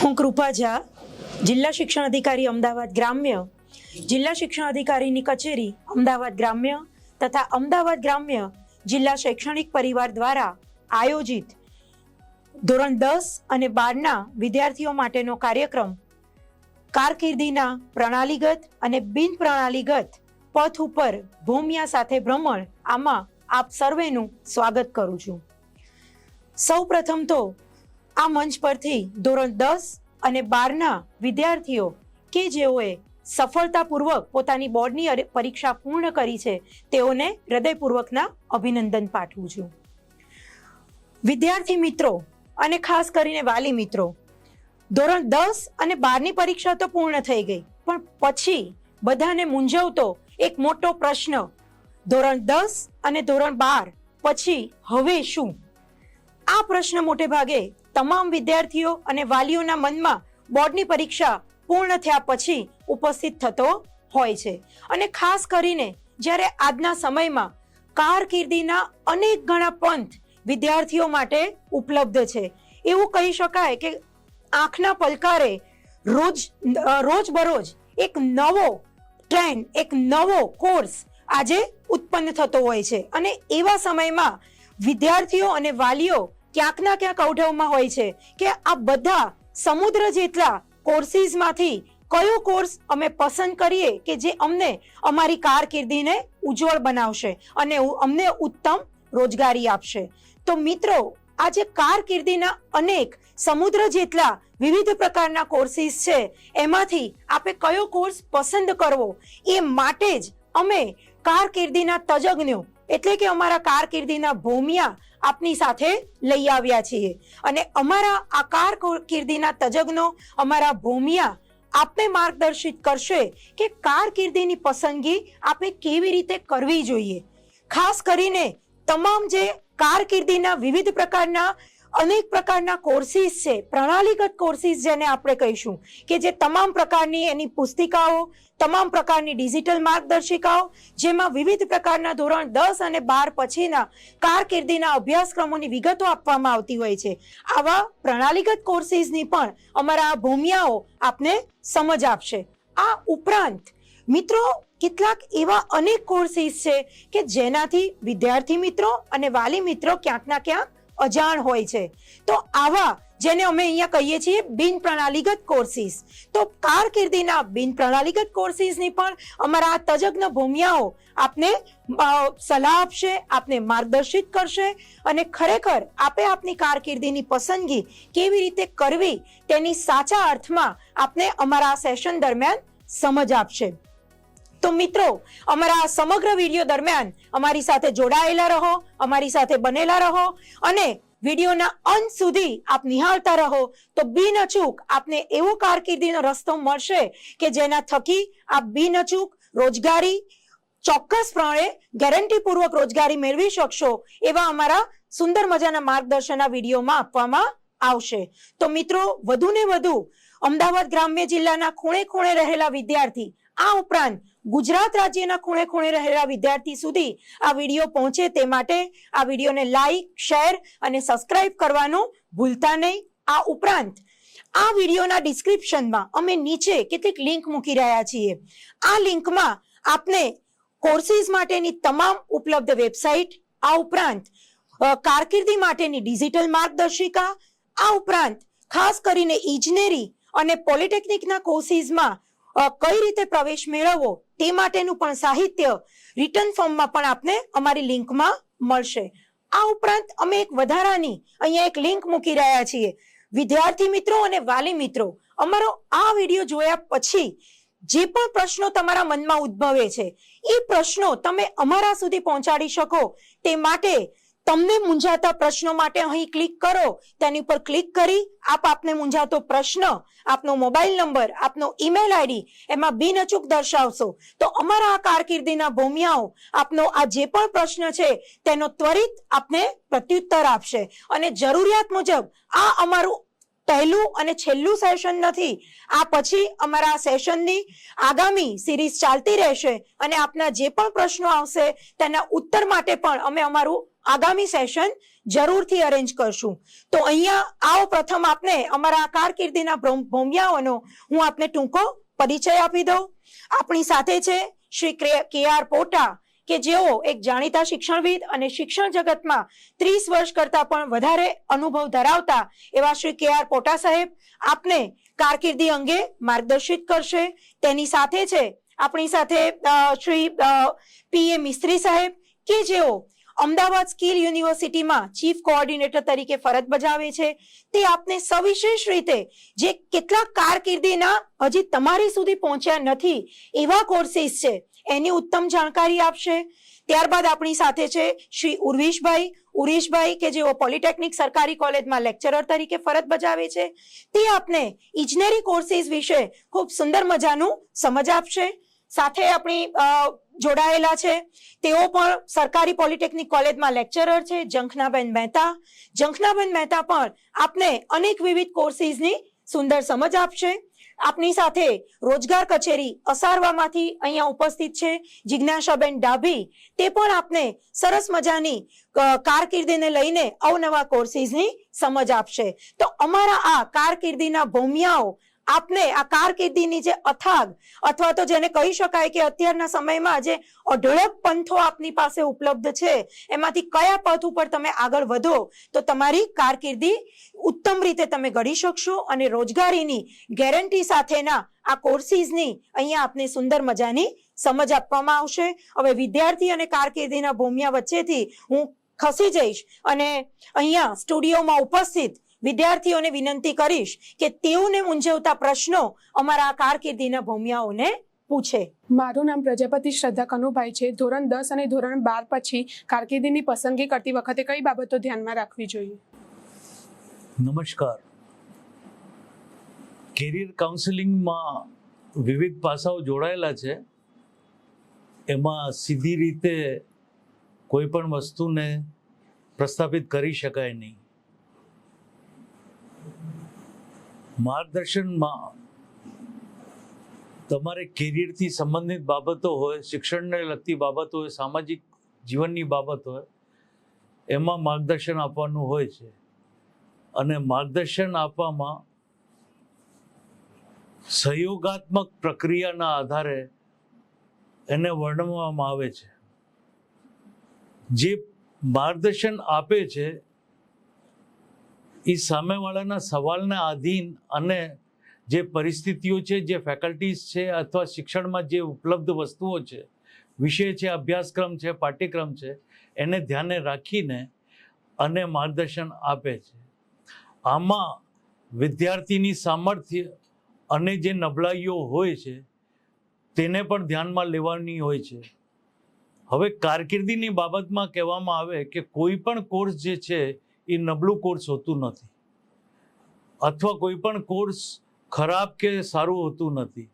હું કૃપા ઝા, જિલ્લા શિક્ષણ અધિકારી અમદાવાદ ગ્રામ્ય, જિલ્લા શિક્ષણ અધિકારીની કચેરી અમદાવાદ ગ્રામ્ય તથા અમદાવાદ ગ્રામ્ય જિલ્લા શૈક્ષણિક પરિવાર દ્વારા આયોજિત ધોરણ 10 અને 12ના વિદ્યાર્થીઓ માટેનો કાર્યક્રમ કારકિર્દીના પ્રણાલીગત અને બિન પ્રણાલીગત પથ ઉપર ભૂમિયા સાથે ભ્રમણ, આમાં આપ સર્વેનું સ્વાગત કરું છું. સૌ પ્રથમ તો આ મંચ પરથી ધોરણ 10 અને 12ના વિદ્યાર્થીઓ કે જેઓએ સફળતાપૂર્વક પોતાની બોર્ડની પરીક્ષા પૂર્ણ કરી છે તેઓને હૃદયપૂર્વકના અભિનંદન પાઠવું છું. વિદ્યાર્થી મિત્રો અને ખાસ કરીને વાલી મિત્રો, ધોરણ 10 અને 12ની પરીક્ષા તો પૂર્ણ થઈ ગઈ, પણ પછી બધાને મૂંઝવતો એક મોટો પ્રશ્ન, ધોરણ 10 અને ધોરણ 12 પછી હવે શું? આ પ્રશ્ન મોટે ભાગે તમામ વિદ્યાર્થીઓ અને વાલીઓના મનમાં બોર્ડની પરીક્ષા પૂર્ણ થયા પછી ઉપસ્થિત થતો હોય છે. અને ખાસ કરીને જ્યારે આજના સમયમાં કારકિર્દીના અનેક ગણા પંથ વિદ્યાર્થીઓ માટે ઉપલબ્ધ છે, એવું કહી શકાય કે આંખના પલકારે રોજ બરોજ એક નવો ટ્રેન્ડ, એક નવો કોર્સ આજે ઉત્પન્ન થતો હોય છે. અને એવા સમયમાં વિદ્યાર્થીઓ અને વાલીઓ ક્યાંક ના ક્યાંક અવઢવમાં હોય છે કે આ બધા સમુદ્ર જેટલા કોર્સીસમાંથી કયો કોર્સ અમે પસંદ કરીએ કે જે અમને અમારી કારકિર્દીને ઉજ્જવળ બનાવશે અને અમને ઉત્તમ રોજગારી આપશે. તો મિત્રો, આજે કારકિર્દીના અનેક સમુદ્ર જેટલા વિવિધ પ્રકારના કોર્સીસ છે, એમાંથી આપે કયો કોર્સ પસંદ કરવો એ માટે જ અમે કારકિર્દીના તજજ્ઞો એટલે કે અમારા કારકિર્દીના ભૂમિયા આપની સાથે લઈ આવ્યા છીએ. અને અમારા આ કારકિર્દીના તજજ્ઞો, અમારા ભૂમિયા આપને માર્ગદર્શિત કરશે કે કારકિર્દીની પસંદગી આપે કેવી રીતે કરવી જોઈએ. ખાસ કરીને તમામ જે કારકિર્દીના વિવિધ પ્રકારના અનેક પ્રકારના કોર્સીસ છે, પ્રણાલીગત કોર્સીસ જેને આપણે કહીશું, કે જે તમામ પ્રકારની એની પુસ્તિકાઓ, તમામ પ્રકારની ડિજિટલ માર્ગદર્શિકાઓ, જેમાં વિવિધ પ્રકારના ધોરણ 10 અને 12 પછીના કારકિર્દીના અભ્યાસક્રમોની વિગતો આપવામાં આવતી હોય છે. આવા પ્રણાલીગત કોર્સીસની પણ અમારા ભૂમિયાઓ આપને સમજ આપશે. આ ઉપરાંત મિત્રો, કેટલાક એવા અનેક કોર્સીસ છે કે જેનાથી વિદ્યાર્થી મિત્રો અને વાલી મિત્રો ક્યાંક ના ક્યાંક અજાણ હોય છે. તો આવા જેને અમે અહીંયા કહીએ છીએ બિન પ્રણાલીગત કોર્સીસ, તો કારકિર્દીના બિન પ્રણાલીગત કોર્સીસની પણ અમારા તજજ્ઞ ભૂમિયાઓ આપને સલાહ આપશે, આપને માર્ગદર્શિત કરશે અને ખરેખર આપે આપની કારકિર્દીની પસંદગી કેવી રીતે કરવી તેની સાચા અર્થમાં આપને અમારા સેશન દરમિયાન સમજ આપશે. તો મિત્રો, અમારા સમગ્ર વિડીયો દરમિયાન અમારી સાથે જોડાયેલા રહો, અમારી સાથે બનેલા રહો અને વિડીયોના અંત સુધી આપ નિહાળતા રહો. તો બિનઅચૂક આપને એવો કારકિર્દીનો રસ્તો મળશે કે જેના થકી આપ બિનઅચૂક રોજગારી, ચોક્કસપણે ગેરંટીપૂર્વક રોજગારી મેળવી શકશો, એવા અમારા સુંદર મજાના માર્ગદર્શનના વિડીયોમાં આપવામાં આવશે. તો મિત્રો, વધુને વધુ અમદાવાદ ગ્રામ્ય જિલ્લાના ખૂણે ખૂણે રહેલા વિદ્યાર્થી, આ ઉપરાંત ગુજરાત રાજ્યના ખૂણે ખૂણે રહેલા વિદ્યાર્થી સુધી આ વિડીયો પહોંચે તે માટે આ વિડીયોને લાઈક, શેર અને સબસ્ક્રાઇબ કરવાનું ભૂલતા નહીં. આ ઉપરાંત આ વિડીયોના ડિસ્ક્રિપ્શનમાં અમે નીચે કેટલીક લિંક મૂકી રહ્યા છીએ. આ લિંકમાં આપને કોર્સીસ માટેની તમામ ઉપલબ્ધ વેબસાઇટ, આ ઉપરાંત કારકિર્દી માટેની ડિજિટલ માર્ગદર્શિકા, આ ઉપરાંત ખાસ કરીને ઇજનેરી અને પોલિટેકનિકના કોર્સીસમાં કઈ રીતે પ્રવેશ મેળવવો તે માટેનું પણ સાહિત્ય રિટર્ન ફોર્મમાં પણ આપને અમારી લિંકમાં મળશે. આ ઉપરાંત અમે એક વધારાની અહીંયા એક લિંક મૂકી રહ્યા છીએ. વિદ્યાર્થી મિત્રો અને વાલી મિત્રો, અમારો આ વિડીયો જોયા પછી જે પણ પ્રશ્નો તમારા મનમાં ઉદ્ભવે છે એ પ્રશ્નો તમે અમારા સુધી પહોંચાડી શકો તે માટે તમને મૂંઝાતા પ્રશ્નો માટે અહીં ક્લિક કરો. તેની ઉપર ક્લિક કરી આપ આપને મૂંઝાતો પ્રશ્ન, આપનો મોબાઈલ નંબર, આપનો ઈમેલ આઈડી એમાં બિનઅચૂક દર્શાવશો તો અમારા આ કારકિર્દીના ભૂમિયાઓ આપનો આ જે પણ પ્રશ્ન છે તેનો ત્વરિત આપને પ્રત્યુત્તર આપશે અને જરૂરિયાત મુજબ આ અમારું પહેલું અને છેલ્લું સેશન નથી. આ પછી અમારા સેશનની આગામી સિરીઝ ચાલતી રહેશે અને આપના જે પણ પ્રશ્નો આવશે તેના ઉત્તર માટે પણ અમે અમારું આગામી સેશન જરૂરથી અરેન્જ કરશું. તો અહીંયા આવો પ્રથમ આપને અમારા કારકિર્દીના ભોમિયાઓનો હું આપને ટૂંકો પરિચય આપી દઉં. આપણી સાથે છે શ્રી કે.આર. પોટા, કે જેઓ એક જાણીતા શિક્ષણવિદ અને શિક્ષણ જગતમાં 30 વર્ષ કરતા પણ વધારે અનુભવ ધરાવતા એવા શ્રી કે.આર. પોટા સાહેબ આપને કારકિર્દી અંગે માર્ગદર્શિત કરશે. તેની સાથે છે આપણી સાથે શ્રી પી.એ. મિસ્ત્રી સાહેબ, કે જેઓ અમદાવાદ સ્કિલ યુનિવર્સિટીમાં ચીફ કોઓર્ડિનેટર તરીકે ફરજ બજાવે છે. તે આપને સવિશેષ રીતે જે કેટલાક કારકિર્દીના હજી તમારી સુધી પહોંચ્યા નથી એવા કોર્સિસ છે એની ઉત્તમ જાણકારી આપશે. ત્યારબાદ આપણી સાથે છે શ્રી ઉર્વિશભાઈ, કે જેઓ પોલિટેકનિક સરકારી કોલેજમાં લેક્ચરર તરીકે ફરજ બજાવે છે. તે આપને ઇજનેરી કોર્સિસ વિશે ખૂબ સુંદર મજાનું સમજ આપશે. સાથે આપણી જોડાયેલા છે તેઓ પણ સરકારી પોલિટેકનિક કોલેજમાં લેક્ચરર છે, ઝંખનાબેન મહેતા પણ આપને અનેક વિવિધ કોર્સિસની સુંદર સમજ આપશે. આપણી સાથે રોજગાર કચેરી અસારવામાંથી અહીંયા ઉપસ્થિત છે જિજ્ઞાસાબેન ડાભી. તે પણ આપને સરસ મજાની કારકિર્દીને લઈને અવનવા કોર્સિસની સમજ આપશે. તો અમારા આ કારકિર્દીના ભોમિયાઓ આપને આ કારકિર્દીની જે અથાગ અથવા તો જેને કહી શકાય કે અત્યારના સમયમાં જે અઢળક પંથો આપની પાસે ઉપલબ્ધ છે એમાંથી કયા પથ ઉપર તમે આગળ વધો તો તમારી કારકિર્દી ઉત્તમ રીતે તમે ઘડી શકશો અને રોજગારીની ગેરંટી સાથેના આ કોર્સિસની અહીંયા આપને સુંદર મજાની સમજ આપવામાં આવશે. હવે વિદ્યાર્થી અને કારકિર્દીના ભૂમિયા વચ્ચેથી હું ખસી જઈશ અને અહીંયા સ્ટુડિયોમાં ઉપસ્થિત વિદ્યાર્થીઓને વિનંતી કરીશ કે તેઓને મૂંઝવતા પ્રશ્નો અમારા કારકિર્દીના ભૂમિયાઓને પૂછે. મારું નામ પ્રજાપતિ શ્રદ્ધા કનુભાઈ છે. ધોરણ 10 અને ધોરણ 12 પછી કારકિર્દીની પસંદગી કરતી વખતે કઈ બાબતો ધ્યાનમાં રાખવી જોઈએ? નમસ્કાર. કેરિયર કાઉન્સેલિંગમાં વિવિધ પાસાઓ જોડાયેલા છે. એમાં સીધી રીતે કોઈ પણ વસ્તુને પ્રસ્થાપિત કરી શકાય નહીં. માર્ગદર્શનમાં તમારે કેરિયરથી સંબંધિત બાબતો હોય, શિક્ષણને લગતી બાબતો હોય, સામાજિક જીવનની બાબત હોય, એમાં માર્ગદર્શન આપવાનું હોય છે. અને માર્ગદર્શન આપવામાં સહયોગાત્મક પ્રક્રિયાના આધારે એને વર્ણવવામાં આવે છે. જે માર્ગદર્શન આપે છે એ સામેવાળાના સવાલને આધીન અને જે પરિસ્થિતિઓ છે, જે ફેકલ્ટીઝ છે અથવા શિક્ષણમાં જે ઉપલબ્ધ વસ્તુઓ છે, વિષય છે, અભ્યાસક્રમ છે, પાઠ્યક્રમ છે, એને ધ્યાને રાખીને અને માર્ગદર્શન આપે છે. આમાં વિદ્યાર્થીની સામર્થ્ય અને જે નબળાઈઓ હોય છે તેને પણ ધ્યાનમાં લેવાની હોય છે. હવે કારકિર્દીની બાબતમાં કહેવામાં આવે કે કોઈ પણ કોર્સ જે છે એ નબળું કોર્સ હોતું નથી અથવા કોઈ પણ કોર્સ ખરાબ કે સારું હોતું નથી.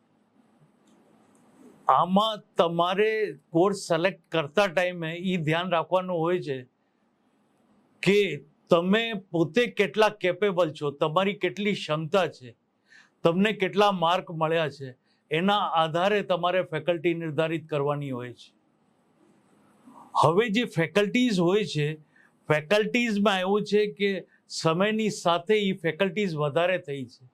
આમાં તમારે કોર્સ સિલેક્ટ કરતા ટાઈમે એ ધ્યાન રાખવાનું હોય છે કે તમે પોતે કેટલા કેપેબલ છો, તમારી કેટલી ક્ષમતા છે, તમને કેટલા માર્ક મળ્યા છે, એના આધારે તમારે ફેકલ્ટી નિર્ધારિત કરવાની હોય છે. હવે જે ફેકલ્ટીઝ હોય છે, ફેકલ્ટીઝમાં એવું છે કે સમયની સાથે એ ફેકલ્ટીઝ વધારે થઈ છે.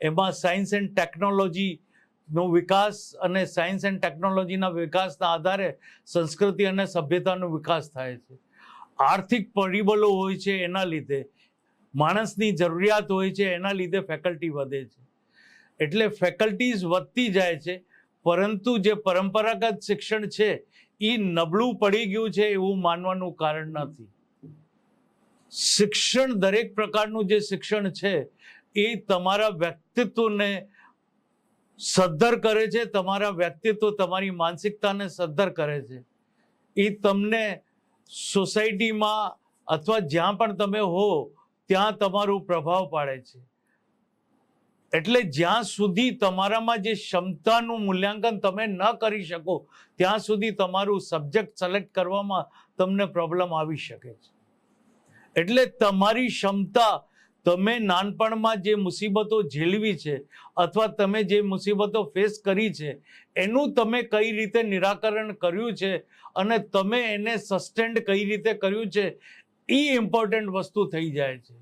એમાં સાયન્સ એન્ડ ટેકનોલોજીનો વિકાસ અને સાયન્સ એન્ડ ટેકનોલોજીના વિકાસના આધારે સંસ્કૃતિ અને સભ્યતાનો વિકાસ થાય છે. આર્થિક પરિબળો હોય છે એના લીધે, માણસની જરૂરિયાત હોય છે એના લીધે ફેકલ્ટી વધે છે. એટલે ફેકલ્ટીઝ વધતી જાય છે, પરંતુ જે પરંપરાગત શિક્ષણ છે એ નબળું પડી ગયું છે એવું માનવાનું કારણ નથી. શિક્ષણ, દરેક પ્રકારનું જે શિક્ષણ છે એ તમારા વ્યક્તિત્વને સદ્ધર કરે છે, તમારા વ્યક્તિત્વ, તમારી માનસિકતાને સદ્ધર કરે છે. એ તમને સોસાયટીમાં અથવા જ્યાં પણ તમે હો ત્યાં તમારો પ્રભાવ પાડે છે. એટલે જ્યાં સુધી તમારામાં જે ક્ષમતાનું મૂલ્યાંકન તમે ન કરી શકો ત્યાં સુધી તમારું સબ્જેક્ટ સિલેક્ટ કરવામાં તમને પ્રોબ્લેમ આવી શકે છે. એટલે તમારી ક્ષમતા, તમે નાનપણમાં જે મુસીબતો ઝેલવી છે અથવા તમે જે મુસીબતો ફેસ કરી છે એનું તમે કઈ રીતે નિરાકરણ કર્યું છે અને તમે એને સસ્ટેન્ડ કઈ રીતે કર્યું છે એ ઇમ્પોર્ટન્ટ વસ્તુ થઈ જાય છે.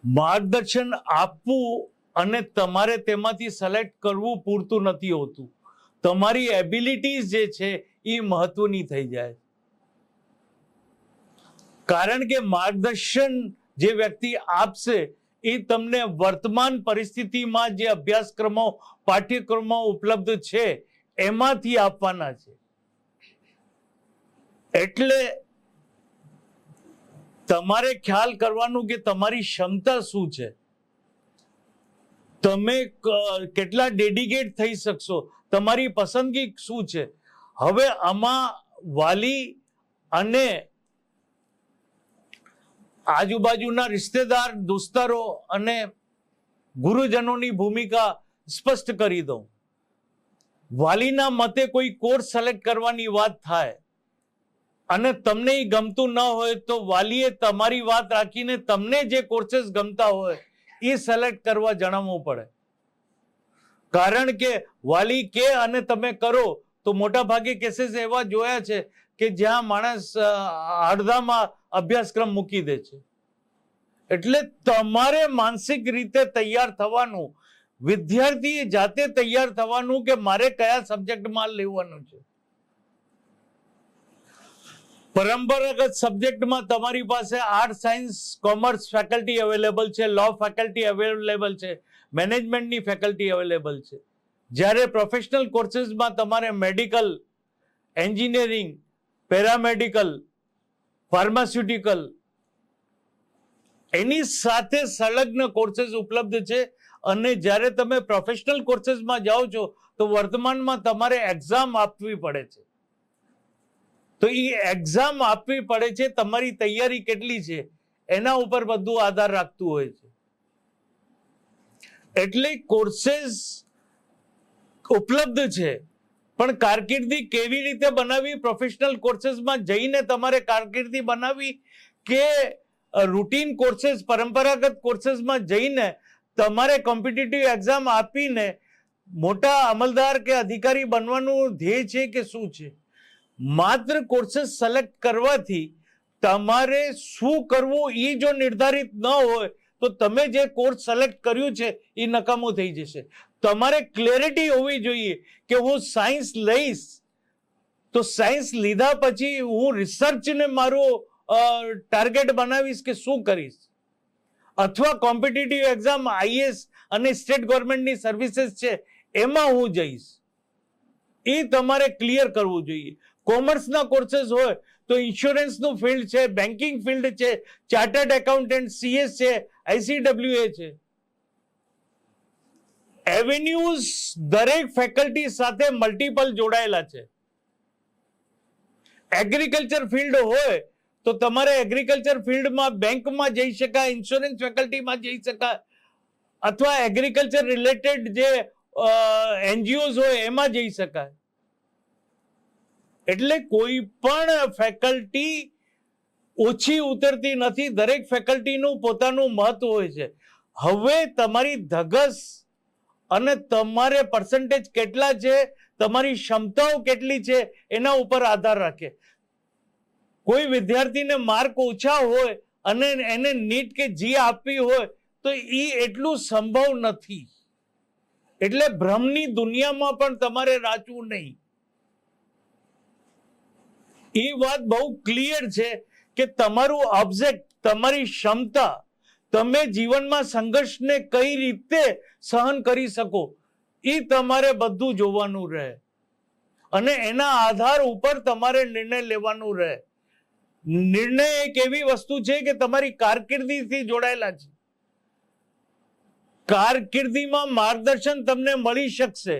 માર્ગદર્શન આપવું અને તમારે તેમાંથી સિલેક્ટ કરવું પૂરતું નથી હોતું. તમારી એબિલિટીઝ જે છે એ મહત્વની થઈ જાય. કારણ કે માર્ગદર્શન જે વ્યક્તિ આપશે એ તમને વર્તમાન પરિસ્થિતિમાં જે અભ્યાસક્રમો પાઠ્યક્રમો ઉપલબ્ધ છે એમાંથી આપવાના છે. એટલે તમારે ખ્યાલ કરવાનું કે તમારી ક્ષમતા શું છે, તમે કેટલા ડેડિકેટ થઈ શકશો, તમારી પસંદગી શું છે. હવે આમાં વાલી અને આજુબાજુના રિશ્તેદાર, દોસ્તારો અને ગુરુજનોની ભૂમિકા સ્પષ્ટ કરી દઉં. વાલીના મતે કોઈ કોર્સ સિલેક્ટ કરવાની વાત થાય અને તમને એ ગમતું ન હોય તો વાલીએ તમારી વાત રાખીને તમને જે કોર્सेस ગમતા હોય એ સિલેક્ટ કરવા જણાવવું પડે. કારણ કે વાલી કે અને તમે કરો તો મોટા ભાગે કેસીસ એવા જોયા છે કે જ્યાં માણસ અડધામાં અભ્યાસક્રમ મૂકી દે છે. એટલે તમારે માનસિક રીતે તૈયાર થવાનું, વિદ્યાર્થીએ જાતે તૈયાર થવાનું કે મારે કયા સબ્જેક્ટમાં લેવાનું છે. પરંપરાગત સબ્જેક્ટમાં તમારી પાસે art, science, commerce faculty available છે, લો ફેકલ્ટી અવેલેબલ છે, મેનેજમેન્ટની ફેકલ્ટી અવેલેબલ છે. જ્યારે પ્રોફેશનલ કોર્सेसમાં તમારે મેડિકલ, એન્જિનિયરિંગ, પેરામેડિકલ, ફાર્માસ્યુટિકલ એની સાથે સંલગ્ન કોર્सेस ઉપલબ્ધ છે. અને જ્યારે તમે પ્રોફેશનલ કોર્सेसમાં જાઓ છો તો વર્તમાનમાં તમારે એક્ઝામ આપવી પડે છે. તો એ એક્ઝામ આપવી પડે છે, તમારી તૈયારી કેટલી છે એના ઉપર બધું આધાર રાખતું હોય છે. એટલે કોર્सेस ઉપલબ્ધ છે, પણ કારકિર્દી કેવી રીતે બનાવી, પ્રોફેશનલ કોર્सेसમાં જઈને તમારે કારકિર્દી બનાવી કે રૂટીન કોર્सेस, પરંપરાગત કોર્सेसમાં જઈને તમારે કોમ્પિટિટિવ એક્ઝામ આપીને મોટા અમલદાર કે અધિકારી બનવાનું ધ્યેય છે કે શું છે. માત્ર કોર્सेस સિલેક્ટ કરવાથી તમારે શું કરવું એ જો નિર્ધારિત ન હોય તો તમે જે કોર્સ સિલેક્ટ કર્યું છે એ નકામું થઈ જશે. તમારે ક્લેરિટી હોવી જોઈએ કે હું સાયન્સ લઈશ તો સાયન્સ લીધા પછી હું રિસર્ચને મારું ટાર્ગેટ બનાવીશ કે શું કરીશ, અથવા કોમ્પિટિટિવ એક્ઝામ આઈએએસ અને સ્ટેટ ગવર્મેન્ટની સર્વિસીસ છે એમાં હું જઈશ. એ તમારે ક્લિયર કરવું જોઈએ. કોમર્સના કોર્सेस હોય તો ઇન્સ્યોરન્સનું ફિલ્ડ છે, બેન્કિંગ ફિલ્ડ છે, ચાર્ટર્ડ એકાઉન્ટન્ટ, સીએસ છે, આઈસીડબ્લ્યુએ છે. એવેન્યુઝ દરેક ફેકલ્ટી સાથે મલ્ટિપલ જોડાયેલા છે. એગ્રીકલ્ચર ફિલ્ડ હોય તો તમારે એગ્રીકલ્ચર ફિલ્ડમાં બેંકમાં જઈ શકાય, ઇન્સ્યોરન્સ ફેકલ્ટીમાં જઈ શકાય, અથવા એગ્રીકલ્ચર રિલેટેડ જે એનજીઓઝ હોય એમાં જઈ શકાય. એટલે કોઈ પણ ફેકલ્ટી ઓછી ઉતરતી નથી, દરેક ફેકલ્ટીનું પોતાનું મહત્વ હોય છે. હવે તમારી ધગસ અને તમારે પર્સન્ટેજ કેટલા છે, તમારી ક્ષમતાઓ કેટલી છે એના ઉપર આધાર રાખે. કોઈ વિદ્યાર્થીને માર્ક ઓછા હોય અને એને નીટ કે જી આપવી હોય તો એ એટલું સંભવ નથી. એટલે ભ્રમની દુનિયામાં પણ તમારે રાચવું નહીં. એ વાત બહુ ક્લિયર છે કે તમારું ઓબ્જેક્ટ, તમારી ક્ષમતા, તમે જીવનમાં સંઘર્ષને કઈ રીતે સહન કરી શકો એ તમારે બધું જોવાનું રહે અને એના આધાર ઉપર તમારે નિર્ણય લેવાનું રહે. નિર્ણય એક એવી વસ્તુ છે કે તમારી કારકિર્દીથી જોડાયેલા છે. કારકિર્દીમાં માર્ગદર્શન તમને મળી શકશે,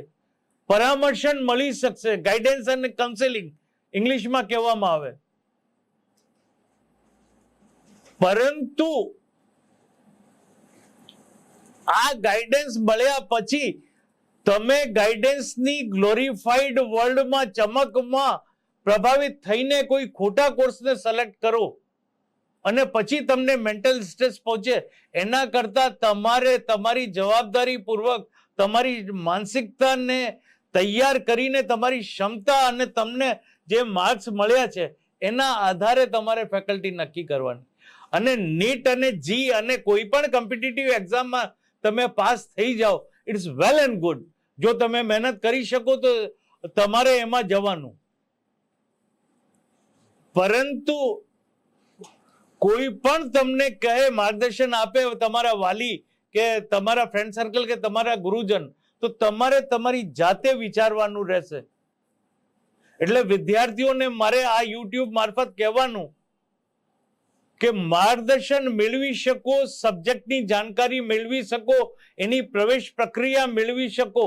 પરામર્શન મળી શકશે, ગાઈડન્સ અને કાઉન્સેલિંગ ઇંગ્લિશમાં કહેવામાં આવે. પરંતુ આ ગાઈડન્સ મળ્યા પછી તમે ગાઈડન્સની ગ્લોરીફાઈડ વર્લ્ડમાં, ચમકમાં પ્રભાવિત થઈને કોઈ ખોટા કોર્સને સિલેક્ટ કરો અને પછી તમને મેન્ટલ સ્ટ્રેસ પહોંચે, એના કરતા તમારે તમારી જવાબદારી પૂર્વક તમારી માનસિકતાને તૈયાર કરીને તમારી ક્ષમતા અને તમને જે માર્ક્સ મળ્યા છે એના આધારે તમારે ફેકલ્ટી નક્કી કરવાની. અને નીટ અને જી અને કોઈ પણ કોમ્પિટિટિવ એક્ઝામમાં તમે પાસ થઈ જાઓ, ઇટ્સ વેલ એન્ડ ગુડ. જો તમે મહેનત કરી શકો તો તમારે એમાં જવાનું. પરંતુ કોઈ પણ તમને કહે, માર્ગદર્શન આપે તમારા વાલી કે તમારા ફ્રેન્ડ સર્કલ કે તમારા ગુરુજન, તો તમારે તમારી જાતે વિચારવાનું રહેશે. એટલે વિદ્યાર્થીઓને મારે આ યુટ્યુબ મારફત કહેવાનું કે માર્ગદર્શન મેળવી શકો, સબ્જેક્ટની જાણકારી મેળવી શકો, એની પ્રવેશ પ્રક્રિયા મેળવી શકો,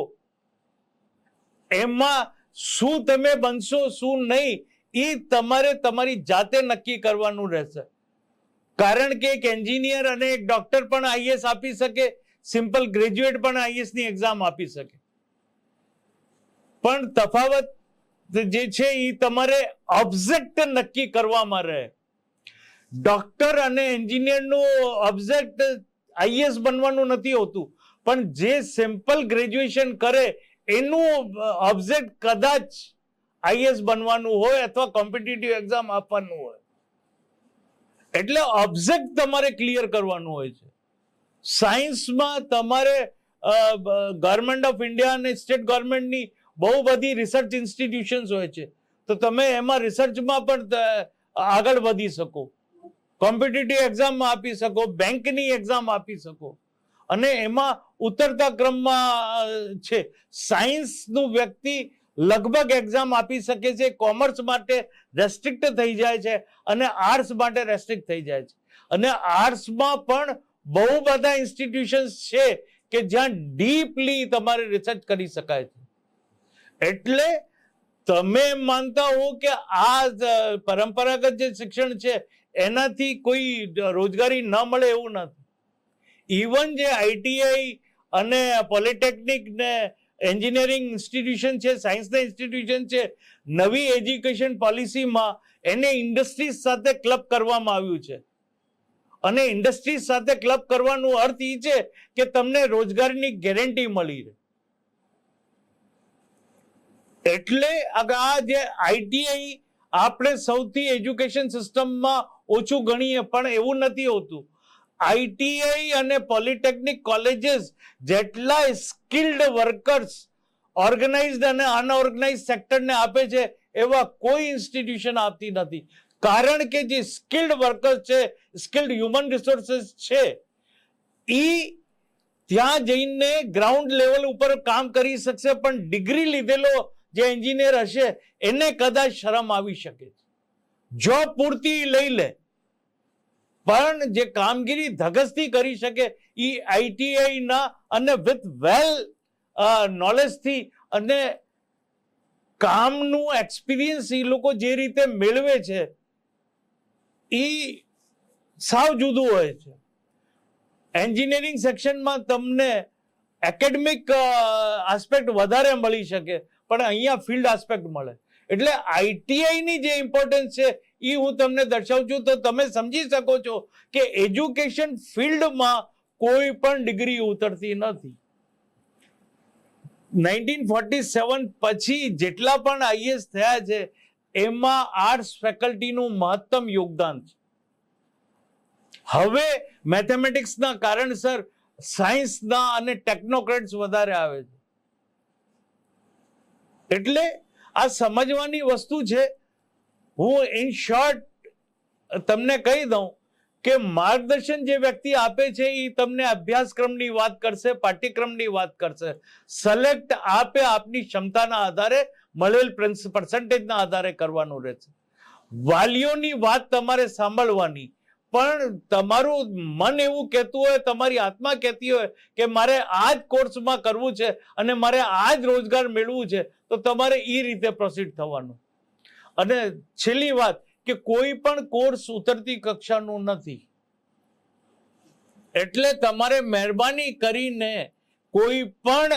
એમાં શું તમે બનશો શું નહીં એ તમારે તમારી જાતે નક્કી કરવાનું રહેશે. કારણ કે એક એન્જિનિયર અને એક ડોક્ટર પણ આઈએસ આપી શકે, સિમ્પલ ગ્રેજ્યુએટ પણ આઈએસ ની એક્ઝામ આપી શકે. પણ તફાવત જે છે એ તમારે ઓબ્જેક્ટ નક્કી કરવામાં રહે. ડોક્ટર અને એન્જિનિયરનું ઓબ્જેક્ટ આઈએસ બનવાનું નથી હોતું, પણ જે સિમ્પલ ગ્રેજ્યુએશન કરે એનું ઓબ્જેક્ટ કદાચ આઈએસ બનવાનું હોય અથવા કોમ્પિટિટિવ એક્ઝામ આપવાનું હોય. એટલે ઓબ્જેક્ટ તમારે ક્લિયર કરવાનું હોય છે. સાયન્સમાં તમારે ગવર્મેન્ટ ઓફ ઇન્ડિયા અને સ્ટેટ ગવર્મેન્ટની બહુ બધી રિસર્ચ ઇન્સ્ટિટ્યુશન્સ હોય છે, તો તમે એમાં રિસર્ચમાં પણ આગળ વધી શકો, કોમ્પિટિટિવ એક્ઝામ આપી શકો, બેંકની એક્ઝામ આપી શકો, અને એમાં ઉતરતા ક્રમમાં છે. સાયન્સનું વ્યક્તિ લગભગ એક્ઝામ આપી શકે છે, કોમર્સ માટે રેસ્ટ્રિક્ટ થઈ જાય છે અને આર્ટ્સ માટે રેસ્ટ્રિક્ટ થઈ જાય છે. અને આર્ટ્સમાં પણ બહુ બધા ઇન્સ્ટિટ્યુશન્સ છે કે જ્યાં ડીપલી તમારે રિસર્ચ કરી શકાય છે. એટલે તમે માનતા હો કે આ પરંપરાગત જે શિક્ષણ છે એનાથી કોઈ રોજગારી ન મળે એવું નથી. ઇવન જે આઈટીઆઈ અને પોલિટેકનિક ને એન્જિનિયરિંગ ઇન્સ્ટિટ્યુશન છે, સાયન્સના ઇન્સ્ટિટ્યુશન છે, નવી એજ્યુકેશન પોલિસીમાં એને ઇન્ડસ્ટ્રીઝ સાથે ક્લબ કરવામાં આવ્યું છે. અને ઇન્ડસ્ટ્રીઝ સાથે ક્લબ કરવાનો અર્થ એ છે કે તમને રોજગારીની ગેરંટી મળી રહે. એટલે આ જે આઈટીઆઈ આપણે સૌથી એજ્યુકેશન સિસ્ટમમાં ઓછું ગણીએ, પણ એવું નથી હોતું. આઈટીઆઈ અને પોલિટેકનિક કોલેજીસ જેટલા સ્કિલ્ડ વર્કર્સ ઓર્ગેનાઇઝડ અને અનઓર્ગેનાઇઝડ સેક્ટરને આપે છે એવા કોઈ ઇન્સ્ટિટ્યુશન આપતી નથી. કારણ કે જે સ્કિલ્ડ વર્કર્સ છે, સ્કિલ્ડ હ્યુમન રિસોર્સિસ છે, એ ત્યાં જઈને ગ્રાઉન્ડ લેવલ ઉપર કામ કરી શકશે, પણ ડિગ્રી લીધેલો જે એન્જિનિયર હશે એને કદાચ શરમ આવી શકે. જોબ પૂરતી લઈ લે, પણ જે કામગીરી ધગસથી કરી શકે એ આઈટીઆઈ ના અને વિથ વેલ નોલેજથી અને કામનું એક્સપિરિયન્સ એ લોકો જે રીતે મેળવે છે એ સાવ જુદું હોય છે. એન્જિનિયરિંગ સેક્શનમાં તમને એકેડમિક આસ્પેક્ટ વધારે મળી શકે, પણ અહીંયા ફિલ્ડ આસ્પેક્ટ મળે. એટલે આઈટીઆઈ ની જે ઇમ્પોર્ટન્સ છે એ હું તમને દર્શાવું છું, તો તમે સમજી શકો છો કે એજ્યુકેશન ફિલ્ડમાં કોઈ પણ ડિગ્રી ઉતરતી નથી. 1947 પછી જેટલા પણ આઈએસ થયા છે એમાં આર્ટ્સ ફેકલ્ટીનું મહત્તમ યોગદાન છે. હવે મેથેમેટિક્સના કારણસર સાયન્સના અને ટેકનોક્રેટ્સ વધારે આવે છે. એટલે આ સમજવાની વસ્તુ છે. હું ઇન શોર્ટ તમને કહી દઉં કે માર્ગદર્શન જે વ્યક્તિ આપે છે એ તમને અભ્યાસક્રમની વાત કરશે, પાઠ્યક્રમની વાત કરશે. સિલેક્ટ આપે આપની ક્ષમતાના આધારે, મળેલ પર્સન્ટેજના આધારે કરવાનું રહેશે. વાલીઓની વાત તમારે સાંભળવાની, પણ તમારું મન એવું કહેતું હોય, તમારી આત્મા કહેતી હોય કે મારે આ જ કોર્સમાં કરવું છે અને મારે આ જ રોજગાર મેળવવું છે, તો તમારે એ રીતે પ્રોસીડ થવાનું. અને છેલ્લી વાત કે કોઈ પણ કોર્સ ઉતરતી કક્ષાનું નથી. એટલે તમારે મહેરબાની કરીને કોઈ પણ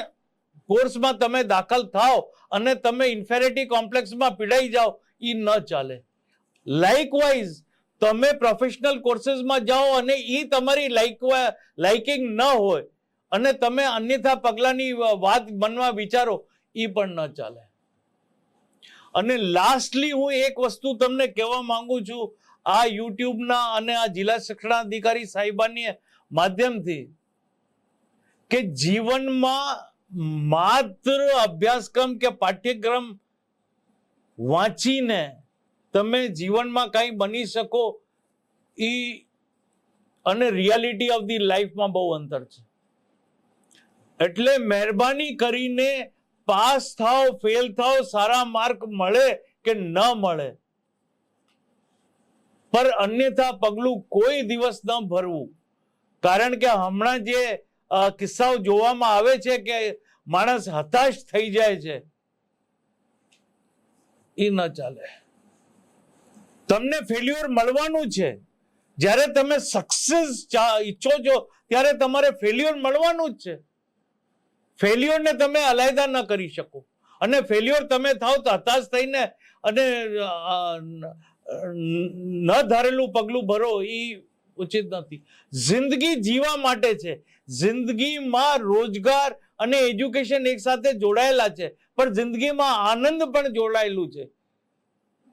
કોર્સમાં તમે દાખલ થાઓ અને તમે ઇન્ફેરિટી કોમ્પ્લેક્સમાં પીડાઈ જાઓ, એ ન ચાલે. લાઇકવાઇઝ તમે પ્રોફેશનલ કોર્सेसમાં જાઓ અને એ તમારી લાઇકિંગ ન હોય અને તમે અન્યથા પગલાની વાત બનવા વિચારો, એ પણ ન ચાલે. અને લાસ્ટલી હું એક વસ્તુ તમને કહેવા માંગુ છું, આ યુટ્યુબના અને આ જિલ્લા શિક્ષણાધિકારી સાહેબાની માધ્યમથી, કે જીવનમાં માત્ર અભ્યાસક્રમ કે પાઠ્યક્રમ વાંચીને તમે જીવનમાં કંઈ બની શકો અને રિયાલિટી ઓફ ધી લાઈફમાં બહુ અંતર છે. એટલે મહેરબાની કરીને પાસ થાવ, ફેલ થાવ, સારા માર્ક મળે કે ન મળે, પર અન્યથા પગલું કોઈ દિવસ ન ભરવું. કારણ કે હમણાં જે કિસ્સાઓ જોવામાં આવે છે કે માણસ હતાશ થઈ જાય છે, એ ન ચાલે. તમને ફેલ્યુઅર મળવાનું છે. જ્યારે તમે સક્સેસ ઈચ્છો છો ત્યારે તમારે ફેલ્યુઅર મળવાનું જ છે. ફેલ્યુઅરને તમે અલાયદા ન કરી શકો, અને ફેલ્યુઅર તમે થાવ તો હતાશ થઈને અને ન ધારેલું પગલું ભરો, એ ઉચિત નથી. જિંદગી જીવવા માટે છે. જિંદગીમાં રોજગાર અને એજ્યુકેશન એક સાથે જોડાયેલા છે, પણ જિંદગીમાં આનંદ પણ જોડાયેલું છે.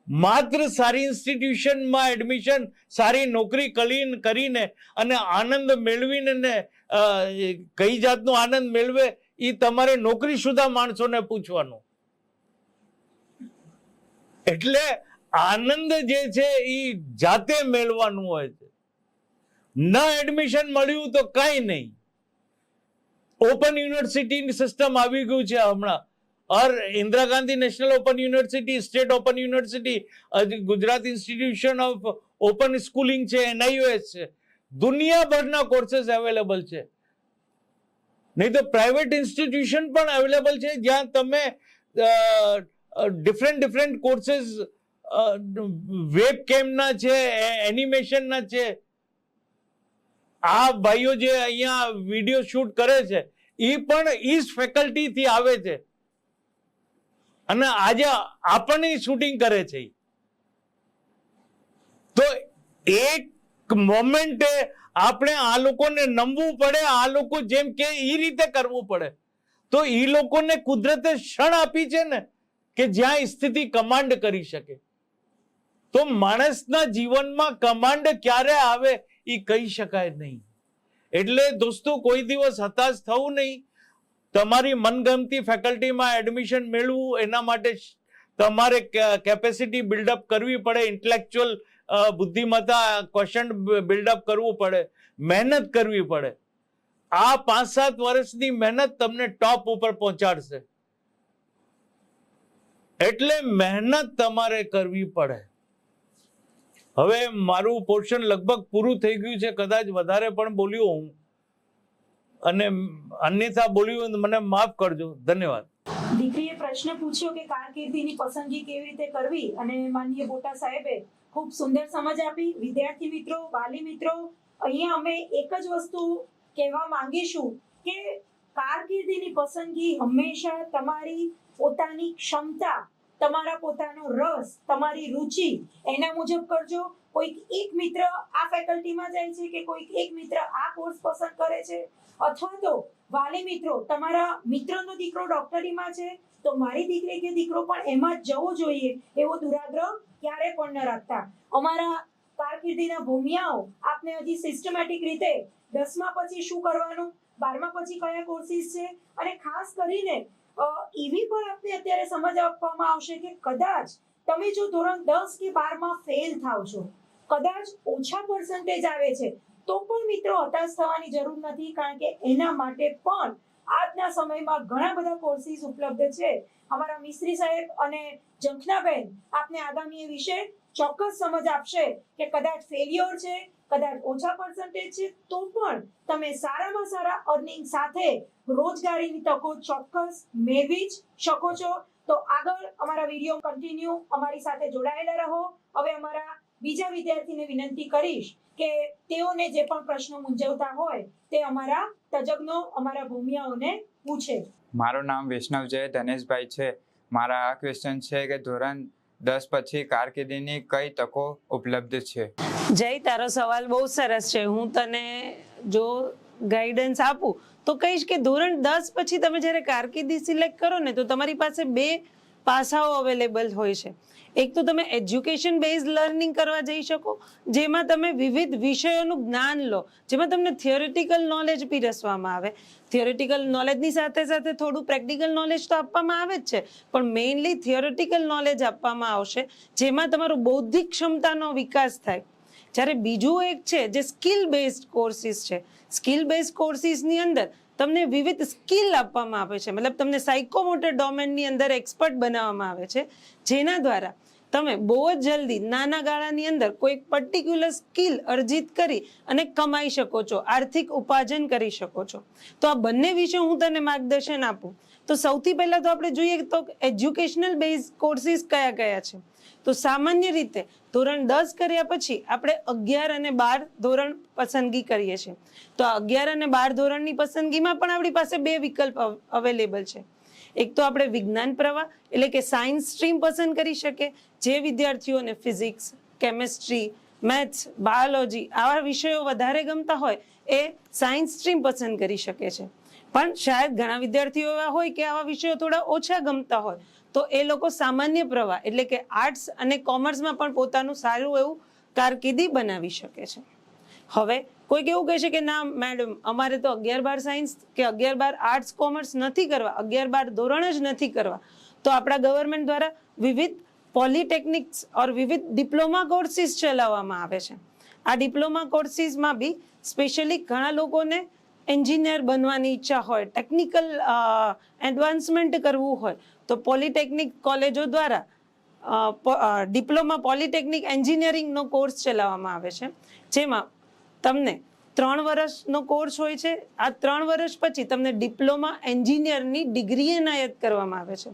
માત્ર સારી ઇન્સ્ટિટ્યુશનમાં એડમિશન, સારી નોકરી કરીને અને આનંદ મેળવીને કઈ જાતનો આનંદ મેળવે એ તમારે નોકરી શુદા માણસોને પૂછવાનું. એટલે આનંદ જે છે એ જાતે મેળવાનું હોય છે. ન એડમિશન મળ્યું તો કઈ નહીં. ઓપન યુનિવર્સિટીની સિસ્ટમ આવી ગયું છે હમણાં. और Indira Gandhi national open university, state open university, Gujarat institution of open schooling છે, NIOS છે, દુનિયાભરના કોર્सेस અવેલેબલ છે. નહીં તો પ્રાઇવેટ ઇન્સ્ટિટ્યુશન પણ અવેલેબલ છે જ્યાં તમે ડિફરન્ટ કોર્सेस વેબ કેમના છે, એનિમેશનના છે. આ ભાઈઓ જે અહીંયા વિડીયો શૂટ કરે છે એ પણ ઈ જ ફેકલ્ટીથી આવે છે અને આજે આપણને શૂટિંગ કરે છે. તો એક મોમેન્ટે આપણે આ લોકોને નમવું પડે, આ લોકો જેમ કે એ રીતે કરવું પડે. તો એ લોકોને કુદરતે ક્ષણ આપી છે ને કે જ્યાં સ્થિતિ કમાન્ડ કરી શકે. તો માણસના જીવનમાં કમાન્ડ ક્યારે આવે એ કહી શકાય નહીં. એટલે દોસ્તો, કોઈ દિવસ હતાશ થવું નહીં. તમારી મનગમતી ફેકલ્ટીમાં એડમિશન મેળવવું, એના માટે તમારે કેપેસિટી બિલ્ડઅપ કરવી પડે, ઇન્ટેલેક્ચ્યુઅલ બુદ્ધિમત્તા ક્વેશ્ચન બિલ્ડઅપ કરવું પડે, મહેનત કરવી પડે. આ 5-7 વર્ષની મહેનત તમને ટોપ ઉપર પહોંચાડશે. એટલે મહેનત તમારે કરવી પડે. હવે મારું પોર્શન લગભગ પૂરું થઈ ગયું છે. કદાચ વધારે પણ બોલ્યો હું, અને અન્યથા બોલ્યું મને માફ કરજો. ધન્યવાદ. દીકરીએ પ્રશ્ન પૂછ્યો કે કારકિર્દીની પસંદગી કેવી રીતે કરવી, અને માનનીય બોટા સાહેબે ખૂબ સુંદર સમજ આપી. વિદ્યાર્થી મિત્રો, વાલી મિત્રો, અહીંયા અમે એક જ વસ્તુ કહેવા માંગીશું કે કારકિર્દીની પસંદગી હંમેશા તમારી પોતાની ક્ષમતા, તમારા પોતાનો રસ, તમારી રુચિ એના મુજબ કરજો. કોઈક એક મિત્ર આ ફેકલ્ટીમાં જાય છે કે કોઈક એક મિત્ર આ કોર્સ પસંદ કરે છે, અથવા તો વાલી મિત્રો, તમારા મિત્રનો દીકરો ડોક્ટરીમાં છે તો મારી દીકરી કે દીકરો પણ એમાં જ જવો જોઈએ, એવો દુરાગ્રહ ક્યારે પણ ન રાખતા. અમારા કારકિર્દીના ભૂમિયાઓ આપને હજી સિસ્ટમેટિક રીતે 10મા પછી શું કરવાનું, 12મા પછી કયા કોર્સિસ છે, અને ખાસ કરીને એવી પણ આપને અત્યારે સમજ આપવામાં આવશે કે કદાચ તમે જો ધોરણ 10 કે 12માં ફેલ થાવ છો, કદાચ ઓછા પર્સન્ટેજ આવે છે, તો પણ મિત્રો હતાશ થવાની જરૂર નથી. કારણ કે એના માટે પણ આજના સમયમાં ઘણા બધા કોર્સિસ ઉપલબ્ધ છે. અમારા મિસ્ત્રી સાહેબ અને ઝંખનાબેન આપને આગામી એ વિશે ચોક્કસ સમજ આપશે કે કદાચ ફેલ્યોર છે, કદાચ ઓછા પર્સન્ટેજ છે, તો પણ તમે સારામાં સારા અર્નિંગ સાથે રોજગારીની તકો ચોક્કસ મેળવી જ શકો છો. તો આગળ અમારા વિડીયો કન્ટિન્યુ અમારી સાથે જોડાયેલા રહો. હવે અમારા બીજા વિદ્યાર્થીને વિનંતી કરીશ કે તેઓને જે પણ પ્રશ્નો મૂંઝવતા હોય તે અમારા તજજ્ઞો, અમારા ભૂમિયાઓને પૂછે. મારું નામ વૈષ્ણવ જય ધનેશભાઈ છે. મારા આ ક્વેશ્ચન છે કે ધોરણ 10 પછી કારકિર્દીની કઈ તકો ઉપલબ્ધ છે? જય, તારો સવાલ બહુ સરસ છે. હું તને જો ગાઈડન્સ આપું તો કહીશ કે ધોરણ 10 પછી તમે જ્યારે કારકિર્દી સિલેક્ટ કરો ને તો તમારી પાસે બે પાસાઓ અવેલેબલ હોય છે. એક તો તમે એજ્યુકેશન બેઝ લર્નિંગ કરવા જઈ શકો, જેમાં તમે વિવિધ વિષયોનું જ્ઞાન લો, જેમાં તમને થિયોરિટિકલ નોલેજ પીરસવામાં આવે. થિયોરિટિકલ નોલેજની સાથે સાથે થોડું પ્રેક્ટિકલ નોલેજ તો આપવામાં આવે જ છે, પણ મેઇનલી થિયોરિટિકલ નોલેજ આપવામાં આવશે, જેમાં તમારો બૌદ્ધિક ક્ષમતાનો વિકાસ થાય. જ્યારે બીજું એક છે જે સ્કિલ બેઝડ કોર્સિસ છે. સ્કિલ બેઝડ કોર્સિસની અંદર તમને વિવિધ સ્કિલ આપવામાં આવે છે, મતલબ તમને સાયકોમોટર ડોમેનની અંદર એક્સપર્ટ બનાવવામાં આવે છે, જેના દ્વારા તમે બહુ જ જલ્દી નાના ગાળાની અંદર કોઈ પર્ટિક્યુલર સ્કિલ અર્જિત કરી અને કમાઈ શકો છો, આર્થિક ઉપાર્જન કરી શકો છો. તો આ બંને વિશે હું તને માર્ગદર્શન આપું તો સૌથી પહેલા તો આપણે જોઈએ તો એજ્યુકેશનલ બેઝ કોર્સિસ કયા કયા છે. તો સામાન્ય રીતે ધોરણ 10 કર્યા પછી આપણે 11 અને 12 ધોરણ પસંદગી કરીએ છીએ. તો આ 11 અને 12 ધોરણની પસંદગીમાં પણ આપણી પાસે બે વિકલ્પ અવેલેબલ છે. એક તો આપણે વિજ્ઞાન પ્રવાહ એટલે કે સાયન્સ સ્ટ્રીમ પસંદ કરી શકીએ, જે વિદ્યાર્થીઓને ફિઝિક્સ, કેમેસ્ટ્રી, મેથ્સ, બાયોલોજી આવા વિષયો વધારે ગમતા હોય એ સાયન્સ સ્ટ્રીમ પસંદ કરી શકે છે. પણ શાયદ ઘણા વિદ્યાર્થીઓ એવા હોય કે આવા વિષયો થોડા ઓછા ગમતા હોય તો એ લોકો સામાન્ય પ્રવાહ એટલે કે આર્ટ્સ અને કોમર્સમાં પણ પોતાનું સારું એવું કારકિર્દી બનાવી શકે છે. હવે કોઈક એવું કહે છે કે ના મેડમ, અમારે તો 11-12 સાયન્સ કે 11-12 આર્ટ્સ કોમર્સ નથી કરવા, 11-12 ધોરણ જ નથી કરવા, તો આપણા ગવર્મેન્ટ દ્વારા વિવિધ પોલિટેકનિક્સ ઓર વિવિધ ડિપ્લોમા કોર્સિસ ચલાવવામાં આવે છે. આ ડિપ્લોમા કોર્સિસમાં બી સ્પેશિયલી ઘણા લોકોને એન્જિનિયર બનવાની ઈચ્છા હોય, ટેકનિકલ એડવાન્સમેન્ટ કરવું હોય તો પોલિટેકનિક કોલેજો દ્વારા ડિપ્લોમા પોલિટેકનિક એન્જિનિયરિંગનો કોર્સ ચલાવવામાં આવે છે, જેમાં તમને 3 વર્ષનો કોર્સ હોય છે. આ 3 વર્ષ પછી તમને ડિપ્લોમા એન્જિનિયરની ડિગ્રી એનાયત કરવામાં આવે છે.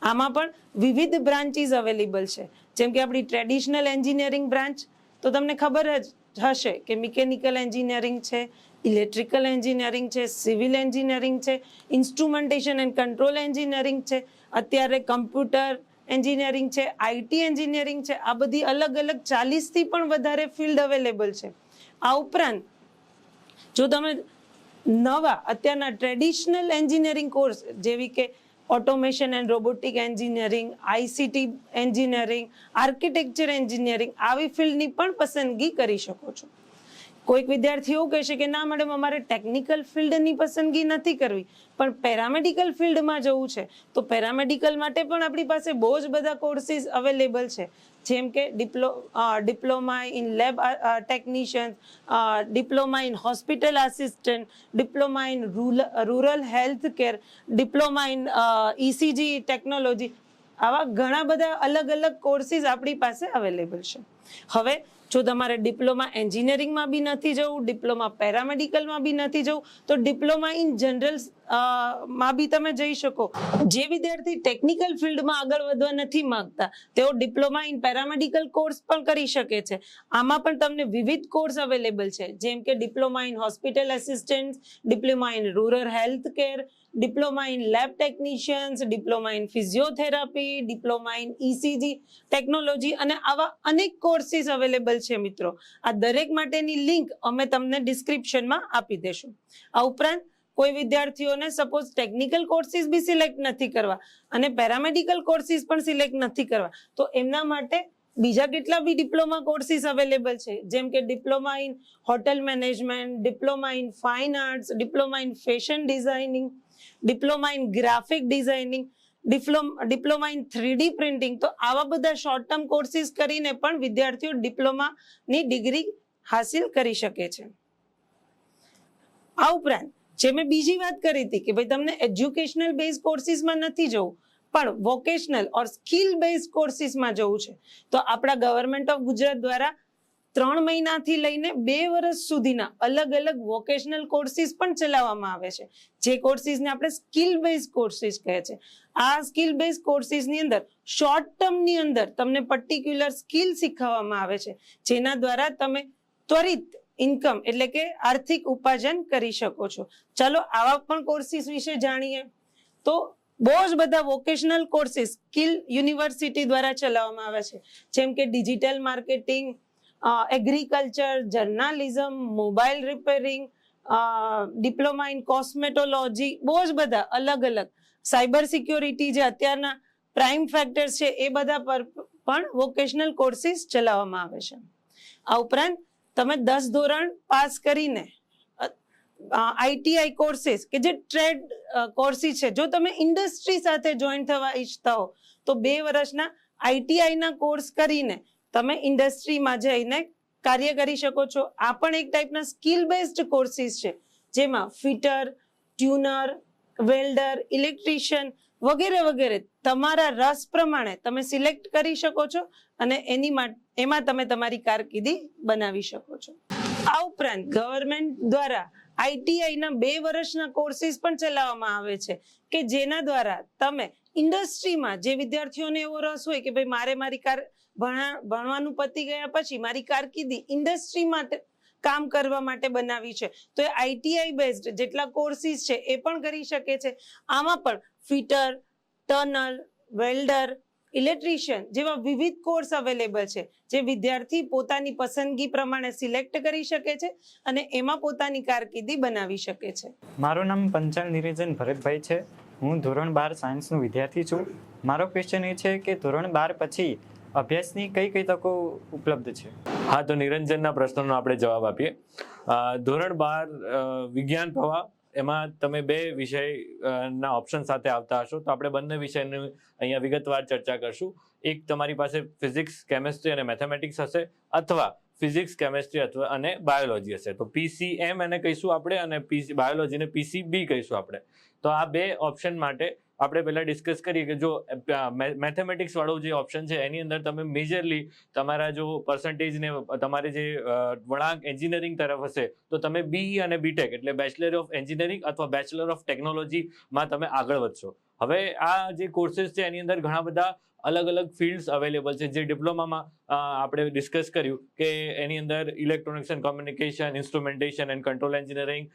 આમાં પણ વિવિધ બ્રાન્ચીસ અવેલેબલ છે, જેમ કે આપણી ટ્રેડિશનલ એન્જિનિયરિંગ બ્રાન્ચ તો તમને ખબર જ હશે કે મિકેનિકલ એન્જિનિયરિંગ છે, ઇલેક્ટ્રિકલ એન્જિનિયરિંગ છે, સિવિલ એન્જિનિયરિંગ છે, ઇન્સ્ટ્રુમેન્ટેશન એન્ડ કંટ્રોલ એન્જિનિયરિંગ છે, અત્યારે કમ્પ્યુટર એન્જિનિયરિંગ છે, આઈટી એન્જિનિયરિંગ છે. આ બધી અલગ અલગ 40થી પણ વધારે ફિલ્ડ અવેલેબલ છે. આ ઉપરાંત જો તમે નવા અત્યારના ટ્રેડિશનલ એન્જિનિયરિંગ કોર્સ જેવી કે automation and robotic engineering, ICT engineering, architecture engineering આવી ફિલ્ડની પણ પસંદગી કરી શકો છો. કોઈક વિદ્યાર્થી એવું કહેશે કે ના મેડમ, અમારે ટેકનિકલ ફિલ્ડની પસંદગી નથી કરવી પણ પેરામેડિકલ ફિલ્ડમાં જવું છે, તો પેરામેડિકલ માટે પણ આપણી પાસે બહુ જ બધા કોર્સિસ અવેલેબલ છે, જેમ કે diploma in lab technician, diploma in hospital assistant, diploma in rural health care, diploma in ECG technology. આવા ઘણા બધા અલગ અલગ કોર્સિસ આપણી પાસે અવેલેબલ છે. હવે જો તમારે ડિપ્લોમા એન્જિનિયરિંગમાં બી નથી જવું, ડિપ્લોમા પેરામેડિકલમાં બી નથી જવું, તો ડિપ્લોમા ઇન જનરલ માં બી તમે જઈ શકો. જે વિદ્યાર્થી ટેકનિકલ ફિલ્ડમાં આગળ વધવા નથી માંગતા તેઓ ડિપ્લોમા ઇન પેરામેડિકલ કોર્સ પણ કરી શકે છે. આમાં પણ તમને વિવિધ કોર્સ અવેલેબલ છે, જેમ કે diploma in hospital assistant, diploma in rural health care, diploma in lab technicians, diploma in physiotherapy, diploma in ECG technology અને આવા અનેક કોર્સિસ અવેલેબલ છે મિત્રો. આ દરેક માટેની લિંક અમે તમને ડિસ્ક્રિપ્શનમાં આપી દેશું. આ ઉપરાંત કોઈ વિદ્યાર્થીઓને સપોઝ ટેકનિકલ કોર્સિસ બી સિલેક્ટ નથી કરવા અને પેરામેડિકલ કોર્સિસ પણ સિલેક્ટ નથી કરવા, તો એમના માટે બીજા કેટલા બી ડિપ્લોમા કોર્સિસ અવેલેબલ છે, જેમ કે diploma in hotel management, diploma in fine arts, diploma in fashion designing, diploma in graphic designing, diploma in 3D printing. તો આવા બધા શોર્ટ ટર્મ કોર્સિસ કરીને પણ વિદ્યાર્થીઓ ડિપ્લોમાની ડિગ્રી હાસિલ કરી શકે છે. આ ઉપરાંત જે મેં બીજી વાત કરી હતી કે ભાઈ તમને એજ્યુકેશનલ બેઝ કોર્સિસમાં નથી જવું પણ વોકેશનલ ઓર સ્કિલ બેઝ કોર્સિસમાં જવું છે, તો આપણા ગવર્મેન્ટ ઓફ ગુજરાત દ્વારા 3 મહિનાથી લઈને 2 વર્ષ સુધીના અલગ અલગ વોકેશનલ કોર્સિસ પણ ચલાવવામાં આવે છે, જે કોર્સિસને આપણે સ્કિલ બેઝ કોર્સિસ કહે છે. આ સ્કિલ બેઝ કોર્સિસની અંદર શોર્ટ ટર્મની અંદર તમને પર્ટિક્યુલર સ્કિલ શીખવવામાં આવે છે, જેના દ્વારા તમે ત્વરિત ઇન્કમ એટલે કે આર્થિક ઉપાર્જન કરી શકો છો. ચલો આવા પણ કોર્સિસ વિશે જાણીએ. તો બહુ જ બધા વોકેશનલ કોર્સીસ સ્કિલ યુનિવર્સિટી દ્વારા ચલાવવામાં આવે છે, જેમ કે digital marketing, agriculture, journalism, mobile repairing, diploma in cosmetology, બહુ જ બધા અલગ અલગ, સાયબર સિક્યોરિટી જે અત્યારના પ્રાઇમ ફેક્ટર્સ છે એ બધા પર પણ વોકેશનલ કોર્સીસ ચલાવવામાં આવે છે. આ ઉપરાંત તમે 10 ધોરણ પાસ કરીને આઈટીઆઈ કોર્સીસ કે જે ટ્રેડ કોર્સીસ છે, જો તમે ઇન્ડસ્ટ્રી સાથે જોઈન થવા ઈચ્છતા હો તો 2 વર્ષના આઈટીઆઈ ના કોર્સ કરીને તમે ઇન્ડસ્ટ્રીમાં જઈને કાર્ય કરી શકો છો. આ પણ એક ટાઈપના સ્કિલ બેઝડ કોર્સીસ છે, જેમાં ફિટર, ટ્યુનર, વેલ્ડર, ઇલેક્ટ્રિશિયન વગેરે વગેરે તમારા રસ પ્રમાણે તમે સિલેક્ટ કરી શકો છો અને એમાં તમે તમારી કારકિર્દી બનાવી શકો છો. આ ઉપરાંત ગવર્મેન્ટ દ્વારા આઈટીઆઈ ના 2 વર્ષના કોર્સીસ પણ ચલાવવામાં આવે છે કે જેના દ્વારા તમે ઇન્ડસ્ટ્રીમાં, જે વિદ્યાર્થીઓને એવો રસ હોય કે ભાઈ મારે મારી ભણવાનું પતી ગયા પછી મારી કારકિર્દી ઇન્ડસ્ટ્રી માટે કામ કરવા માટે બનાવી છે, તો એ આઈટીઆઈ બેઝડ જેટલા કોર્સીસ છે એ પણ કરી શકે છે. આમાં પણ ફિટર, ટર્નર, વેલ્ડર, ઇલેક્ટ્રિશિયન જેવા વિવિધ કોર્સ અવેલેબલ છે, જે વિદ્યાર્થી પોતાની પસંદગી પ્રમાણે સિલેક્ટ કરી શકે છે અને એમાં પોતાની કારકિર્દી બનાવી શકે છે. મારું નામ પંચાલ નિરંજન ભરતભાઈ છે. હું ધોરણ 12 સાયન્સનો વિદ્યાર્થી છું. મારો ક્વેશ્ચન એ છે કે ધોરણ 12 પછી અભ્યાસની કઈ કઈ તકો ઉપલબ્ધ છે? હા, તો નિરંજનના પ્રશ્નનો આપણે જવાબ આપીએ. ધોરણ 12 વિજ્ઞાન પ્રવાહ, એમાં તમે 2 વિષયના ઓપ્શન સાથે આવતા હશો, તો આપણે બંને વિષયની અહીંયા વિગતવાર ચર્ચા કરશું. એક તમારી પાસે ફિઝિક્સ, કેમેસ્ટ્રી અને મેથેમેટિક્સ હશે, અથવા ફિઝિક્સ, કેમેસ્ટ્રી અથવા અને બાયોલોજી હશે. તો PCM એને કહીશું આપણે, અને બાયોલોજીને PCB કહીશું આપણે. તો આ 2 ઓપ્શન માટે આપણે પહેલા ડિસ્કસ કરીએ કે જો મેથેમેટિક્સ વાળો જે ઓપ્શન છે એની અંદર તમે મેજરલી તમારા જો પર્સન્ટેજને તમારે જે વળાંક એન્જિનિયરિંગ તરફ હશે તો તમે BE અને BTech એટલે બેચલર ઓફ એન્જિનિયરિંગ અથવા બેચલર ઓફ ટેકનોલોજીમાં તમે આગળ વધશો. હવે આ જે કોર્सेस છે એની અંદર ઘણા બધા અલગ અલગ ફિલ્ડ્સ અવેલેબલ છે. જે ડિપ્લોમામાં આપણે ડિસ્કસ કર્યું કે એની અંદર electronics and communication, instrumentation and control engineering,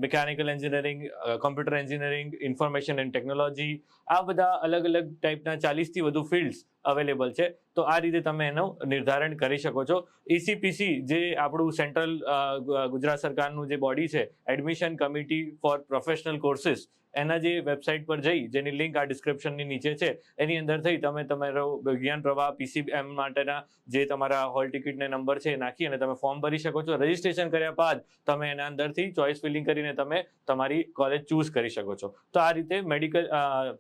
mechanical engineering, computer engineering, information and technology, આ બધા અલગ અલગ ટાઈપના 40થી વધુ ફિલ્ડ્સ અવેલેબલ છે. તો આ રીતે તમે એનું નિર્ધારણ કરી શકો છો. ECPC જે આપણું સેન્ટ્રલ ગુજરાત સરકારનું જે બોડી છે, admission committee for professional courses, એના જે વેબસાઇટ પર જઈ, જેની લિંક આ ડિસ્ક્રિપ્શનની નીચે છે, એની અંદર થઈ તમે તમારો વિજ્ઞાન પ્રવાહ PCM માટેના જે તમારા હોલ ટિકિટને નંબર છે એ નાખી અને તમે ફોર્મ ભરી શકો છો. રજિસ્ટ્રેશન કર્યા બાદ તમે એના અંદરથી ચોઇસ ફિલિંગ કરીને તમે તમારી કોલેજ ચૂઝ કરી શકો છો. તો આ રીતે મેડિકલ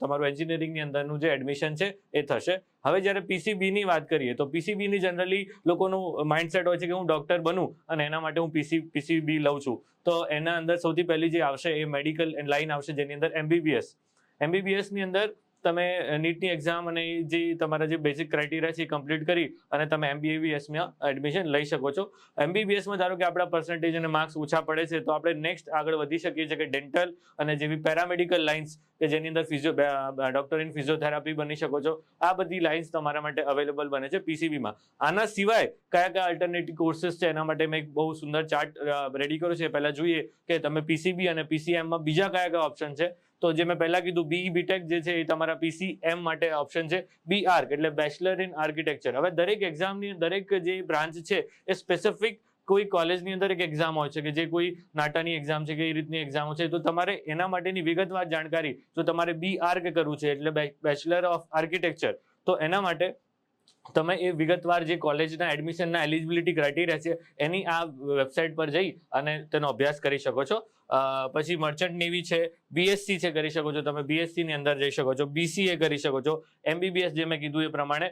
તમારું એન્જિનિયરિંગની અંદરનું જે એડમિશન છે એ થશે. હવે જ્યારે PCBની વાત કરીએ તો PCBની જનરલી લોકોનું માઇન્ડસેટ હોય છે કે હું ડૉક્ટર બનું અને એના માટે હું PCB લઉં છું. તો એના અંદર સૌથી પહેલી જે આવશે એ મેડિકલ લાઇન આવશે, જેની અંદર MBBSની અંદર તમે નીટની એક્ઝામ અને જે તમારા જે બેઝિક ક્રાઇટેરિયા છે એ કમ્પ્લીટ કરી અને તમે MBBSમાં એડમિશન લઈ શકો છો. MBBSમાં ધારો કે આપણા પર્સન્ટેજ અને માર્ક્સ ઓછા પડે છે તો આપણે નેક્સ્ટ આગળ વધી શકીએ છીએ કે ડેન્ટલ અને જેવી પેરામેડિકલ લાઇન્સ કે જેની અંદર ડૉક્ટર ઇન ફિઝિયોથેરાપી બની શકો છો. આ બધી લાઇન્સ તમારા માટે અવેલેબલ બને છે PCBમાં. આના સિવાય કયા કયા અલ્ટરનેટિવ કોર્सेस છે એના માટે મેં એક બહુ સુંદર ચાર્ટ રેડી કર્યો છે. પહેલાં જોઈએ કે તમે PCB અને PCMમાં બીજા કયા કયા ઓપ્શન છે. તો જે મેં પહેલા કીધું BE BTech જે છે એ તમારા PCM માટે ઓપ્શન છે. BArch એટલે બેચલર ઇન આર્કિટેક્ચર. હવે દરેક એક્ઝામની દરેક જે બ્રાન્ચ છે એ સ્પેસિફિક કોઈ કોલેજની અંદર એક એક્ઝામ હોય છે કે જે કોઈ નાટાની એક્ઝામ છે કે એ રીતની એક્ઝામો છે. તો તમારે એના માટેની વિગતવાર જાણકારી જો તમારે BArch કરવું છે એટલે બેચલર ઓફ આર્કિટેક્ચર, તો એના માટે તમે એ વિગતવાર જે કોલેજના એડમિશનના એલિજિબિલિટી ક્રાઇટેરિયા છે એની આ વેબસાઇટ પર જઈ અને તેનો અભ્યાસ કરી શકો છો. પછી મર્ચન્ટ નેવી છે, BSc છે કરી શકો છો તમે, BSc ની અંદર જઈ શકો છો, BCA કરી શકો છો, MBBS જે મેં કીધું એ પ્રમાણે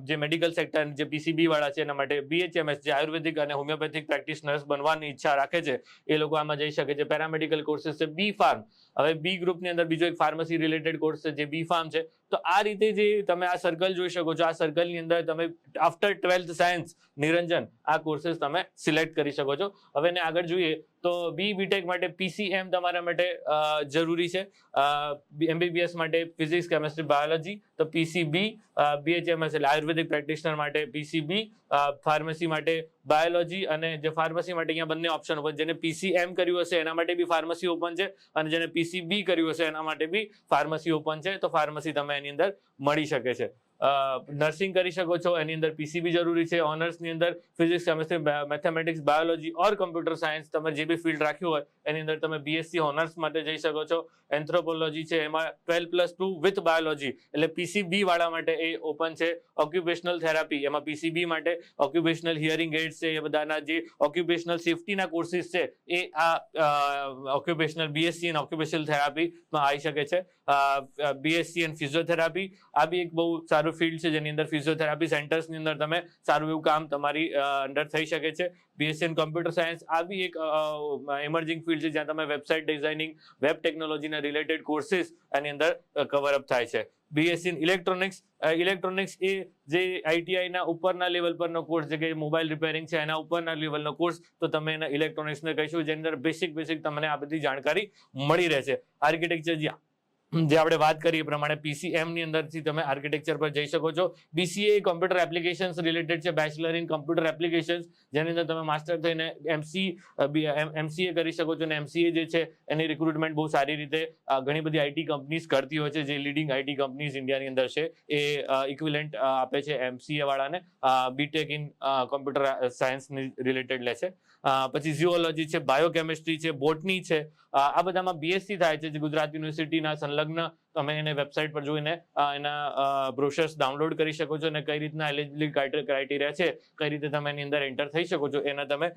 જે મેડિકલ સેક્ટર જે PCB વાળા છે એના માટે BHMS જે આયુર્વેદિક અને હોમિયોપેથિક પ્રેક્ટિશનર્સ બનવાની ઈચ્છા રાખે છે એ લોકો આમાં જઈ શકે છે. પેરામેડિકલ કોર્सेस છે B Farm. હવે B ગ્રુપની અંદર બીજો એક ફાર્મસી રિલેટેડ કોર્સ છે જે B Farm છે. તો આ રીતે જે તમે આ સર્કલ જોઈ શકો છો, આ સર્કલની અંદર તમે આફ્ટર 12th સાયન્સ નિરંજન આ કોર્सेस તમે સિલેક્ટ કરી શકો છો. હવે એને આગળ જોઈએ તો BE BTech માટે PCM તમારા માટે જરૂરી છે. MBBS માટે ફિઝિક્સ, કેમેસ્ટ્રી, બાયોલોજી, તો PCB. BHMS એટલે આયુર્વેદિક પ્રેક્ટિશનર માટે PCB. ફાર્મસી માટે બાયોલોજી, અને જે ફાર્મસી માટે અહીંયા બંને ઓપ્શન ઓપન. જેને PCM કર્યું હશે એના માટે બી ફાર્મસી ઓપન છે, અને જેને PCB કર્યું હશે એના માટે બી ફાર્મસી ઓપન છે. તો ફાર્મસી તમે એની અંદર મળી શકે છે. નર્સિંગ કરી શકો છો, એની અંદર PCB જરૂરી છે. ઓનર્સની અંદર ફિઝિક્સ, કેમેસ્ટ્રી, મેથેમેટિક્સ, બાયોલોજી ઓર કમ્પ્યુટર સાયન્સ, તમે જે બી ફિલ્ડ રાખ્યું હોય એની અંદર તમે BSc ઓનર્સ માટે જઈ શકો છો. એન્થ્રોપોલોજી છે, એમાં 12+2 વિથ બાયોલોજી એટલે PCB વાળા માટે એ ઓપન છે. ઓક્યુપેશનલ થેરાપી, એમાં PCB માટે ઓક્યુપેશનલ હિયરિંગ એડ્સ છે, એ બધાના જે ઓક્યુપેશનલ સેફટીના કોર્સિસ છે એ આ ઓક્યુપેશનલ BSc ઇન ઓક્યુપેશનલ થેરાપીમાં આવી શકે છે. BSc ઇન ફિઝિયોથેરાપી, આ બી એક બહુ સારું ફિલ્ડ છે, જેની અંદર ફિઝિયોથેરાપી સેન્ટર્સની અંદર તમે સારું એવું કામ તમારી અંડર થઈ શકે છે. BSc ઇન કમ્પ્યુટર સાયન્સ, આ બી એક એમર્જિંગ ફિલ્ડ છે, જ્યાં તમે વેબસાઇટ ડિઝાઇનિંગ, વેબ ટેકનોલોજીના રિલેટેડ કોર્સિસ એની અંદર કવર અપ થાય છે. BSc ઇન ઇલેક્ટ્રોનિક્સ, ઇલેક્ટ્રોનિક્સ એ જે ITI ના ઉપરના લેવલ પરનો કોર્સ છે, કે મોબાઈલ રિપેરિંગ છે એના ઉપરના લેવલનો કોર્સ, તો તમે એને ઇલેક્ટ્રોનિક્સને કહીશું, જેની અંદર બેસિક તમને આ બધી જાણકારી મળી રહેશે. આર્કિટેક્ચર, જે આપણે વાત કરી એ પ્રમાણે PCM ની અંદરથી તમે આર્કિટેક્ચર પર જઈ શકો છો. BCA કોમ્પ્યુટર એપ્લિકેશન્સ રિલેટેડ છે, બેચલર ઇન કોમ્પ્યુટર એપ્લિકેશન્સ, જેની અંદર તમે માસ્ટર થઈને MCA કરી શકો છો. અને MCA જે છે એની રિક્રુટમેન્ટ બહુ સારી રીતે ઘણી બધી IT કંપનીઝ કરતી હોય છે. જે લીડિંગ IT કંપનીઝ ઇન્ડિયાની અંદર છે એ ઇક્વિવેલન્ટ આપે છે MCA વાળાને. BTech ઇન કોમ્પ્યુટર સાયન્સની રિલેટેડ લે છે. પછી ઝિયોલોજી છે, બાયોકેમિસ્ટ્રી છે, બોટની છે, આ બધામાં BSc થાય છે. જે ગુજરાત યુનિવર્સિટીના સંલગ્ન, તમે એને વેબસાઇટ પર જોઈને એના બ્રોશર્સ ડાઉનલોડ કરી શકો છો, અને કઈ રીતના એલિજિબિલિટી ક્રાઇટેરિયા છે, કઈ રીતે તમે એની અંદર એન્ટર થઈ શકો છો, એના તમે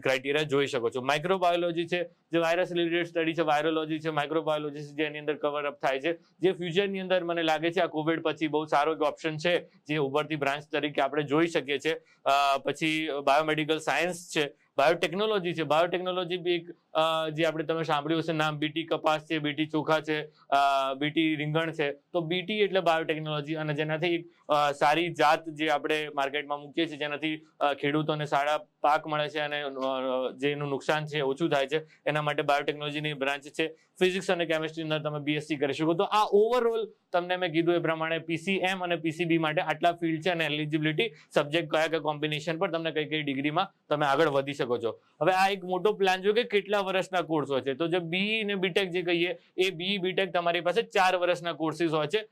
ક્રાઇટેરિયા જોઈ શકો છો. માઇક્રોબાયોલોજી છે, જે વાયરસ રિલેટેડ સ્ટડી છે. વાયરોલોજી છે, માઇક્રોબાયોલોજી છે, જે એની અંદર કવર અપ થાય છે. જે ફ્યુચરની અંદર મને લાગે છે આ કોવિડ પછી બહુ સારો એક ઓપ્શન છે, જે ઉભરતી બ્રાન્ચ તરીકે આપણે જોઈ શકીએ છીએ. પછી બાયોમેડિકલ સાયન્સ છે, બાયોટેકનોલોજી છે. બાયોટેકનોલોજી બી એક જે આપણે તમે સાંભળ્યું હશે નામ, BT કપાસ છે, BT ચોખા છે, BT રીંગણ છે. તો BT એટલે બાયોટેકનોલોજી, અને જેનાથી સારી જાત જે આપણે માર્કેટમાં મૂકીએ છીએ, જેનાથી ખેડૂતોને સારા પાક મળે છે, અને જે એનું નુકસાન છે ઓછું થાય છે, એના માટે બાયોટેકનોલોજીની બ્રાન્ચ છે. ફિઝિક્સ અને કેમિસ્ટ્રી અંદર તમે BSc કરી શકો. તો આ ઓવરઓલ તમને મેં કીધું એ પ્રમાણે PCM અને PCB માટે આટલા ફિલ્ડ છે, અને એલિજિબિલિટી સબ્જેક્ટ કયા કોમ્બિનેશન પર તમને કઈ ડિગ્રીમાં તમે આગળ વધી શકો છો. હવે આ એક મોટો પ્લાન જો કે કેટલા વર્ષના કોર્સ હોય છે. તો જે BE અને BTech જે કહીએ એ BE BTech તમારી પાસે 4 વર્ષના કોર્સિસ હોય છે.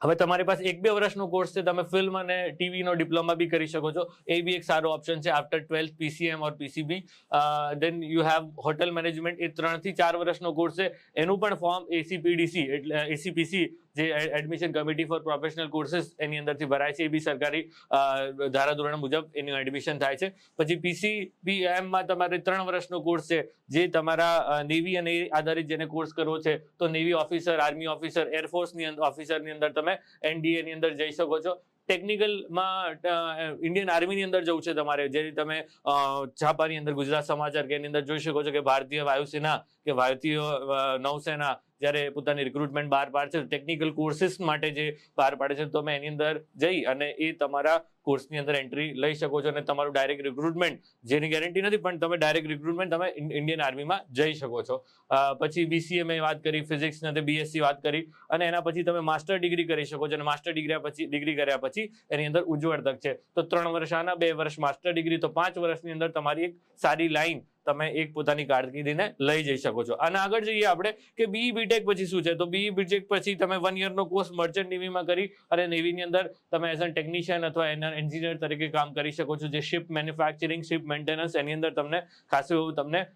હવે તમારી પાસે 1-2 વર્ષનો કોર્સ છે, તમે ફિલ્મ અને TV નો ડિપ્લોમા બી કરી શકો છો. એ બી એક સારો ઓપ્શન છે. After 12th PCM or PCB, then you have hotel management, એ 3 થી 4 વર્ષનો કોર્સ છે. એનું પણ ફોર્મ ACPDC એટલે ACPC, જે admission committee for professional courses એની અંદરથી ભરાય છે. એ બી સરકારી ધારાધોરણ મુજબ એનું એડમિશન થાય છે. પછી PCBM માં તમારે 3 વર્ષનો કોર્સ છે, જે તમારા નેવી અને આધારિત જેને કોર્સ કરવો છે, તો નેવી ઓફિસર, આર્મી ઓફિસર, એરફોર્સની ઓફિસરની અંદર તમે NDA ની અંદર જઈ શકો છો. ટેકનિકલમાં ઇન્ડિયન આર્મીની અંદર જવું છે તમારે, જે તમે છાપાની અંદર ગુજરાત સમાચાર કે એની અંદર જોઈ શકો છો કે ભારતીય વાયુસેના કે ભારતીય નૌસેના જ્યારે પોતાની રિક્રુટમેન્ટ બહાર પાડે છે, ટેકનિકલ કોર્સિસ માટે જે બહાર પાડે છે, તો તમે એની અંદર જઈ અને એ તમારા કોર્સની અંદર એન્ટ્રી લઈ શકો છો, અને તમારું ડાયરેક્ટ રિક્રુટમેન્ટ, જેની ગેરંટી નથી, પણ તમે ડાયરેક્ટ રિક્રુટમેન્ટ તમે ઇન્ડિયન આર્મીમાં જઈ શકો છો. પછી BCA મેં વાત કરી, ફિઝિક્સ ને BSc વાત કરી, અને એના પછી તમે માસ્ટર ડિગ્રી કરી શકો છો. અને માસ્ટર ડિગ્રી કર્યા પછી એની અંદર ઉજ્જવળ તક છે. તો 3 વર્ષ આના, 2 વર્ષ માસ્ટર ડિગ્રી, તો 5 વર્ષની અંદર તમારી એક સારી લાઈન તમે એક પોતાની કારકિર્દીને લઈ જઈ શકો છો. અને આગળ જઈએ આપણે કે BE BTech પછી શું છે. તો BE BTech પછી તમે 1 યરનો કોર્સ મર્ચન્ટ નેવીમાં કરી, અને નેવીની અંદર તમે એઝ અ ટેકનિશિયન અથવા એન્જિનિયર તરીકે કામ કરી શકો છો. જે શિપ મેન્યુફેક્ચરિંગ, શિપ મેન્ટેનન્સ, એની અંદર તમને ખાસું એવું તમને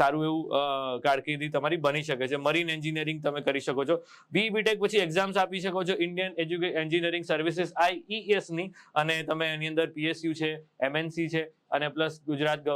સારું એવું કારકિર્દી તમારી બની શકે છે. મરીન એન્જિનિયરિંગ તમે કરી શકો છો. BE BTech પછી એક્ઝામ્સ આપી શકો છો ઇન્ડિયન એન્જિનિયરિંગ સર્વિસીસ IES ની, અને તમે એની અંદર PSU છે, MNC છે, અને પ્લસ ગુજરાત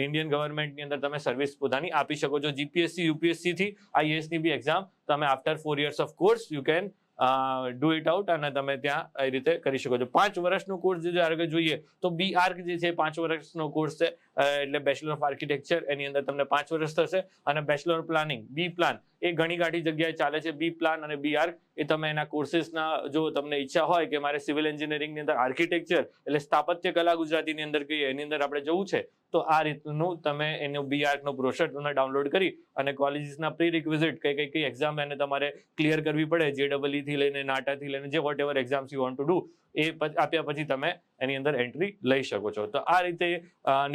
ઇન્ડિયન ગવર્મેન્ટની અંદર તમે સર્વિસ પોતાની આપી શકો છો. GPSC UPSC થી IAS ની બી એક્ઝામ તમે after 4 years of course you can do it out, અને તમે ત્યાં એ રીતે કરી શકો છો. 5 વર્ષનો કોર્સ જે આગળ જોઈએ તો BArch જે છે 5 વર્ષનો કોર્સ છે, એટલે બેચલર ઓફ આર્કિટેક્ચર, એની અંદર તમને 5 વર્ષ થશે. અને બેચલર પ્લાનિંગ બી પ્લાન એ ઘણી ગાંઠી જગ્યાએ ચાલે છે. બી પ્લાન અને બી આર્ક એ તમે એના કોર્સીસના, જો તમને ઈચ્છા હોય કે મારે સિવિલ એન્જિનિયરિંગની અંદર આર્કિટેક્ચર એટલે સ્થાપત્ય કલા ગુજરાતીની અંદર કહીએ એની અંદર આપણે જવું છે, તો આ રીતનું તમે એનું બી આર્કનો બ્રોશર તમને ડાઉનલોડ કરી અને કોલેજીસના પ્રી રિક્વિઝિટ કઈ એક્ઝામ એને તમારે ક્લિયર કરવી પડે, JEE થી લઈને નાટાથી લઈને જે whatever exams you want to do એ આપ્યા પછી તમે એની અંદર એન્ટ્રી લઈ શકો છો. તો આ રીતે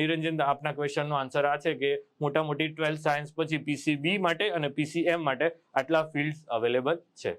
નિરંજન, આપના ક્વેશ્ચનનો આન્સર આ છે કે મોટા મોટી 12th સાયન્સ પછી PCB માટે અને PCM માટે આટલા ફિલ્ડ્સ અવેલેબલ છે.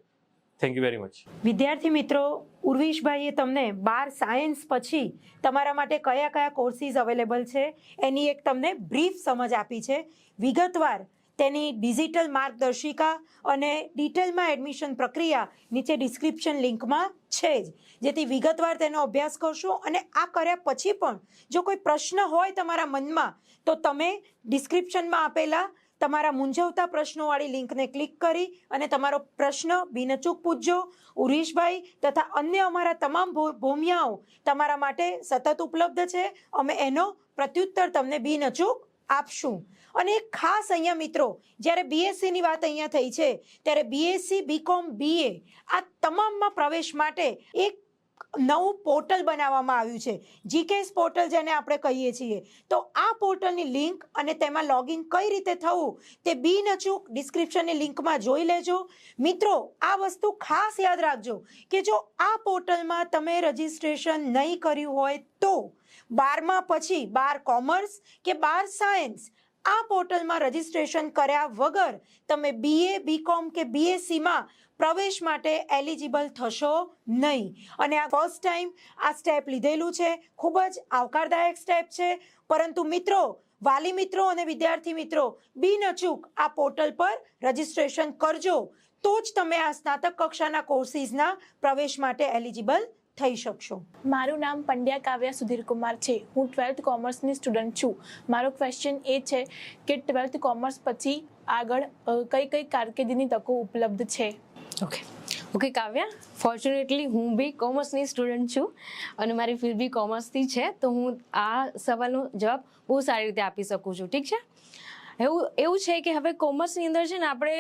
Thank you very much. વિદ્યાર્થી મિત્રો, ઉર્વિશભાઈએ તમને 12 સાયન્સ પછી તમારા માટે કયા કયા કોર્સીસ અવેલેબલ છે એની એક તમને બ્રીફ સમજ આપી છે. વિગતવાર તેની ડિજિટલ માર્ગદર્શિકા અને ડિટેલમાં એડમિશન પ્રક્રિયા નીચે ડિસ્ક્રિપ્શન લિંકમાં છે જ, જેથી વિગતવાર તેનો અભ્યાસ કરશો. અને આ કર્યા પછી પણ જો કોઈ પ્રશ્ન હોય તમારા મનમાં તો તમે ડિસ્ક્રિપ્શનમાં આપેલા તમારા મૂંઝવતા પ્રશ્નોવાળી લિંકને ક્લિક કરી અને તમારો પ્રશ્ન બિનચૂક પૂછજો. ઉર્વિશભાઈ તથા અન્ય અમારા તમામ ભૂમિયાઓ તમારા માટે સતત ઉપલબ્ધ છે. અમે એનો પ્રત્યુત્તર તમને બિનચૂક આપશું. અને ખાસ અહીંયા મિત્રો, જ્યારે BSc ની વાત અહીંયા થઈ છે ત્યારે BSc, BCom, BA આ તમામમાં પ્રવેશ માટે એક નવું પોર્ટલ બનાવવામાં આવ્યું છે, GCAS પોર્ટલ જેને આપણે કહીએ છીએ. તો આ પોર્ટલની લિંક અને તેમાં લોગિન કઈ રીતે થવું તે બિનચૂક ડિસ્ક્રિપ્શનની લિંકમાં જોઈ લેજો. મિત્રો, આ વસ્તુ ખાસ યાદ રાખજો કે જો આ પોર્ટલમાં તમે રજિસ્ટ્રેશન નહીં કર્યું હોય તો 12મા પછી 12 કોમર્સ કે 12 સાયન્સ આ પોર્ટલમાં રજિસ્ટ્રેશન કર્યા વગર તમે BA, BCom કે BScમાં પ્રવેશ માટે એલિજિબલ થશો નહીં. અને આ ફર્સ્ટ ટાઈમ આ સ્ટેપ લીધેલું છે, ખૂબ જ આવકારદાયક સ્ટેપ છે. પરંતુ મિત્રો, વાલી મિત્રો અને વિદ્યાર્થી મિત્રો, બિનચૂક આ પોર્ટલ પર રજિસ્ટ્રેશન કરજો, તો જ તમે આ સ્નાતક કક્ષાના કોર્સીસના પ્રવેશ માટે એલિજિબલ થઈ શકશો. મારું નામ પંડ્યા કાવ્યા સુધીરકુમાર છે. હું 12th કોમર્સની સ્ટુડન્ટ છું. મારો ક્વેશ્ચન એ છે કે 12th કોમર્સ પછી આગળ કઈ કઈ કારકિર્દીની તકો ઉપલબ્ધ છે? ઓકે કાવ્યા, ફોર્ચ્યુનેટલી હું બી કોમર્સની સ્ટુડન્ટ છું અને મારી ફિલ્ડ બી કોમર્સથી છે, તો હું આ સવાલનો જવાબ બહુ સારી રીતે આપી શકું છું. ઠીક છે. એવું છે કે હવે કોમર્સની અંદર છે ને આપણે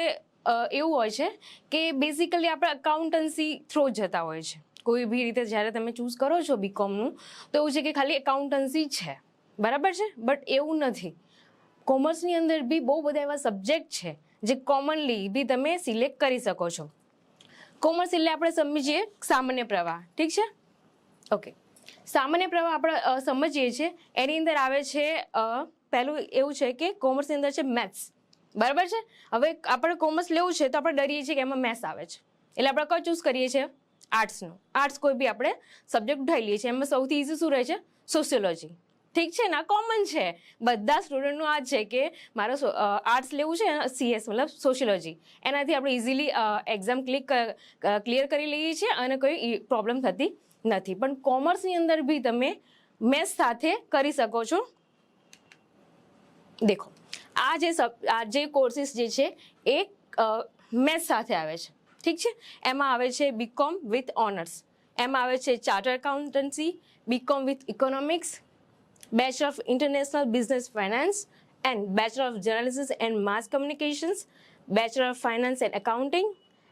એવું હોય છે કે બેઝિકલી આપણે અકાઉન્ટન્સી થ્રો જતા હોય છે. કોઈ બી રીતે જ્યારે તમે ચૂઝ કરો છો BComનું તો એવું છે કે ખાલી એકાઉન્ટન્સી છે, બરાબર છે. બટ એવું નથી. કોમર્સની અંદર બી બહુ બધા એવા સબ્જેક્ટ છે જે કોમનલી બી તમે સિલેક્ટ કરી શકો છો. કોમર્સ એટલે આપણે સમજીએ સામાન્ય પ્રવાહ. ઠીક છે. ઓકે, સામાન્ય પ્રવાહ આપણે સમજીએ છીએ. એની અંદર આવે છે પહેલું એવું છે કે કોમર્સની અંદર છે મેથ્સ, બરાબર છે. હવે આપણે કોમર્સ લેવું છે તો આપણે ડરીએ છીએ કે એમાં મેથ્સ આવે છે, એટલે આપણે કયો ચૂઝ કરીએ છીએ? આર્ટ્સનું. આર્ટ્સ કોઈ બી આપણે સબ્જેક્ટ ઉઠાવી લઈએ છીએ. એમાં સૌથી ઇઝી શું રહે છે? સોશિયોલોજી. ઠીક છે ને, આ કોમન છે બધા સ્ટુડન્ટનું. આ છે કે મારે આર્ટ્સ લેવું છે, CS મતલબ સોશિયોલોજી. એનાથી આપણે ઇઝીલી એક્ઝામ ક્લિયર કરી લઈએ છીએ અને કોઈ પ્રોબ્લેમ થતી નથી. પણ કોમર્સની અંદર બી તમે મેથ્સ સાથે કરી શકો છો. દેખો, આ જે કોર્સીસ જે છે એ મેથ્સ સાથે આવે છે. ઠીક છે. એમાં આવે છે BCom વિથ ઓનર્સ, એમાં આવે છે chartered accountancy, BCom with economics, bachelor of international business finance and bachelor of journalism and mass communications, bachelor of finance and accounting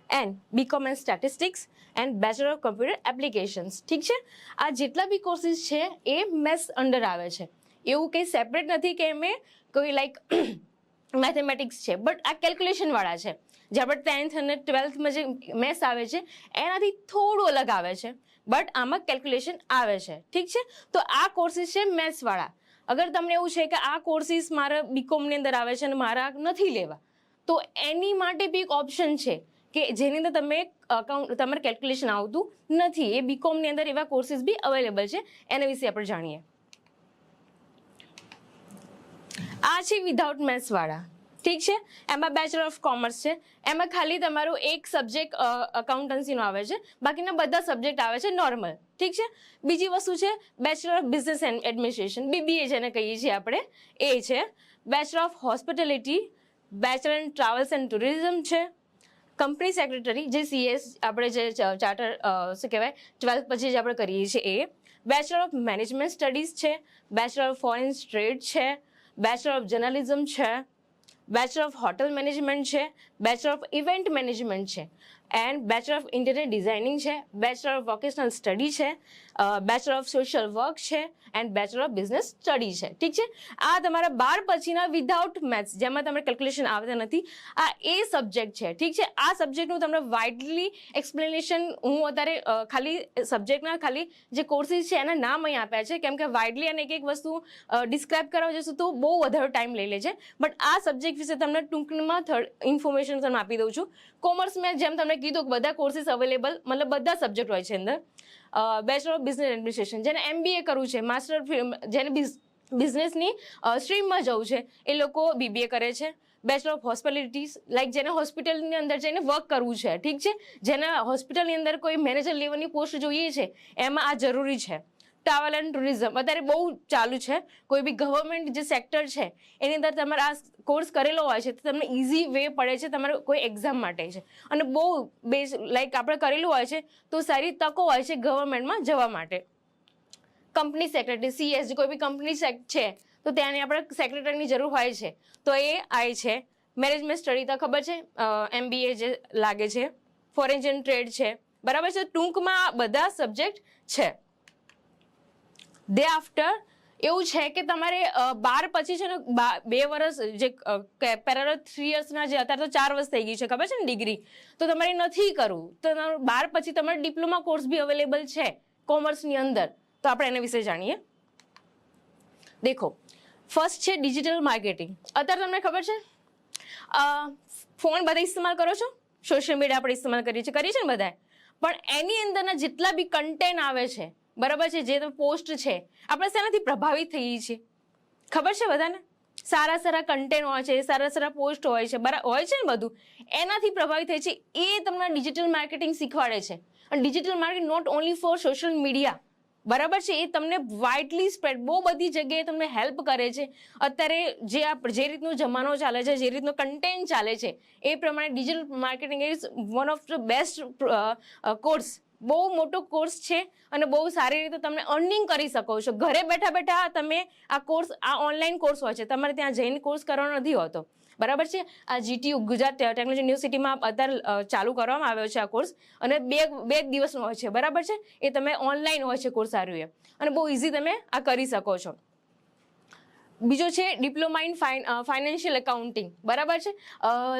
and BCom and statistics and bachelor of computer applications. ઠીક છે. આ જેટલા બી courses છે એ maths under આવે છે. એવું કંઈ separate નથી કે એમ કોઈ લાઈક મેથેમેટિક્સ છે, બટ આ કેલ્ક્યુલેશનવાળા છે. જે આપણે 10th અને 12thમાં જે મેથ્સ આવે છે એનાથી થોડું અલગ આવે છે, બટ આમાં કેલ્ક્યુલેશન આવે છે. ઠીક છે. તો આ કોર્સીસ છે મેથ્સવાળા. અગર તમને એવું છે કે આ કોર્સીસ મારા BComની અંદર આવે છે અને મારા નથી લેવા, તો એની માટે બી એક ઓપ્શન છે કે જેની અંદર તમારે કેલ્ક્યુલેશન આવતું નથી. એ BComની અંદર એવા કોર્સીસ બી અવેલેબલ છે. એના વિશે આપણે જાણીએ. આ છે વિધાઉટ મેથ્સવાળા. ઠીક છે. એમાં બેચલર ઓફ કોમર્સ છે. એમાં ખાલી તમારું એક સબ્જેક્ટ અકાઉન્ટન્સીનો આવે છે, બાકીના બધા સબ્જેક્ટ આવે છે નોર્મલ. ઠીક છે. બીજી વસ્તુ છે bachelor of business and administration, BBA જેને કહીએ છીએ આપણે, એ છે. Bachelor of hospitality, bachelor in travels and tourism છે. કંપની સેક્રેટરી જે CS આપણે જે ચાર્ટર શું કહેવાય 12th પછી જે આપણે કરીએ છીએ એ, બેચલર ઓફ મેનેજમેન્ટ સ્ટડીઝ છે, બેચલર ઓફ ફોરેન ટ્રેડ છે, બેચલર ઓફ જર્નલિઝમ છે, બેચલર ઓફ હોટલ મેનેજમેન્ટ છે, બેચલર ઓફ ઇવેન્ટ મેનેજમેન્ટ છે, and bachelor of interior designing છે, બેચલર ઓફ વોકેશનલ સ્ટડી છે, બેચલર ઓફ સોશિયલ વર્ક છે, and bachelor of business study છે. ઠીક છે, આ તમારા 12 પછીના વિધાઉટ મેથ્સ જેમાં તમને કેલ્ક્યુલેશન આવતા નથી, આ એ સબ્જેક્ટ છે. ઠીક છે, આ સબ્જેક્ટનું તમને વાઇડલી એક્સપ્લેનેશન હું અત્યારે ખાલી સબ્જેક્ટના ખાલી જે કોર્સીસ છે એના નામ અહીં આપ્યા છે, કેમ કે વાઇડલી અને એક વસ્તુ ડિસ્ક્રાઇબ કરવા જશું તો બહુ વધારે ટાઈમ લઈ લે છે. બટ આ સબ્જેક્ટ વિશે તમને ટૂંકમાં ઇન્ફોર્મેશન તમને આપી દઉં છું. કોમર્સમાં જેમ તમને કીધું કે બધા કોર્સીસ અવેલેબલ, મતલબ બધા સબ્જેક્ટ હોય છે અંદર. બેચલર ઓફ બિઝનેસ એડમિનિસ્ટ્રેશન, જેને MBA કરવું છે, માસ્ટર જેને બિઝનેસની સ્ટ્રીમમાં જવું છે એ લોકો BBA કરે છે. બેચલર ઓફ હોસ્પિટાલિટીઝ, લાઈક જેને હોસ્પિટલની અંદર જઈને વર્ક કરવું છે, ઠીક છે, જેને હોસ્પિટલની અંદર કોઈ મેનેજર લેવલની પોસ્ટ જોઈએ છે, એમાં આ જરૂરી છે. ટ્રાવેલ એન્ડ ટુરિઝમ અત્યારે બહુ ચાલુ છે. કોઈ બી ગવર્મેન્ટ જે સેક્ટર છે એની અંદર તમારે આ કોર્સ કરેલો હોય છે તો તમને ઇઝી વે પડે છે તમારે કોઈ એક્ઝામ માટે છે, અને બહુ લાઈક આપણે કરેલું હોય છે તો સારી તકો હોય છે ગવર્મેન્ટમાં જવા માટે. કંપની સેક્રેટરી CS, કોઈ બી કંપની છે તો ત્યાંની આપણે સેક્રેટરીની જરૂર હોય છે, તો એ આય છે. મેનેજમેન્ટ સ્ટડી તો ખબર છે, MBA જે લાગે છે, ફોરેન ટ્રેડ છે, બરાબર છે. ટૂંકમાં આ બધા સબ્જેક્ટ છે. ડે આફ્ટર એવું છે કે તમારે 12 પછી છે ને 2 વર્ષ જે પેરેલલ 3 યર્સના જે અત્યારે તો 4 વર્ષ થઈ ગઈ છે ખબર છે ને ડિગ્રી, તો તમારે નથી કરવું તો 12 પછી તમારે ડિપ્લોમા કોર્સ બી અવેલેબલ છે કોમર્સની અંદર. તો આપણે એના વિશે જાણીએ. દેખો, ફર્સ્ટ છે ડિજિટલ માર્કેટિંગ. અત્યારે તમને ખબર છે ફોન બધા ઇસ્તેમાલ કરો છો, સોશિયલ મીડિયા આપણે ઇસ્તેમાલ કરીએ છીએ ને બધાએ, પણ એની અંદરના જેટલા બી કન્ટેન્ટ આવે છે, બરાબર છે, જે પોસ્ટ છે, આપણે શેનાથી પ્રભાવિત થઈએ છીએ ખબર છે બધાને? સારા કન્ટેન્ટ હોય છે, સારા પોસ્ટ હોય છે, હોય છે ને બધું, એનાથી પ્રભાવિત થાય છે. એ તમને ડિજિટલ માર્કેટિંગ શીખવાડે છે. અને digital marketing not only for social media, બરાબર છે, એ તમને વાઇડલી સ્પ્રેડ બહુ બધી જગ્યાએ તમને હેલ્પ કરે છે. અત્યારે જે રીતનો જમાનો ચાલે છે, જે રીતનો કન્ટેન્ટ ચાલે છે, એ પ્રમાણે digital marketing is one of the best course. બહુ મોટો કોર્સ છે અને બહુ સારી રીતે તમે અર્નિંગ કરી શકો છો. ઘરે બેઠા તમે આ કોર્સ, આ ઓનલાઈન કોર્સ હોય છે, તમારે ત્યાં જઈને કોર્સ કરવાનો નથી હોતો, બરાબર છે. આ GTU ગુજરાત ટેકનોલોજી યુનિવર્સિટીમાં અત્યારે ચાલુ કરવામાં આવ્યો છે આ કોર્સ, અને બે દિવસનો હોય છે, બરાબર છે. એ તમે ઓનલાઈન હોય છે કોર્સ સારું એ, અને બહુ ઇઝી તમે આ કરી શકો છો. બીજો છે ડિપ્લોમા ઇન ફાઇનાન્શિયલ એકાઉન્ટિંગ, બરાબર છે.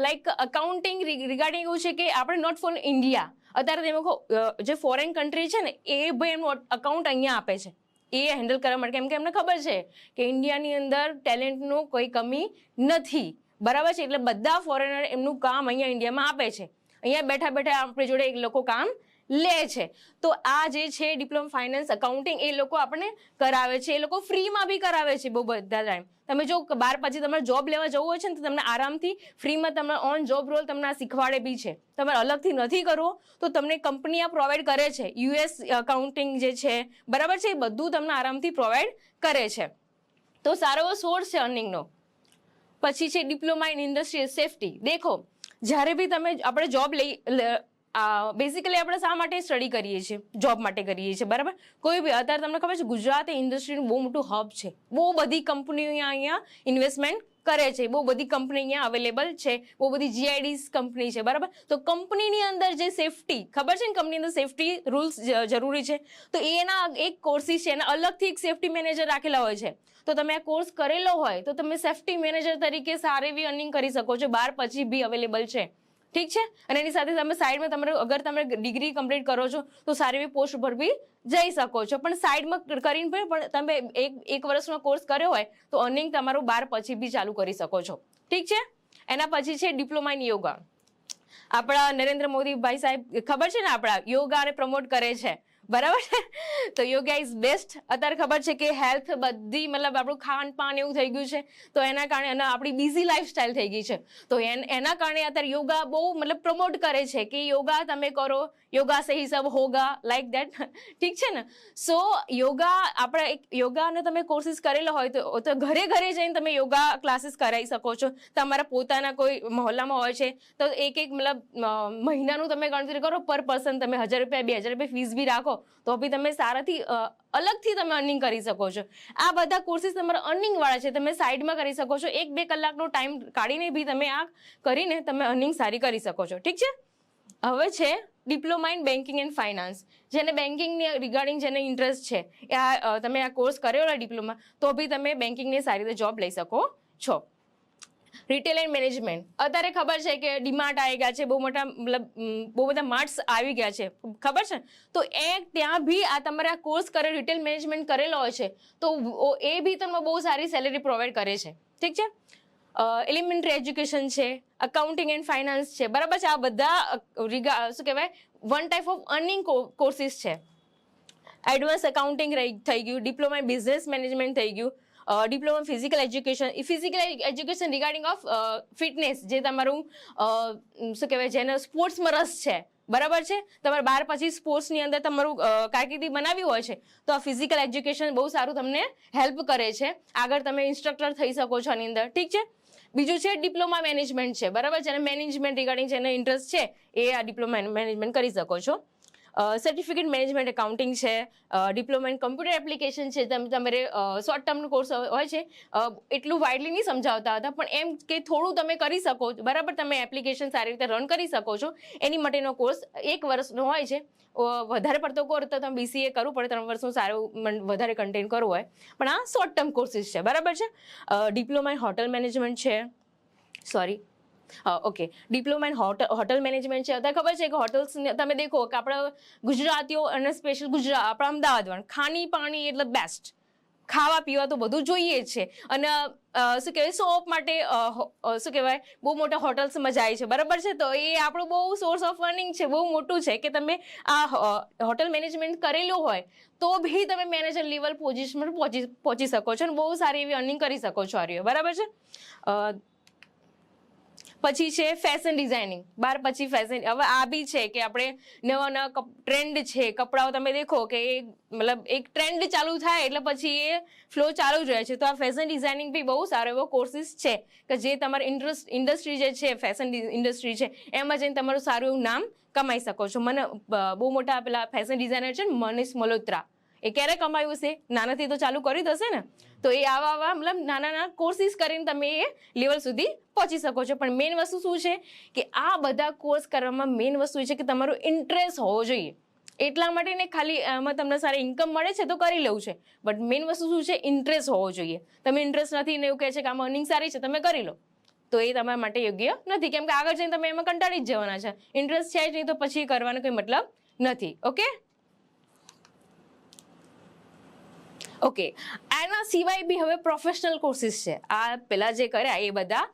લાઈક અકાઉન્ટિંગ રિગાર્ડિંગ એવું છે કે આપણે નોટ ફોર ઇન્ડિયા, અત્યારે તમે જે ફોરેન કન્ટ્રી છે ને એ ભાઈ એમનું અકાઉન્ટ અહીંયા આપે છે એ હેન્ડલ કરવા માટે, કેમ કે એમને ખબર છે કે ઇન્ડિયાની અંદર ટેલેન્ટનું કોઈ કમી નથી, બરાબર છે. એટલે બધા ફોરેનર એમનું કામ અહીંયા ઇન્ડિયામાં આપે છે, અહીંયા બેઠા આપણી જોડે એ લોકો કામ લે છે. તો આ જે છે ડિપ્લોમા ફાઇનાન્સ એકાઉન્ટિંગ એ લોકો આપણને કરાવે છે, એ લોકો ફ્રીમાં બી કરાવે છે બહુ બધા ટાઈમ. તમે જો 12 પછી તમારે જોબ લેવા જવું હોય છે ને તો તમને આરામથી ફ્રીમાં તમને ઓન જોબ રોલ તમને આ શીખવાડે બી છે. તમારે અલગથી નથી કરવો તો તમને કંપની આ પ્રોવાઈડ કરે છે. US એકાઉન્ટિંગ જે છે, બરાબર છે, એ બધું તમને આરામથી પ્રોવાઈડ કરે છે. તો સારો એવો સોર્સ છે અર્નિંગનો. પછી છે ડિપ્લોમા ઇન ઇન્ડસ્ટ્રીયલ સેફ્ટી. દેખો, જ્યારે બી આપણે જોબ બેઝિકલી આપણે શા માટે સ્ટડી કરીએ છીએ? જોબ માટે કરીએ છીએ, બરાબર. કોઈ બી અત્યારે તમને ખબર છે ગુજરાત એ ઇન્ડસ્ટ્રીનું બહુ મોટું હબ છે, બહુ બધી કંપનીઓ અહીંયા ઇન્વેસ્ટમેન્ટ કરે છે, બહુ બધી કંપની અહીંયા અવેલેબલ છે, બહુ બધી GIDs કંપની છે, બરાબર. તો કંપનીની અંદર જે સેફ્ટી ખબર છે ને, કંપની અંદર સેફ્ટી રૂલ્સ જરૂરી છે, તો એના એક કોર્સિસ છે, એના અલગથી એક સેફ્ટી મેનેજર રાખેલા હોય છે. તો તમે આ કોર્સ કરેલો હોય તો તમે સેફ્ટી મેનેજર તરીકે સારી એવી અર્નિંગ કરી શકો છો. 12 પછી બી અવેલેબલ છે, ઠીક છે. અને એની સાથે તમે સાઈડમાં અગર તમે ડિગ્રી કમ્પ્લીટ કરો છો તો સારી એવી પોસ્ટ પર બી જઈ શકો છો. પણ સાઈડમાં કરીને પણ તમે એક વર્ષનો કોર્સ કર્યો હોય તો અર્નિંગ તમારું 12 પછી બી ચાલુ કરી શકો છો, ઠીક છે. એના પછી છે ડિપ્લોમા ઇન યોગા. આપણા નરેન્દ્ર મોદી ભાઈ સાહેબ ખબર છે ને, આપણા યોગાને પ્રમોટ કરે છે, બરાબર છે. તો યોગા ઇઝ બેસ્ટ. અત્યારે ખબર છે કે હેલ્થ બધી મતલબ આપણું ખાનપાન એવું થઈ ગયું છે, તો એના કારણે અને આપણી બિઝી લાઈફસ્ટાઈલ થઈ ગઈ છે, તો એના કારણે અત્યારે યોગા બહુ મતલબ પ્રમોટ કરે છે કે યોગા તમે કરો, યોગા સે હી સબ હોગા, લાઈક દેટ. ઠીક છે ને. સો યોગા આપણે એક યોગાનો તમે કોર્સિસ કરેલો હોય તો ઘરે ઘરે જઈને તમે યોગા ક્લાસીસ કરાવી શકો છો. તમારા પોતાના કોઈ મહોલ્લામાં હોય છે તો એક મતલબ મહિનાનું તમે ગણતરી કરો, પર પર્સન તમે 1000 રૂપિયા 2000 રૂપિયા ફીસ બી રાખો તો બી તમે સારાથી અલગથી તમે અર્નિંગ કરી શકો છો. આ બધા કોર્સિસ તમારા અર્નિંગ વાળા છે, તમે સાઈડમાં કરી શકો છો. 1-2 કલાકનો ટાઈમ કાઢીને બી તમે આ કરીને તમે અર્નિંગ સારી કરી શકો છો. ઠીક છે. હવે છે diploma in banking and finance. જેને બેન્કિંગની રિગાર્ડિંગ જેને ઇન્ટરેસ્ટ છે તમે આ કોર્સ કરેલો ડિપ્લોમા તો બી તમે બેન્કિંગની સારી રીતે જોબ લઈ શકો છો. Retail and management. અત્યારે ખબર છે કે ડીમાર્ટ આવી ગયા છે, બહુ મોટા મતલબ બહુ બધા માર્ટ્સ આવી ગયા છે, ખબર છે. તો ત્યાં બી આ તમારે આ કોર્સ કરે રિટેલ મેનેજમેન્ટ કરેલો હોય છે તો એ બી તમને બહુ સારી સેલેરી પ્રોવાઈડ કરે છે. ઠીક છે. એલિમેન્ટરી એજ્યુકેશન છે, અકાઉન્ટિંગ એન્ડ ફાઇનાન્સ છે, બરાબર છે. આ બધા શું કહેવાય one type of earning courses છે. એડવાન્સ અકાઉન્ટિંગ થઈ ગયું, ડિપ્લોમા ઇન બિઝનેસ મેનેજમેન્ટ થઈ ગયું, diploma physical education regarding of fitness, જે તમારું શું કહેવાય જેને સ્પોર્ટ્સમાં રસ છે, બરાબર છે. તમારે 12 પછી સ્પોર્ટ્સની અંદર તમારું કારકિર્દી બનાવી હોય છે તો આ ફિઝિકલ એજ્યુકેશન બહુ સારું તમને હેલ્પ કરે છે. આગળ તમે ઇન્સ્ટ્રક્ટર થઈ શકો છો આની અંદર. ઠીક છે. બીજું છે ડિપ્લોમા મેનેજમેન્ટ છે, બરાબર. જેને મેનેજમેન્ટ રિગાર્ડિંગ જેને ઇન્ટરેસ્ટ છે એ આ ડિપ્લોમા મેનેજમેન્ટ કરી શકો છો. સર્ટિફિકેટ મેનેજમેન્ટ એકાઉન્ટિંગ છે, ડિપ્લોમા ઇન કમ્પ્યુટર એપ્લિકેશન છે. તમારે શોર્ટ ટર્મનો કોર્સ હોય છે, એટલું વાઇડલી નહીં સમજાવતા હતા પણ એમ કે થોડું તમે કરી શકો, બરાબર. તમે એપ્લિકેશન સારી રીતે રન કરી શકો છો એની માટેનો કોર્સ 1 વર્ષનો હોય છે. વધારે પડતો કોર્સ તો તમે BCA કરવું પડે, 3 વર્ષનું સારું વધારે કન્ટેન્ટ કરવું હોય, પણ આ શોર્ટ ટર્મ કોર્સિસ છે, બરાબર છે. ડિપ્લોમા ઇન હોટલ મેનેજમેન્ટ છે, okay. Diploma in hotel management છે. અત્યારે ખબર છે કે હોટલ્સ તમે દેખો કે આપણા ગુજરાતીઓ અને સ્પેશિયલ આપણા અમદાવાદમાં ખાણી પાણી એટલે બેસ્ટ, ખાવા પીવા તો બધું જોઈએ જ છે. અને શું કહેવાય શો ઓફ માટે શું કહેવાય બહુ મોટા હોટલ્સમાં જાય છે, બરાબર છે. તો એ આપણું બહુ સોર્સ ઓફ અર્નિંગ છે, બહુ મોટું છે કે તમે આ હોટલ મેનેજમેન્ટ કરેલું હોય તો બી તમે મેનેજર લેવલ પોઝિશન પહોંચી શકો છો અને બહુ સારી એવી અર્નિંગ કરી શકો છો, બરાબર છે. પછી છે ફેશન ડિઝાઇનિંગ. 12 પછી ફેશન, હવે આ બી છે કે આપણે નવા ટ્રેન્ડ છે કપડાઓ, તમે દેખો કે મતલબ એક ટ્રેન્ડ ચાલુ થાય એટલે પછી એ ફ્લો ચાલુ જ રહે છે. તો આ ફેશન ડિઝાઇનિંગ બી બહુ સારો એવો કોર્સિસ છે કે જે તમારે ઇન્ડસ્ટ્રી જે છે ફેશન ઇન્ડસ્ટ્રી છે એમાં જઈને તમારું સારું એવું નામ કમાઈ શકો છો. મને બહુ મોટા પેલા ફેશન ડિઝાઇનર છે ને મનીષ મલ્હોત્રા, એ ક્યારે કમાયું છે? નાનાથી તો ચાલુ કરી હશે ને. તો એ આવા મતલબ નાના કોર્સિસ કરીને તમે એ લેવલ સુધી પહોંચી શકો છો. પણ મેઇન વસ્તુ શું છે કે આ બધા કોર્સ કરવામાં મેઇન વસ્તુ એ છે કે તમારો ઇન્ટરેસ્ટ હોવો જોઈએ. એટલા માટે ને ખાલી એમાં તમને સારી ઇન્કમ મળે છે તો કરી લેવું છે, બટ મેઇન વસ્તુ શું છે ઇન્ટરેસ્ટ હોવો જોઈએ. તમે ઇન્ટરેસ્ટ નથી ને એવું કહે છે કે આમાં અર્નિંગ સારી છે તમે કરી લો તો એ તમારા માટે યોગ્ય નથી, કેમ કે આગળ જઈને તમે એમાં કંટાળી જ જવાના છે. ઇન્ટરેસ્ટ છે જ નહીં તો પછી કરવાનો કોઈ મતલબ નથી. ઓકે. એના સિવાય બી હવે પ્રોફેશનલ કોર્સિસ છે. આ પેલા જે કર્યા એ બધા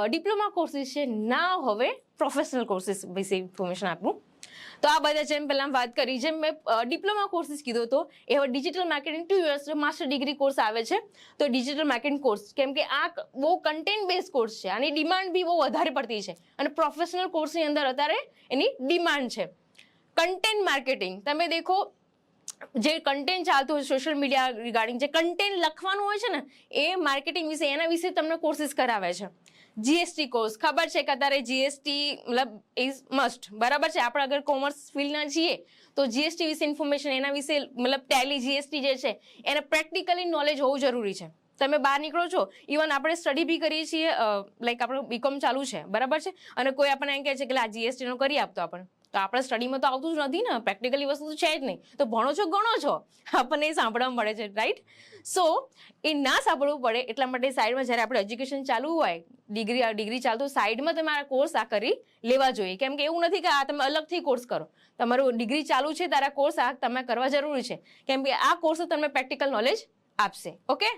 ડિપ્લોમા કોર્સિસ છે. ના હવે પ્રોફેશનલ કોર્સિસ વિશે ઇન્ફોર્મેશન આપું તો આ બધા જેમ પહેલા વાત કરી જેમ મેં ડિપ્લોમા કોર્સિસ કીધો હતો એ હવે digital marketing 2 years master degree course આવે છે. તો ડિજિટલ માર્કેટિંગ કોર્સ કેમ કે આ બહુ કન્ટેન્ટ બેઝ કોર્સ છે, આની ડિમાન્ડ બી બહુ વધારે પડતી છે અને પ્રોફેશનલ કોર્સની અંદર અત્યારે એની ડિમાન્ડ છે. કન્ટેન્ટ માર્કેટિંગ તમે દેખો જે કન્ટેન્ટ ચાલતું હોય સોશિયલ મીડિયા રિગાર્ડિંગ જે કન્ટેન્ટ લખવાનું હોય છે ને એ માર્કેટિંગ વિશે એના વિશે તમને કોર્સિસ કરાવે છે. GST કોર્સ ખબર છે કે અત્યારે GST મતલબ ઇઝ મસ્ટ, બરાબર છે. આપણે અગર કોમર્સ ફિલ્ડના છીએ તો GST વિશે ઇન્ફોર્મેશન એના વિશે મતલબ ટેલી GST જે છે એને પ્રેક્ટિકલી નોલેજ હોવું જરૂરી છે. તમે બહાર નીકળો છો, ઇવન આપણે સ્ટડી બી કરીએ છીએ, લાઈક આપણું BCom ચાલુ છે, બરાબર છે, અને કોઈ આપણને એમ કહે છે કે આ GST નો કરી આપતો આપણને, તો આપણે સ્ટડીમાં તો આવતું જ નથી ને, પ્રેક્ટિકલી વસ્તુ તો છે જ નહીં. તો ભણો છો ગણો છો, આપણને એ સાંભળવા મળે છે, રાઈટ. સો એ ના સાંભળવું પડે એટલા માટે સાઈડમાં જ્યારે આપણે એજ્યુકેશન ચાલુ હોય ડિગ્રી ચાલતું સાઈડમાં તમારા કોર્સ આ કરી લેવા જોઈએ. કેમ કે એવું નથી કે આ તમે અલગથી કોર્સ કરો, તમારું ડિગ્રી ચાલુ છે તારા કોર્સ આ તમે કરવા જરૂરી છે, કેમ કે આ કોર્સ તમને પ્રેક્ટિકલ નોલેજ આપશે. Okay.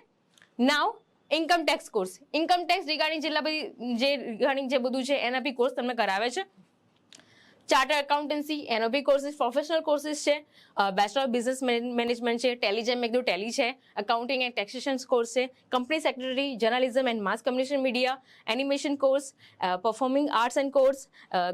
Now income tax course, income tax regarding જેટલા બધી જે રિગાર્ડિંગ જે બધું છે એના બી કોર્સ તમને કરાવે છે. ચાર્ટર એકાઉન્ટન્સી એનો બી કોર્સિસ પ્રોફેશનલ કોર્સિસ છે. બેચલર ઓફ બિઝનેસ મેનેજમેન્ટ છે, ટેલી જેમ મેં કીધું ટેલી છે, એકાઉન્ટિંગ એન્ડ ટેક્સેશન કોર્સ છે, company secretary, journalism and mass communication media, animation course, performing arts and course,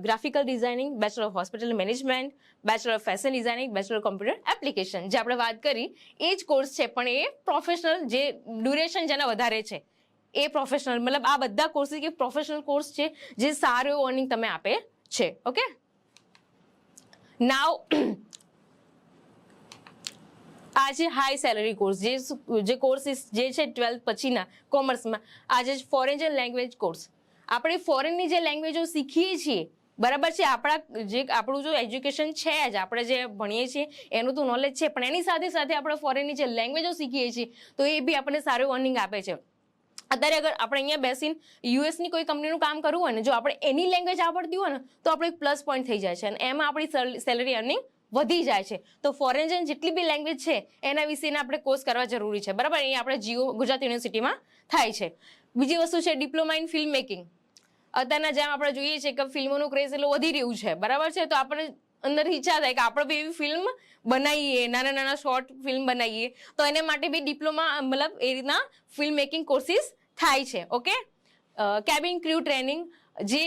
graphical designing, bachelor of hospital management, bachelor of fashion designing, bachelor of computer application. જે આપણે વાત કરી એ જ course છે, પણ એ professional જે duration જેના વધારે છે એ પ્રોફેશનલ, મતલબ આ બધા કોર્સિસ કે પ્રોફેશનલ કોર્સ છે જે સારું એવું અર્નિંગ તમે આપે છે. ઓકે, નાવ આ છે હાઈ સેલરી કોર્સ, જે કોર્સિસ જે છે 12th પછીના કોમર્સમાં. આજે ફોરેન લેંગ્વેજ કોર્સ, આપણે ફોરેનની જે લેંગ્વેજો શીખીએ છીએ, બરાબર છે, આપણું જો એજ્યુકેશન છે જ, આપણે જે ભણીએ છીએ એનું તો નોલેજ છે, પણ એની સાથે સાથે આપણે ફોરેનની જે લેંગ્વેજો શીખીએ છીએ તો એ બી આપણને સારું અર્નિંગ આપે છે. અત્યારે અગર આપણે અહીંયા બેસીને યુએસની કોઈ કંપનીનું કામ કરવું હોય ને, જો આપણે એની લેંગ્વેજ આવડતી હોય ને તો આપણે એક પ્લસ પોઈન્ટ થઈ જાય છે અને એમાં આપણી સેલરી અર્નિંગ વધી જાય છે. તો ફોરેન જેટલી બી લેંગ્વેજ છે એના વિશેના આપણે કોર્સ કરવા જરૂરી છે, બરાબર. એ આપણે જીઓ ગુજરાત યુનિવર્સિટીમાં થાય છે. બીજી વસ્તુ છે ડિપ્લોમા ઇન ફિલ્મ મેકિંગ. અત્યારના જેમ આપણે જોઈએ છીએ કે ફિલ્મોનું ક્રેઝ એટલું વધી રહ્યું છે, બરાબર છે, તો આપણે અંદર ઈચ્છા થાય કે આપણે બી એવી ફિલ્મ બનાવીએ, નાના નાના શોર્ટ ફિલ્મ બનાવીએ, તો એને માટે બી ડિપ્લોમા મતલબ એ રીતના ફિલ્મ મેકિંગ કોર્સિસ થાય છે. ઓકે, કેબિન ક્રૂ ટ્રેનિંગ, જે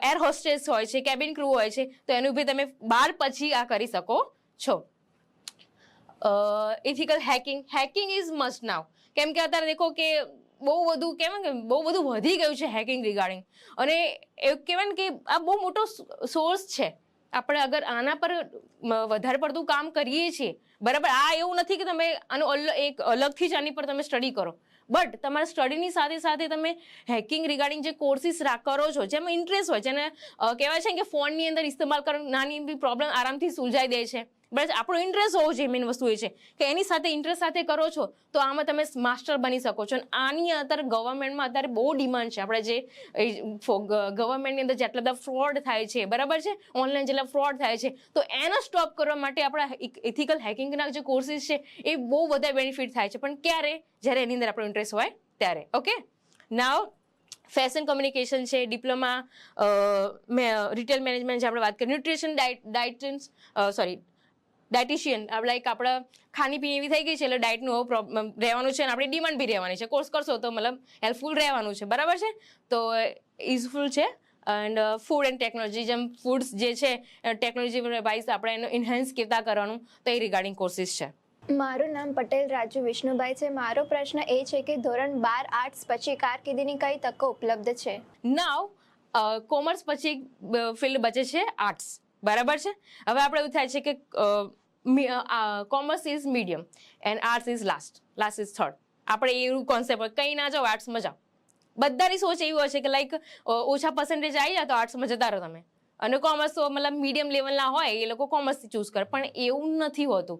એર હોસ્ટેસ હોય છે, કેબિન ક્રૂ હોય છે, તો એનું બી તમે 12 પછી આ કરી શકો છો. ઇથિકલ હેકિંગ ઇઝ મસ્ટ નાવ, કેમ કે અત્યારે દેખો કે બહુ બધું કહેવાય કે બહુ બધું વધી ગયું છે હેકિંગ રિગાર્ડિંગ, અને એવું કહેવાય ને કે આ બહુ મોટો સોર્સ છે. આપણે અગર આના પર વધારે પડતું કામ કરીએ છીએ, બરાબર, આ એવું નથી કે તમે આનો એક અલગથી જ આની પર તમે સ્ટડી કરો, બટ તમારા સ્ટડીની સાથે સાથે તમે હેકિંગ રિગાર્ડિંગ જે કોર્સિસ કરો છો, જેમાં ઇન્ટરેસ્ટ હોય, જેને કહેવાય છે કે ફોનની અંદર ઇસ્તેમાલ કરો, નાની બી પ્રોબ્લેમ આરામથી સુલઝાઈ દે છે, બરાબર. આપણો ઇન્ટરેસ્ટ હોવો જોઈએ, મેઇન વસ્તુ એ છે કે એની સાથે ઇન્ટરેસ્ટ સાથે કરો છો તો આમાં તમે માસ્ટર બની શકો છો. અને આની અત્યારે ગવર્મેન્ટમાં અત્યારે બહુ ડિમાન્ડ છે. આપણે જે ગવર્મેન્ટની અંદર જેટલા બધા ફ્રોડ થાય છે, બરાબર છે, ઓનલાઈન જેટલા ફ્રોડ થાય છે, તો એને સ્ટોપ કરવા માટે આપણા ઇથિકલ હેકિંગના જે કોર્સિસ છે એ બહુ બધા બેનિફિટ થાય છે, પણ ક્યારે? જ્યારે એની અંદર આપણો ઇન્ટરેસ્ટ હોય ત્યારે. ઓકે, નાવ ફેશન કોમ્યુનિકેશન છે, ડિપ્લોમા રિટેલ મેનેજમેન્ટ જે આપણે વાત કરીએ, ન્યુટ્રિશન ડાયટિશિયન, લાઈક આપણે ખાણીપીણી એવી થઈ ગઈ છે એટલે ડાયટનું રહેવાનું છે અને આપણી ડિમાન્ડ બી રહેવાની છે. કોર્સ કરશો તો મતલબ હેલ્પફુલ રહેવાનું છે, બરાબર છે, તો યુઝફુલ છે. એન્ડ ફૂડ એન્ડ ટેકનોલોજી, જેમ ફૂડ્સ જે છે ટેકનોલોજી વાઇઝ આપણે એનું ઇન્હેન્સ કેતા કરવાનું, તો એ રિગાર્ડિંગ કોર્સિસ છે. મારું નામ પટેલ રાજુ વિષ્ણુભાઈ છે. મારો પ્રશ્ન એ છે કે ધોરણ 12 આર્ટ્સ પછી કારકિર્દીની કઈ તકો ઉપલબ્ધ છે? નાવ કોમર્સ પછી ફિલ્ડ બચે છે આર્ટ્સ, બરાબર છે. હવે આપણે એવું થાય છે કે commerce is medium and arts is last is third. આપણે એવું કોન્સેપ્ટ હોય, કંઈ ના જાઓ આર્ટ્સમાં જાઓ. બધાની સોચ એવી હોય છે કે લાઈક ઓછા પર્સન્ટેજ આવી જાય તો આર્ટ્સમાં જતા રહો તમે, અને કોમર્સ તો મતલબ મીડિયમ લેવલના હોય એ લોકો કોમર્સથી ચૂઝ કરે, પણ એવું નથી હોતું.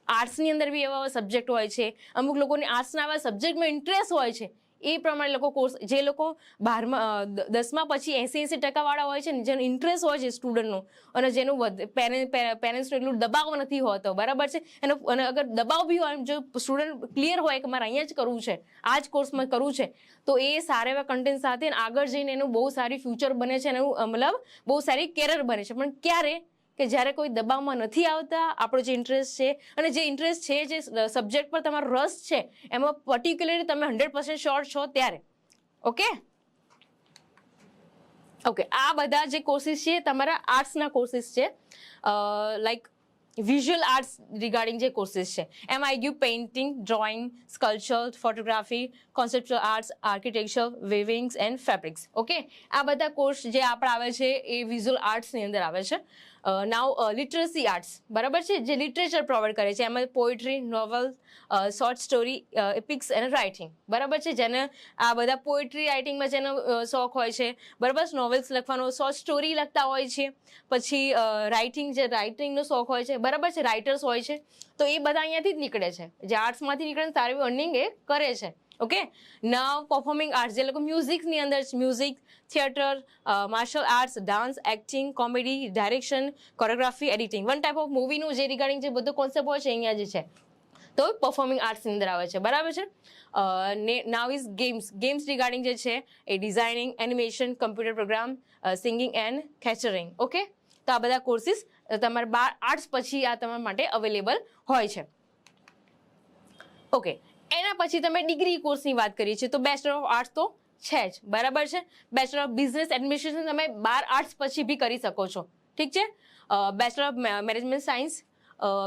આર્ટ્સની અંદર બી એવા સબ્જેક્ટ હોય છે, અમુક લોકોને આર્ટ્સના એવા સબ્જેક્ટમાં ઇન્ટરેસ્ટ હોય છે, એ પ્રમાણે લોકો કોર્સ, જે લોકો 10મા પછી 80% વાળા હોય છે ને, જેનો ઇન્ટરેસ્ટ હોય છે સ્ટુડન્ટનું, અને જેનું પેરેન્ટ્સનું એટલું દબાવ નથી હોતો, બરાબર છે, અને અગર દબાવ બી હોય, જો સ્ટુડન્ટ ક્લિયર હોય કે મારે અહીંયા જ કરવું છે, આ જ કોર્સમાં કરવું છે, તો એ સારા એવા કન્ટેન્ટ સાથે આગળ જઈને એનું બહુ સારી ફ્યુચર બને છે, અને એનું મતલબ બહુ સારી કેરિયર બને છે. પણ ક્યારે? કે જ્યારે કોઈ દબાવમાં નથી આવતા, આપણો જે ઇન્ટરેસ્ટ છે, અને જે ઇન્ટરેસ્ટ છે, જે સબ્જેક્ટ પર તમારો રસ છે, એમાં પર્ટિક્યુલરલી તમે 100% શ્યોર છો ત્યારે. ઓકે, આ બધા જે કોર્સિસ છે તમારા આર્ટ્સના કોર્સિસ છે, લાઈક વિઝ્યુઅલ આર્ટ્સ રિગાર્ડિંગ જે કોર્સિસ છે, એમાં આવી ગયું painting, drawing, sculpture, photography, conceptual arts, architecture, weavings and fabrics. Okay, આ બધા કોર્સ જે આપણે આવે છે એ વિઝ્યુઅલ આર્ટ્સની અંદર આવે છે. નાવ લિટરસી આર્ટ્સ, બરાબર છે, જે લિટરેચર પ્રોવાઈડ કરે છે, એમાં પોએટ્રી, નોવેલ, શોર્ટ સ્ટોરી, એપિક્સ અને રાઇટિંગ, બરાબર છે, જેને આ બધા પોએટ્રી રાઇટિંગમાં જેનો શોખ હોય છે, બરાબર, નોવેલ્સ લખવાનો, શોર્ટ સ્ટોરી લખતા હોય છે, પછી રાઇટિંગનો શોખ હોય છે, બરાબર છે, રાઇટર્સ હોય છે, તો એ બધા અહીંયાથી જ નીકળે છે, જે આર્ટ્સમાંથી નીકળે સારી અર્નિંગ એ કરે છે. ઓકે, નાવ પરફોર્મિંગ આર્ટ્સ, જે લોકો મ્યુઝિકની અંદર music, theatre, martial arts, dance, acting, comedy, direction, choreography, editing, one type of મૂવીનું જે રિગાર્ડિંગ જે બધો કોન્સેપ્ટ હોય છે અહીંયા જે છે, તો પરફોર્મિંગ આર્ટ્સની અંદર આવે છે, બરાબર છે. નાવ ઇઝ ગેમ્સ રિગાર્ડિંગ જે છે એ designing, animation, computer program, singing and catering. Okay, તો આ બધા કોર્સિસ તમારે 12 આર્ટ્સ પછી આ તમારા માટે અવેલેબલ હોય છે. ઓકે, એના પછી તમે ડિગ્રી કોર્સની વાત કરીએ છીએ તો બેચલર ઓફ આર્ટ્સ તો છે જ, બરાબર છે. બેચલર ઓફ બિઝનેસ એડમિનિસ્ટ્રેશન તમે 12 આર્ટ્સ પછી બી કરી શકો છો, ઠીક છે. Bachelor of management science,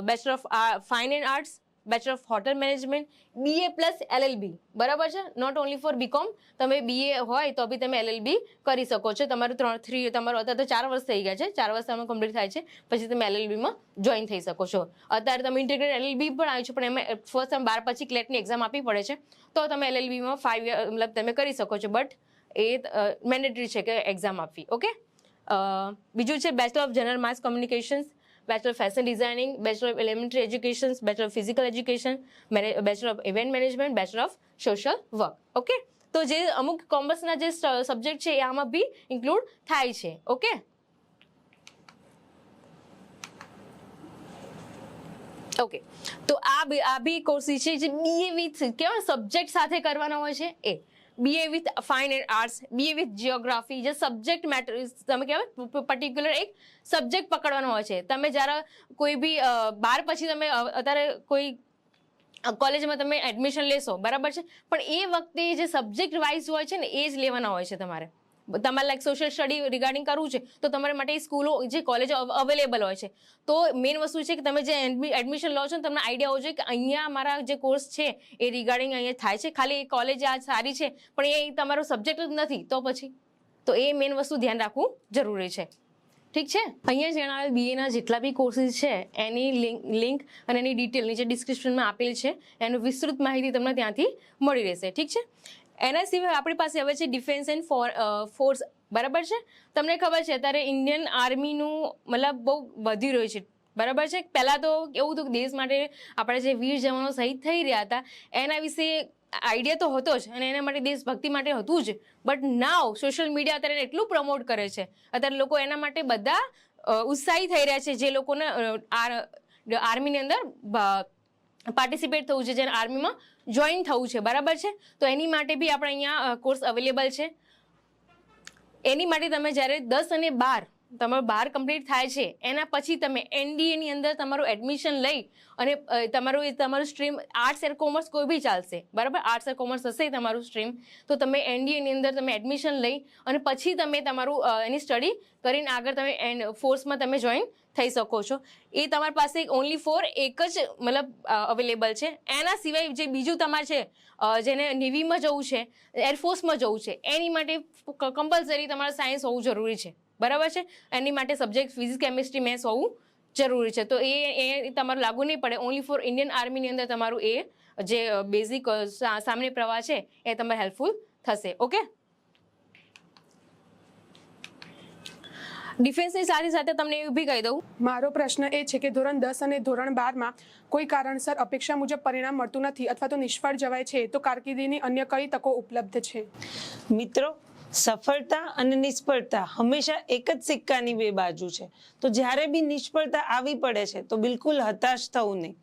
bachelor of fine and arts, bachelor of hotel management, BA plus LLB, બરાબર છે. નોટ ઓનલી ફોર BCom, તમે BA હોય તો બી તમે LLB કરી શકો છો. તમારું તમારું અત્યારે તો 4 વર્ષ થઈ ગયા છે, 4 વર્ષ તમે કમ્પ્લીટ થાય છે પછી તમે LLB માં જોઈન થઈ શકો છો. અત્યારે તમે ઇન્ટિગ્રેટેડ LLB પણ આવ્યું છે, પણ એમાં ફર્સ્ટ તમે 12 પછી ક્લેટની એક્ઝામ આપવી પડે છે, તો તમે LLB માં 5 યર મતલબ તમે કરી શકો છો, બટ એ મેન્ડેટરી છે કે એક્ઝામ આપવી. ઓકે, બીજું છે bachelor of general mass communications, bachelor of fashion designing, bachelor of elementary education, bachelor of physical education, bachelor of event management, bachelor of social work. Okay, તો જે અમુક કોમર્સના જે subject છે એ આમાં બી ઇન્ક્લુડ થાય છે. ઓકે, ઓકે, તો આ બી કોર્સિસ છે જે BA વિથ કેવા સબ્જેક્ટ સાથે કરવાના હોય છે. એ BA with fine and arts, BA with geography, જે સબ્જેક્ટ મેટર તમે કહેવાય પર્ટિક્યુલર એક સબ્જેક્ટ પકડવાનો હોય છે. તમે જ્યારે કોઈ બી 12 પછી તમે અત્યારે કોઈ કોલેજમાં તમે એડમિશન લેશો, બરાબર છે, પણ એ વખતે જે સબ્જેક્ટ વાઇઝ હોય છે ને એ જ લેવાના હોય છે. તમારે લાઈક સોશિયલ સ્ટડી રિગાર્ડિંગ કરવું છે તો તમારા માટે સ્કૂલો જે કોલેજો અવેલેબલ હોય છે. તો મેઇન વસ્તુ છે કે તમે જે એડમિશન લો છો ને તમને આઈડિયા હોવો જોઈએ કે અહીંયા મારા જે કોર્સ છે એ રિગાર્ડિંગ અહીંયા થાય છે, ખાલી એ કોલેજ આ સારી છે પણ એ તમારો સબ્જેક્ટ જ નથી તો પછી તો એ મેઇન વસ્તુ ધ્યાન રાખવું જરૂરી છે. ઠીક છે. અહીંયા જણાવેલ BA ના જેટલા બી કોર્સિસ છે એની લિંક અને એની ડિટેલ નીચે ડિસ્ક્રિપ્શનમાં આપેલ છે, એનું વિસ્તૃત માહિતી તમને ત્યાંથી મળી રહેશે. ઠીક છે. એના સિવાય આપણી પાસે હવે છે ડિફેન્સ એન્ડ ફોર્સ, બરાબર છે. તમને ખબર છે અત્યારે ઇન્ડિયન આર્મીનું મતલબ બહુ વધી રહ્યું છે, બરાબર છે. પહેલાં તો એવું હતું કે દેશ માટે આપણે જે વીર જવાનો શહીદ થઈ રહ્યા હતા એના વિશે આઈડિયા તો હતો જ અને એના માટે દેશભક્તિ માટે હતું જ, બટ નાવ સોશિયલ મીડિયા અત્યારે એટલું પ્રમોટ કરે છે, અત્યારે લોકો એના માટે બધા ઉત્સાહી થઈ રહ્યા છે જે લોકોને આર્મીની અંદર પાર્ટિસિપેટ થવું છે, જેને આર્મીમાં જોઈન થવું છે, બરાબર છે. તો એની માટે બી આપણે અહીંયા કોર્સ અવેલેબલ છે. એની માટે તમે જ્યારે 10 અને 12 તમારું 12 કમ્પ્લીટ થાય છે એના પછી તમે NDA ની અંદર તમારું એડમિશન લઈ અને તમારું સ્ટ્રીમ આર્ટ્સ એન્ડ કોમર્સ કોઈ બી ચાલશે, બરાબર. આર્ટ્સ એન્ડ કોમર્સ હશે તમારું સ્ટ્રીમ, તો તમે NDA ની અંદર તમે એડમિશન લઈ અને પછી તમે તમારું એની સ્ટડી કરીને આગળ તમે ફોર્સમાં તમે જોઈન થઈ શકો છો. એ તમારી પાસે ઓનલી ફોર એક જ મતલબ અવેલેબલ છે. એના સિવાય જે બીજું તમારે છે જેને નેવીમાં જવું છે, એરફોર્સમાં જવું છે, એની માટે કમ્પલસરી તમારે સાયન્સ હોવું જરૂરી છે, બરાબર છે. એની માટે સબ્જેક્ટ ફિઝિક્સ, કેમિસ્ટ્રી, મેથ્સ હોવું જરૂરી છે. તો એ તમારું લાગુ નહીં પડે. ઓનલી ફોર ઇન્ડિયન આર્મીની અંદર તમારું એ જે બેઝિક સામાન્ય પ્રવાહ છે એ તમારે હેલ્પફુલ થશે. ઓકે. ડિફેન્સની સાથે સાથે તમને એવું બી કહી દઉં, મારો પ્રશ્ન એ છે કે ધોરણ 10 અને ધોરણ 12માં કોઈ કારણસર અપેક્ષા મુજબ પરિણામ મળતું નથી અથવા તો નિષ્ફળ જવાય છે, તો કારકિર્દીની અન્ય કઈ તકો ઉપલબ્ધ છે? મિત્રો, સફળતા અને નિષ્ફળતા હંમેશા એક જ સિક્કાની બે બાજુ છે. તો જ્યારે બી નિષ્ફળતા આવી પડે છે તો બિલકુલ હતાશ થવું નહીં.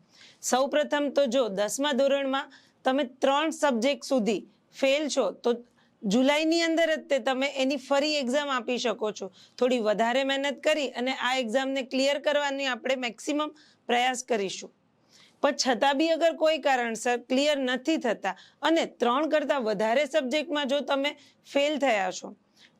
સૌ પ્રથમ તો જો 10મા ધોરણમાં તમે 3 સબ્જેક્ટ સુધી ફેલ છો તો જુલાઈની અંદર જ તે તમે એની ફરી એક્ઝામ આપી શકો છો. થોડી વધારે મહેનત કરી અને આ એક્ઝામને ક્લિયર કરવાની આપણે મેક્સિમમ પ્રયાસ કરીશું. પણ છતાં બી અગર કોઈ કારણસર ક્લિયર નથી થતા અને 3 કરતાં વધારે સબ્જેક્ટમાં જો તમે ફેલ થયા છો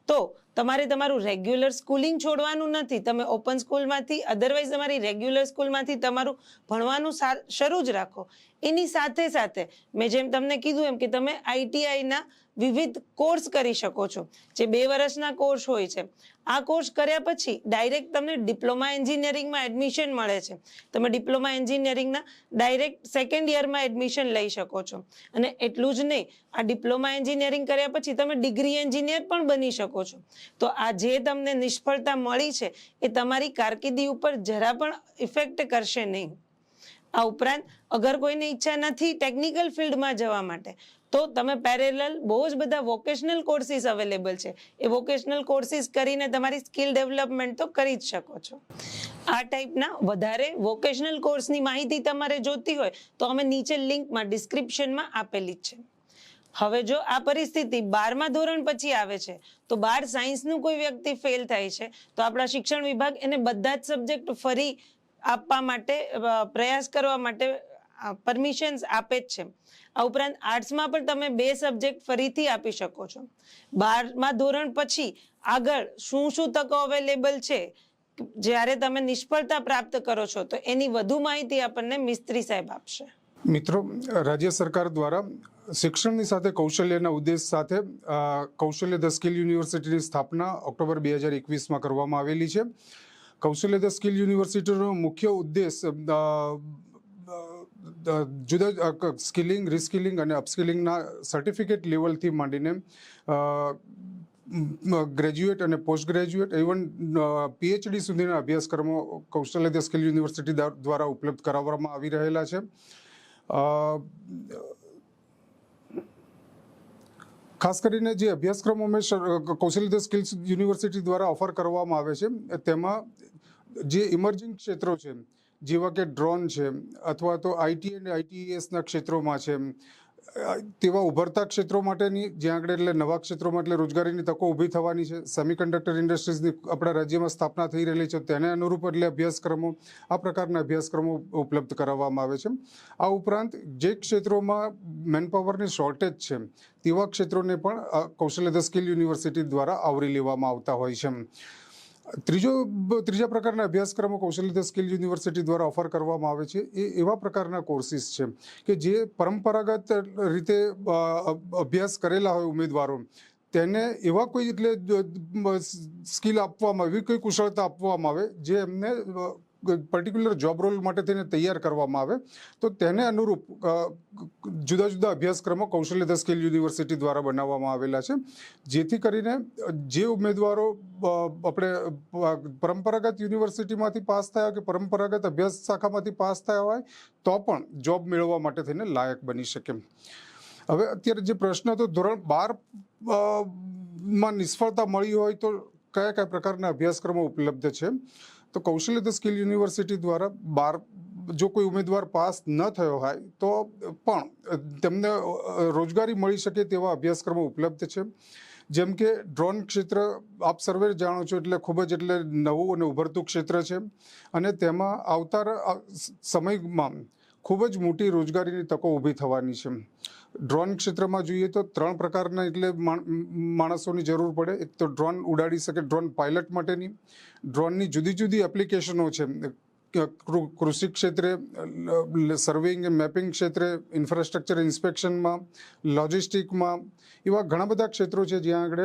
તો તમારે તમારું રેગ્યુલર સ્કૂલિંગ છોડવાનું નથી. તમે ઓપન સ્કૂલમાંથી અધરવાઇઝ તમારી રેગ્યુલર સ્કૂલમાંથી તમારું ભણવાનું શરૂ જ રાખો. એની સાથે સાથે મેં જેમ તમને કીધું એમ કે તમે ITIના વિવિધ કોર્સ કરી શકો છો, જે 2 વર્ષના કોર્સ હોય છે. આ કોર્સ કર્યા પછી ડાયરેક્ટ તમને ડિપ્લોમા એન્જિનિયરિંગમાં એડમિશન મળે છે. તમે ડિપ્લોમા એન્જિનિયરિંગના ડાયરેક્ટ સેકન્ડ યરમાં એડમિશન લઈ શકો છો. અને એટલું જ નહીં, આ ડિપ્લોમા એન્જિનિયરિંગ કર્યા પછી તમે ડિગ્રી એન્જિનિયર પણ બની શકો છો. તો આ જે તમને નિષ્ફળતા મળી છે એ તમારી કારકિર્દી ઉપર જરા પણ ઇફેક્ટ કરશે નહીં. આ ઉપરાંત અગર કોઈને ઈચ્છા નથી ટેકનિકલ ફિલ્ડમાં જવા માટે તો તમે પેરેલલ બહુ જ બધા વોકેશનલ કોર્સિસ અવેલેબલ છે. એ વોકેશનલ કોર્સિસ કરીને તમારી સ્કિલ ડેવલપમેન્ટ તો કરી જ શકો છો. આ ટાઈપના વધારે વોકેશનલ કોર્સની માહિતી તમારે જોતી હોય તો અમે નીચે લિંકમાં ડિસ્ક્રિપ્શનમાં આપેલી જ છે. હવે જો આ પરિસ્થિતિ 12મા ધોરણ પછી આવે છે તો 12 સાયન્સનું કોઈ વ્યક્તિ ફેલ થાય છે તો આપણા શિક્ષણ વિભાગ એને બધા જ સબ્જેક્ટ ફરી આપવા માટે પ્રયાસ કરવા માટે પરમિશન્સ આપે જ છે. આ ઉપરાંત આર્ટ્સમાં પણ તમે 2 સબ્જેક્ટ ફરીથી આપી શકો છો. 12મા ધોરણ પછી આગળ શું તકો અવેલેબલ છે જ્યારે તમે નિષ્ફળતા પ્રાપ્ત કરો છો તો એની વધુ માહિતી આપણને મિસ્ત્રી સાહેબ આપશે. મિત્રો, રાજ્ય સરકાર દ્વારા શિક્ષણની સાથે કૌશલ્યના ઉદ્દેશ સાથે કૌશલ્ય ધ સ્કિલ યુનિવર્સિટીની સ્થાપના ઓક્ટોબર 2021માં કરવામાં આવેલી છે. કૌશલ્ય ધ સ્કિલ યુનિવર્સિટીનો મુખ્ય ઉદ્દેશ જુદા સ્કિલિંગ, રિસ્કિલિંગ અને અપસ્કિલિંગના સર્ટિફિકેટ લેવલથી માંડીને ગ્રેજ્યુએટ અને પોસ્ટ ગ્રેજ્યુએટ ઇવન PhD સુધીના અભ્યાસક્રમો કૌશલ્ય ધ સ્કિલ યુનિવર્સિટી દ્વારા ઉપલબ્ધ કરાવવામાં આવી રહેલા છે. ખાસ કરીને જે અભ્યાસક્રમો મેં કૌશલ્ય ધ સ્કિલ્સ યુનિવર્સિટી દ્વારા ઓફર કરવામાં આવે છે તેમાં જે ઇમર્જિંગ ક્ષેત્રો છે જેવા કે ડ્રોન છે અથવા તો IT અને ITESના ક્ષેત્રોમાં છે તેવા ઉભરતા ક્ષેત્રો માટેની જ્યાં આગળ એટલે નવા ક્ષેત્રોમાં એટલે રોજગારીની તકો ઊભી થવાની છે. સેમિકન્ડક્ટર ઇન્ડસ્ટ્રીઝની આપણા રાજ્યમાં સ્થાપના થઈ રહેલી છે તેને અનુરૂપ એટલે અભ્યાસક્રમો આ પ્રકારના અભ્યાસક્રમો ઉપલબ્ધ કરાવવામાં આવે છે. આ ઉપરાંત જે ક્ષેત્રોમાં મેનપાવરની શોર્ટેજ છે તેવા ક્ષેત્રોને પણ કૌશલ્ય ધ સ્કિલ યુનિવર્સિટી દ્વારા આવરી લેવામાં આવતા હોય છે. ત્રીજા પ્રકારના અભ્યાસક્રમો કૌશલ્ય ધ સ્કિલ યુનિવર્સિટી દ્વારા ઓફર કરવામાં આવે છે એ એવા પ્રકારના કોર્સિસ છે કે જે પરંપરાગત રીતે અભ્યાસ કરેલા હોય ઉમેદવારો તેને એવા કોઈ એટલે સ્કિલ આપવામાં આવે, એવી કોઈ કુશળતા આપવામાં આવે જે એમને પર્ટિક્યુલર જોબ રોલ માટે તેને તૈયાર કરવામાં આવે તો તેને અનુરૂપ જુદા જુદા અભ્યાસક્રમો કૌશલ્ય ધ સ્કિલ યુનિવર્સિટી દ્વારા બનાવવામાં આવેલા છે જેથી કરીને જે ઉમેદવારો આપણે પરંપરાગત યુનિવર્સિટીમાંથી પાસ થયા કે પરંપરાગત અભ્યાસ શાખામાંથી પાસ થયા હોય તો પણ જોબ મેળવવા માટે થઈને લાયક બની શકે. હવે અત્યારે જે પ્રશ્ન હતો ધોરણ 12માં નિષ્ફળતા મળી હોય તો કયા કયા પ્રકારના અભ્યાસક્રમો ઉપલબ્ધ છે. તો કૌશલ્ય ધ સ્કિલ યુનિવર્સિટી દ્વારા જો કોઈ ઉમેદવાર પાસ ન થયો હોય તો પણ તેમને રોજગારી મળી શકે તેવા અભ્યાસક્રમો ઉપલબ્ધ છે. જેમ કે ડ્રોન ક્ષેત્ર આપ સર્વે જાણો છો એટલે ખૂબ જ એટલે નવું અને ઉભરતું ક્ષેત્ર છે અને તેમાં આવતા સમયમાં ખૂબ જ મોટી રોજગારીની તકો ઊભી થવાની છે. ડ્રોન ક્ષેત્રમાં જોઈએ તો 3 પ્રકારના એટલે માણસોની જરૂર પડે. એક તો ડ્રોન ઉડાડી શકે, ડ્રોન પાયલટ માટેની. ડ્રોનની જુદી જુદી એપ્લિકેશનો છે કૃષિ ક્ષેત્રે, સર્વેઇંગ એન્ડ મેપિંગ ક્ષેત્રે, ઇન્ફ્રાસ્ટ્રક્ચર ઇન્સ્પેક્શનમાં, લોજિસ્ટિકમાં, એવા ઘણા બધા ક્ષેત્રો છે જ્યાં આગળ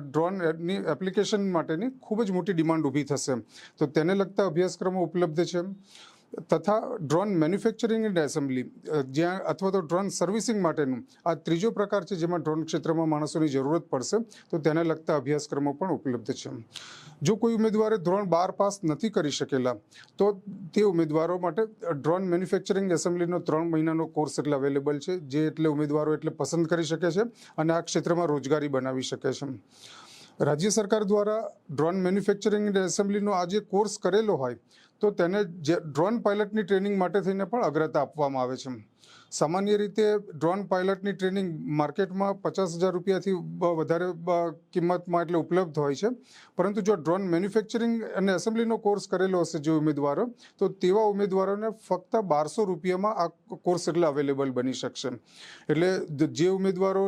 ડ્રોનની એપ્લિકેશન માટેની ખૂબ જ મોટી ડિમાન્ડ ઊભી થશે તો તેને લગતા અભ્યાસક્રમો ઉપલબ્ધ છે. તથા ડ્રોન મેન્યુફેક્ચરિંગ એન્ડ એસેમ્બલી જ્યાં અથવા તો ડ્રોન સર્વિસિંગ માટેનું આ ત્રીજો પ્રકાર છે જેમાં ડ્રોન ક્ષેત્રમાં માણસોની જરૂરત પડશે તો તેને લગતા અભ્યાસક્રમો પણ ઉપલબ્ધ છે. જો કોઈ ઉમેદવારે ધોરણ 12 પાસ નથી કરી શકેલા તો તે ઉમેદવારો માટે ડ્રોન મેન્યુફેક્ચરિંગ એસેમ્બલીનો 3 મહિનાનો કોર્સ એટલે અવેલેબલ છે જે એટલે ઉમેદવારો એટલે પસંદ કરી શકે છે અને આ ક્ષેત્રમાં રોજગારી બનાવી શકે છે. રાજ્ય સરકાર દ્વારા ડ્રોન મેન્યુફેક્ચરિંગ એન્ડ એસેમ્બલીનો આ જે કોર્સ કરેલો હોય તો તેને ડ્રોન પાયલટની ટ્રેનિંગ માટે થઈને પણ અગ્રતા આપવામાં આવે છે. સામાન્ય રીતે ડ્રોન પાયલટની ટ્રેનિંગ માર્કેટમાં 50,000 રૂપિયાથી વધારે કિંમતમાં એટલે ઉપલબ્ધ હોય છે પરંતુ જો ડ્રોન મેન્યુફેક્ચરિંગ અને એસેમ્બલીનો કોર્સ કરેલો હશે જે ઉમેદવારો તો તેવા ઉમેદવારોને ફક્ત 1200 રૂપિયામાં આ કોર્સ એટલે અવેલેબલ બની શકશે. એટલે જે ઉમેદવારો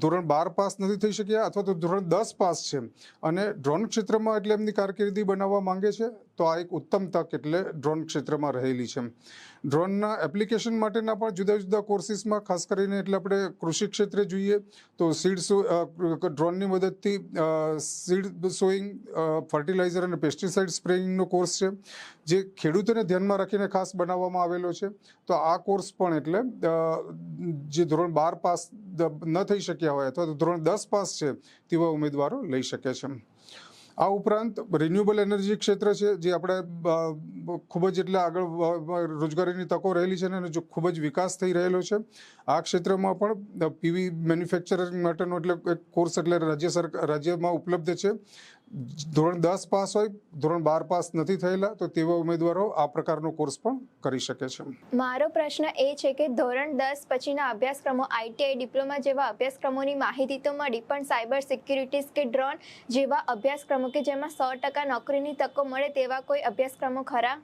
ધોરણ 12 પાસ નથી થઈ શક્યા અથવા તો ધોરણ 10 પાસ છે અને ડ્રોન ક્ષેત્રમાં એટલે એમની કારકિર્દી બનાવવા માંગે છે તો આ એક ઉત્તમ તક એટલે ડ્રોન ક્ષેત્રમાં રહેલી છે. ડ્રોનના એપ્લિકેશન માટેના પણ જુદા જુદા કોર્સિસમાં ખાસ કરીને એટલે આપણે કૃષિ ક્ષેત્રે જોઈએ તો ડ્રોનની મદદથી સીડ સોઈંગ, ફર્ટિલાઇઝર અને પેસ્ટિસાઇડ સ્પ્રેઇંગનો કોર્સ છે જે ખેડૂતોને ધ્યાનમાં રાખીને ખાસ બનાવવામાં આવેલો છે. તો આ કોર્સ પણ એટલે જે ધોરણ 12 પાસ ન થઈ શક્યા હોય અથવા તો ધોરણ 10 પાસ છે તેવા ઉમેદવારો લઈ શકે છે. આ ઉપરાંત રિન્યુએબલ એનર્જી ક્ષેત્ર છે જે આપણે ખૂબ જ એટલે આગળ રોજગારીની તકો રહેલી છે અને જો ખૂબ જ વિકાસ થઈ રહેલો છે. આ ક્ષેત્રમાં પણ PV મેન્યુફેક્ચરિંગ માટેનો એટલે એક કોર્સ એટલે રાજ્યમાં ઉપલબ્ધ છે ધોરણ 10 પાસ હોય, ધોરણ 12 પાસ નથી થયેલા તો તેવા ઉમેદવારો આ પ્રકારનો કોર્સ પણ કરી શકે છે. મારો પ્રશ્ન એ છે કે ધોરણ 10 પછીના અભ્યાસક્રમો આઈટીઆઈ ડિપ્લોમા જેવા અભ્યાસક્રમોની માહિતી તો મળી, પણ સાયબર સિક્યુરિટીઝ કે ડ્રોન જેવા અભ્યાસક્રમો કે જેમાં 100% નોકરીની તકો મળે તેવા કોઈ અભ્યાસક્રમો ખરા?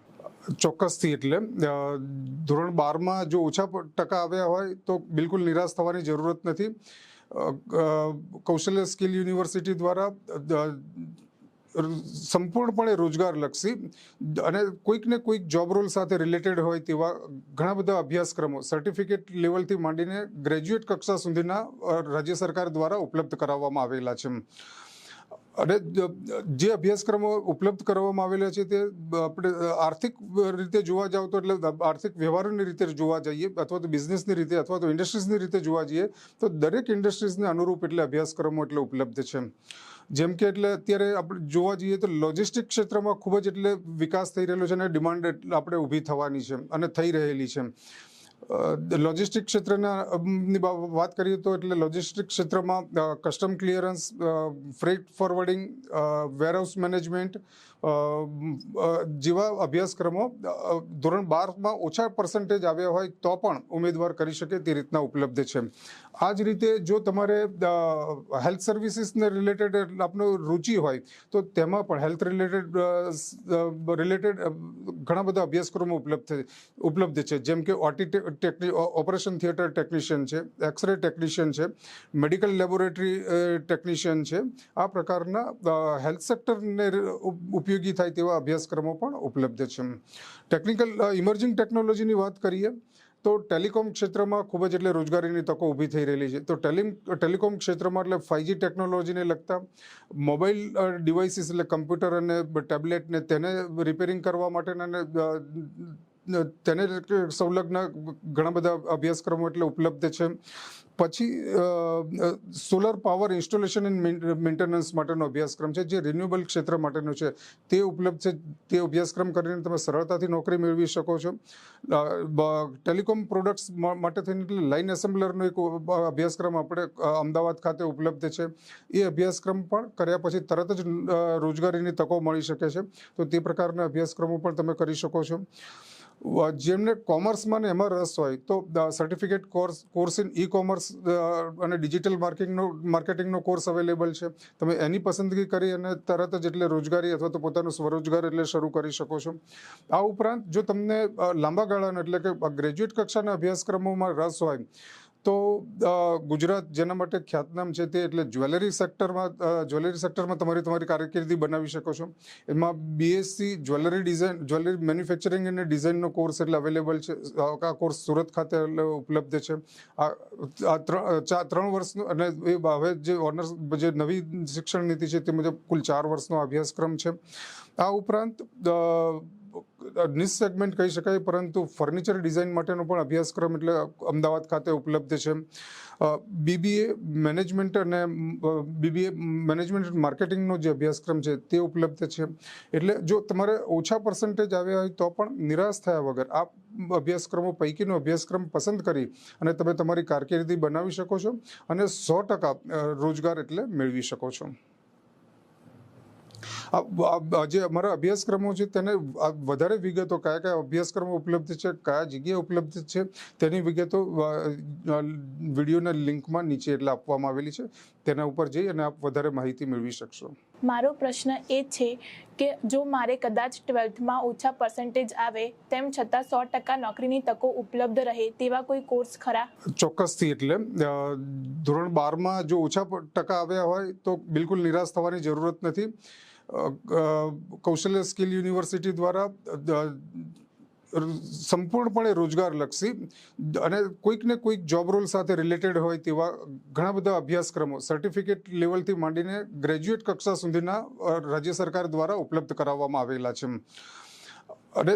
ચોક્કસથી. એટલે ધોરણ 12માં જો ઓછા ટકા આવ્યા હોય તો બિલકુલ નિરાશ થવાની જરૂરત નથી. કૌશલ્ય સ્કિલ યુનિવર્સિટી દ્વારા સંપૂર્ણપણે રોજગારલક્ષી અને કોઈક ને કોઈક જોબ રોલ સાથે રિલેટેડ હોય તેવા ઘણા બધા અભ્યાસક્રમો સર્ટિફિકેટ લેવલથી માંડીને ગ્રેજ્યુએટ કક્ષા સુધીના રાજ્ય સરકાર દ્વારા ઉપલબ્ધ કરાવવામાં આવેલા છે. અને જે અભ્યાસક્રમો ઉપલબ્ધ કરવામાં આવેલા છે તે આપણે આર્થિક રીતે જોવા જાવ તો એટલે આર્થિક વ્યવહારોની રીતે જોવા જઈએ અથવા તો બિઝનેસની રીતે અથવા તો ઇન્ડસ્ટ્રીઝની રીતે જોવા જઈએ તો દરેક ઇન્ડસ્ટ્રીઝને અનુરૂપ એટલે અભ્યાસક્રમો એટલે ઉપલબ્ધ છે. જેમ કે એટલે અત્યારે આપણે જોવા જઈએ તો લોજિસ્ટિક ક્ષેત્રમાં ખૂબ જ એટલે વિકાસ થઈ રહેલો છે અને ડિમાન્ડ આપણે ઊભી થવાની છે અને થઈ રહેલી છે. લોજિસ્ટિક ક્ષેત્રની વાત કરીએ તો એટલે લોજિસ્ટિક ક્ષેત્રમાં custom clearance, freight forwarding, warehouse management જેવા અભ્યાસક્રમો ધોરણ 12માં ઓછા પર્સન્ટેજ આવ્યા હોય તો પણ ઉમેદવાર કરી શકે તે રીતના ઉપલબ્ધ છે. આ જ રીતે જો તમારે હેલ્થ સર્વિસીસને રિલેટેડ આપનો રુચિ હોય તો તેમાં પણ હેલ્થ રિલેટેડ ઘણા બધા અભ્યાસક્રમો ઉપલબ્ધ છે. જેમ કે ઓપરેશન થિયેટર ટેકનિશિયન છે, એક્સરે ટેકનિશિયન છે, મેડિકલ લેબોરેટરી ટેકનિશિયન છે. આ પ્રકારના હેલ્થ સેક્ટરને ઉપયોગી થાય તેવા અભ્યાસક્રમો પણ ઉપલબ્ધ છે. ઇમર્જિંગ ટેકનોલોજીની વાત કરીએ તો ટેલિકોમ ક્ષેત્રમાં ખૂબ જ એટલે રોજગારીની તકો ઊભી થઈ રહેલી છે. તો ટેલિકોમ ક્ષેત્રમાં એટલે 5G ટેકનોલોજીને લગતા મોબાઈલ ડિવાઇસીસ એટલે કમ્પ્યુટર અને ટેબ્લેટને તેને રિપેરિંગ કરવા માટેના તેને સંલગ્ન ઘણા બધા અભ્યાસક્રમો એટલે ઉપલબ્ધ છે. પછી solar power installation and maintenance માટેનો અભ્યાસક્રમ છે જે રિન્યુએબલ ક્ષેત્ર માટેનો છે તે ઉપલબ્ધ છે. તે અભ્યાસક્રમ કરીને તમે સરળતાથી નોકરી મેળવી શકો છો. ટેલિકોમ પ્રોડક્ટ્સ માટે થઈને એટલે લાઇન એસેમ્બલરનો એક અભ્યાસક્રમ આપણે અમદાવાદ ખાતે ઉપલબ્ધ છે. એ અભ્યાસક્રમ પણ કર્યા પછી તરત જ રોજગારીની તકો મળી શકે છે. તો તે પ્રકારના અભ્યાસક્રમો પણ તમે કરી શકો છો. જેમને કોમર્સમાં ને એમાં રસ હોય તો certificate course in e commerce અને ડિજિટલ માર્કેટિંગનો કોર્સ અવેલેબલ છે. તમે એની પસંદગી કરી અને તરત જ એટલે રોજગારી અથવા તો પોતાનું સ્વરોજગાર એટલે શરૂ કરી શકો છો. આ ઉપરાંત જો તમને લાંબા ગાળાનો એટલે કે ગ્રેજ્યુએટ કક્ષાના અભ્યાસક્રમોમાં રસ હોય તો ગુજરાત જેના માટે ખ્યાતનામ છે તે એટલે જ્વેલરી સેક્ટરમાં તમારી કારકિર્દી બનાવી શકો છો. એમાં BSc જ્વેલરી મેન્યુફેક્ચરિંગ અને ડિઝાઇનનો કોર્સ એટલે અવેલેબલ છે. આ કોર્સ સુરત ખાતે ઉપલબ્ધ છે. આ 3 વર્ષનો અને હવે જે નવી શિક્ષણ નીતિ છે તે મુજબ કુલ 4 વર્ષનો અભ્યાસક્રમ છે. આ ઉપરાંત નિશ સેગમેન્ટ કહી શકાય પરંતુ ફર્નિચર ડિઝાઇન માટેનો પણ અભ્યાસક્રમ એટલે અમદાવાદ ખાતે ઉપલબ્ધ છે. BBA મેનેજમેન્ટ અને માર્કેટિંગનો જે અભ્યાસક્રમ છે તે ઉપલબ્ધ છે. એટલે જો તમારે ઓછા પર્સન્ટેજ આવ્યા હોય તો પણ નિરાશ થયા વગર આ અભ્યાસક્રમો પૈકીનો અભ્યાસક્રમ પસંદ કરી અને તમે તમારી કારકિર્દી બનાવી શકો છો અને 100% રોજગાર એટલે મેળવી શકો છો. જે અમારા અભ્યાસક્રમો છે તેને વધારે વિગતો કયા અભ્યાસક્રમો ઉપલબ્ધ છે, કયા જગ્યાએ ઉપલબ્ધ છે તેની વિગતો વિડીયોના લિંકમાં નીચે એટલે આપવામાં આવેલી છે. તેના ઉપર જઈ અને આપ વધારે માહિતી મેળવી શકશો. મારો પ્રશ્ન એ છે કે જો મારે કદાચ 12થમાં ઓછા પર્સન્ટેજ આવે તેમ છતાં 100% નોકરીની તકો ઉપલબ્ધ રહે તેવા કોઈ કોર્સ ખરા? ચોક્કસથી. એટલે ધોરણ 12માં જો ઓછા ટકા આવ્યા હોય તો બિલકુલ નિરાશ થવાની જરૂરત નથી. કૌશલ્ય સ્કિલ યુનિવર્સિટી દ્વારા સંપૂર્ણપણે રોજગારલક્ષી અને કોઈક ને કોઈક જોબ રોલ સાથે રિલેટેડ હોય તેવા ઘણા બધા અભ્યાસક્રમો સર્ટિફિકેટ લેવલથી માંડીને ગ્રેજ્યુએટ કક્ષા સુધીના રાજ્ય સરકાર દ્વારા ઉપલબ્ધ કરાવવામાં આવેલા છે. અને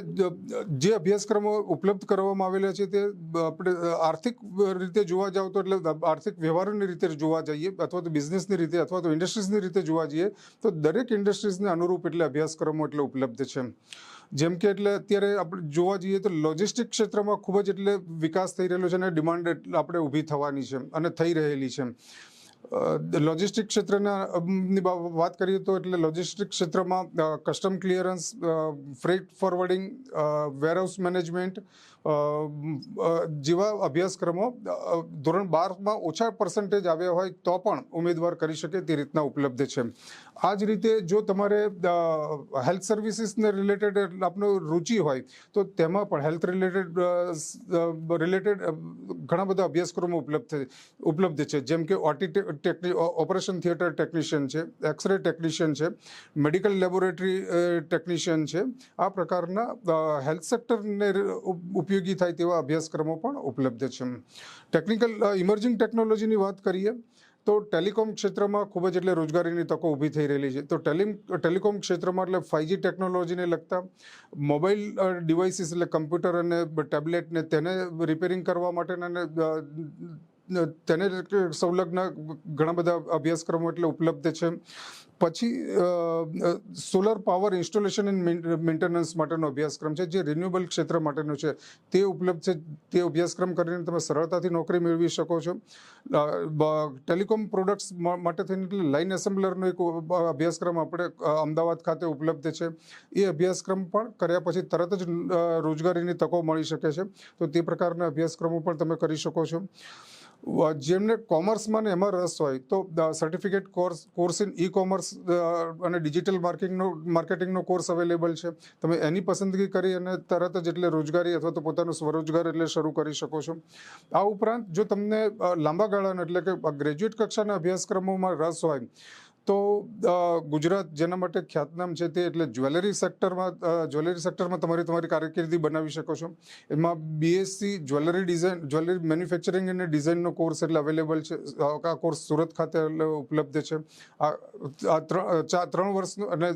જે અભ્યાસક્રમો ઉપલબ્ધ કરવામાં આવેલા છે તે આપણે આર્થિક રીતે જોવા જાવ તો એટલે આર્થિક વ્યવહારોની રીતે જોવા જઈએ અથવા તો બિઝનેસની રીતે અથવા તો ઇન્ડસ્ટ્રીઝની રીતે જોવા જઈએ તો દરેક ઇન્ડસ્ટ્રીઝને અનુરૂપ એટલે અભ્યાસક્રમો એટલે ઉપલબ્ધ છે. જેમ કે એટલે અત્યારે આપણે જોવા જઈએ તો લોજિસ્ટિક ક્ષેત્રમાં ખૂબ જ એટલે વિકાસ થઈ રહેલો છે અને ડિમાન્ડ આપણે ઊભી થવાની છે અને થઈ રહેલી છે. લોજિસ્ટિક ક્ષેત્રના ની વાત કરીએ તો એટલે લોજિસ્ટિક ક્ષેત્રમાં custom clearance, freight forwarding, warehouse management જેવા અભ્યાસક્રમો ધોરણ 12માં ઓછા પર્સન્ટેજ આવ્યા હોય તો પણ ઉમેદવાર કરી શકે તે રીતના ઉપલબ્ધ છે. આ જ રીતે જો તમારે હેલ્થ સર્વિસીસને રિલેટેડ આપનો રુચિ હોય તો તેમાં પણ હેલ્થ રિલેટેડ ઘણા બધા અભ્યાસક્રમો ઉપલબ્ધ છે, જેમ કે ઓપરેશન થિયેટર ટેકનિશિયન છે, એક્સરે ટેકનિશિયન છે, મેડિકલ લેબોરેટરી ટેકનિશિયન છે. આ પ્રકારના હેલ્થ સેક્ટરને ઉપયોગી થાય તેવા અભ્યાસક્રમો પણ ઉપલબ્ધ છે. ટેકનિકલ ઇમર્જિંગ ટેકનોલોજીની વાત કરીએ તો ટેલિકોમ ક્ષેત્રમાં ખૂબ જ એટલે રોજગારીની તકો ઊભી થઈ રહેલી છે. તો ટેલિકોમ ક્ષેત્રમાં એટલે 5G ટેકનોલોજીને લગતા મોબાઈલ ડિવાઇસીસ એટલે કમ્પ્યુટર અને ટેબ્લેટને તેને રિપેરિંગ કરવા માટેના તેને સંલગ્ન ઘણા બધા અભ્યાસક્રમો એટલે ઉપલબ્ધ છે. પછી solar power installation and maintenance માટેનો અભ્યાસક્રમ છે, જે રિન્યુએબલ ક્ષેત્ર માટેનો છે, તે ઉપલબ્ધ છે. તે અભ્યાસક્રમ કરીને તમે સરળતાથી નોકરી મેળવી શકો છો. ટેલિકોમ પ્રોડક્ટ્સ માટે થઈને એટલે લાઇન એસેમ્બલરનો એક અભ્યાસક્રમ આપણે અમદાવાદ ખાતે ઉપલબ્ધ છે. એ અભ્યાસક્રમ પણ કર્યા પછી તરત જ રોજગારીની તકો મળી શકે છે. તો તે પ્રકારના અભ્યાસક્રમો પણ તમે કરી શકો છો. જેમને કોમર્સમાં ને એમાં રસ હોય તો certificate course in e commerce અને ડિજિટલ માર્કેટિંગનો કોર્સ અવેલેબલ છે. તમે એની પસંદગી કરી અને તરત જ એટલે રોજગારી અથવા તો પોતાનું સ્વરોજગાર એટલે શરૂ કરી શકો છો. આ ઉપરાંત જો તમને લાંબા ગાળાનો એટલે કે ગ્રેજ્યુએટ કક્ષાના અભ્યાસક્રમોમાં રસ હોય તો ગુજરાત જેના માટે ખ્યાતનામ છે તે એટલે જ્વેલરી સેક્ટરમાં તમારી કારકિર્દી બનાવી શકો છો. એમાં BSc જ્વેલરી મેન્યુફેક્ચરિંગ અને ડિઝાઇનનો કોર્સ એટલે અવેલેબલ છે. આ કોર્સ સુરત ખાતે ઉપલબ્ધ છે. આ 3 વર્ષનો અને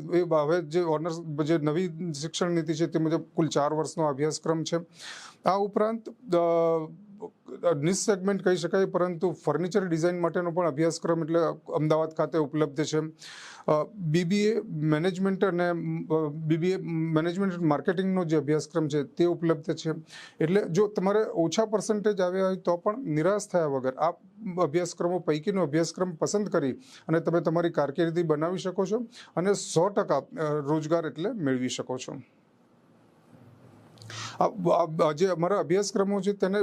હવે જે ઓનર્સ જે નવી શિક્ષણ નીતિ છે તે મુજબ કુલ 4 વર્ષનો અભ્યાસક્રમ છે. આ ઉપરાંત નિશ સેગમેન્ટ કહી શકાય, પરંતુ ફર્નિચર ડિઝાઇન માટેનો પણ અભ્યાસક્રમ એટલે અમદાવાદ ખાતે ઉપલબ્ધ છે. BBA મેનેજમેન્ટ અને માર્કેટિંગનો જે અભ્યાસક્રમ છે તે ઉપલબ્ધ છે. એટલે જો તમારે ઓછા પર્સન્ટેજ આવ્યા હોય તો પણ નિરાશ થયા વગર આ અભ્યાસક્રમો પૈકીનો અભ્યાસક્રમ પસંદ કરી અને તમે તમારી કારકિર્દી બનાવી શકો છો અને 100% રોજગાર એટલે મેળવી શકો છો. જે અમારા અભ્યાસક્રમો છે તેને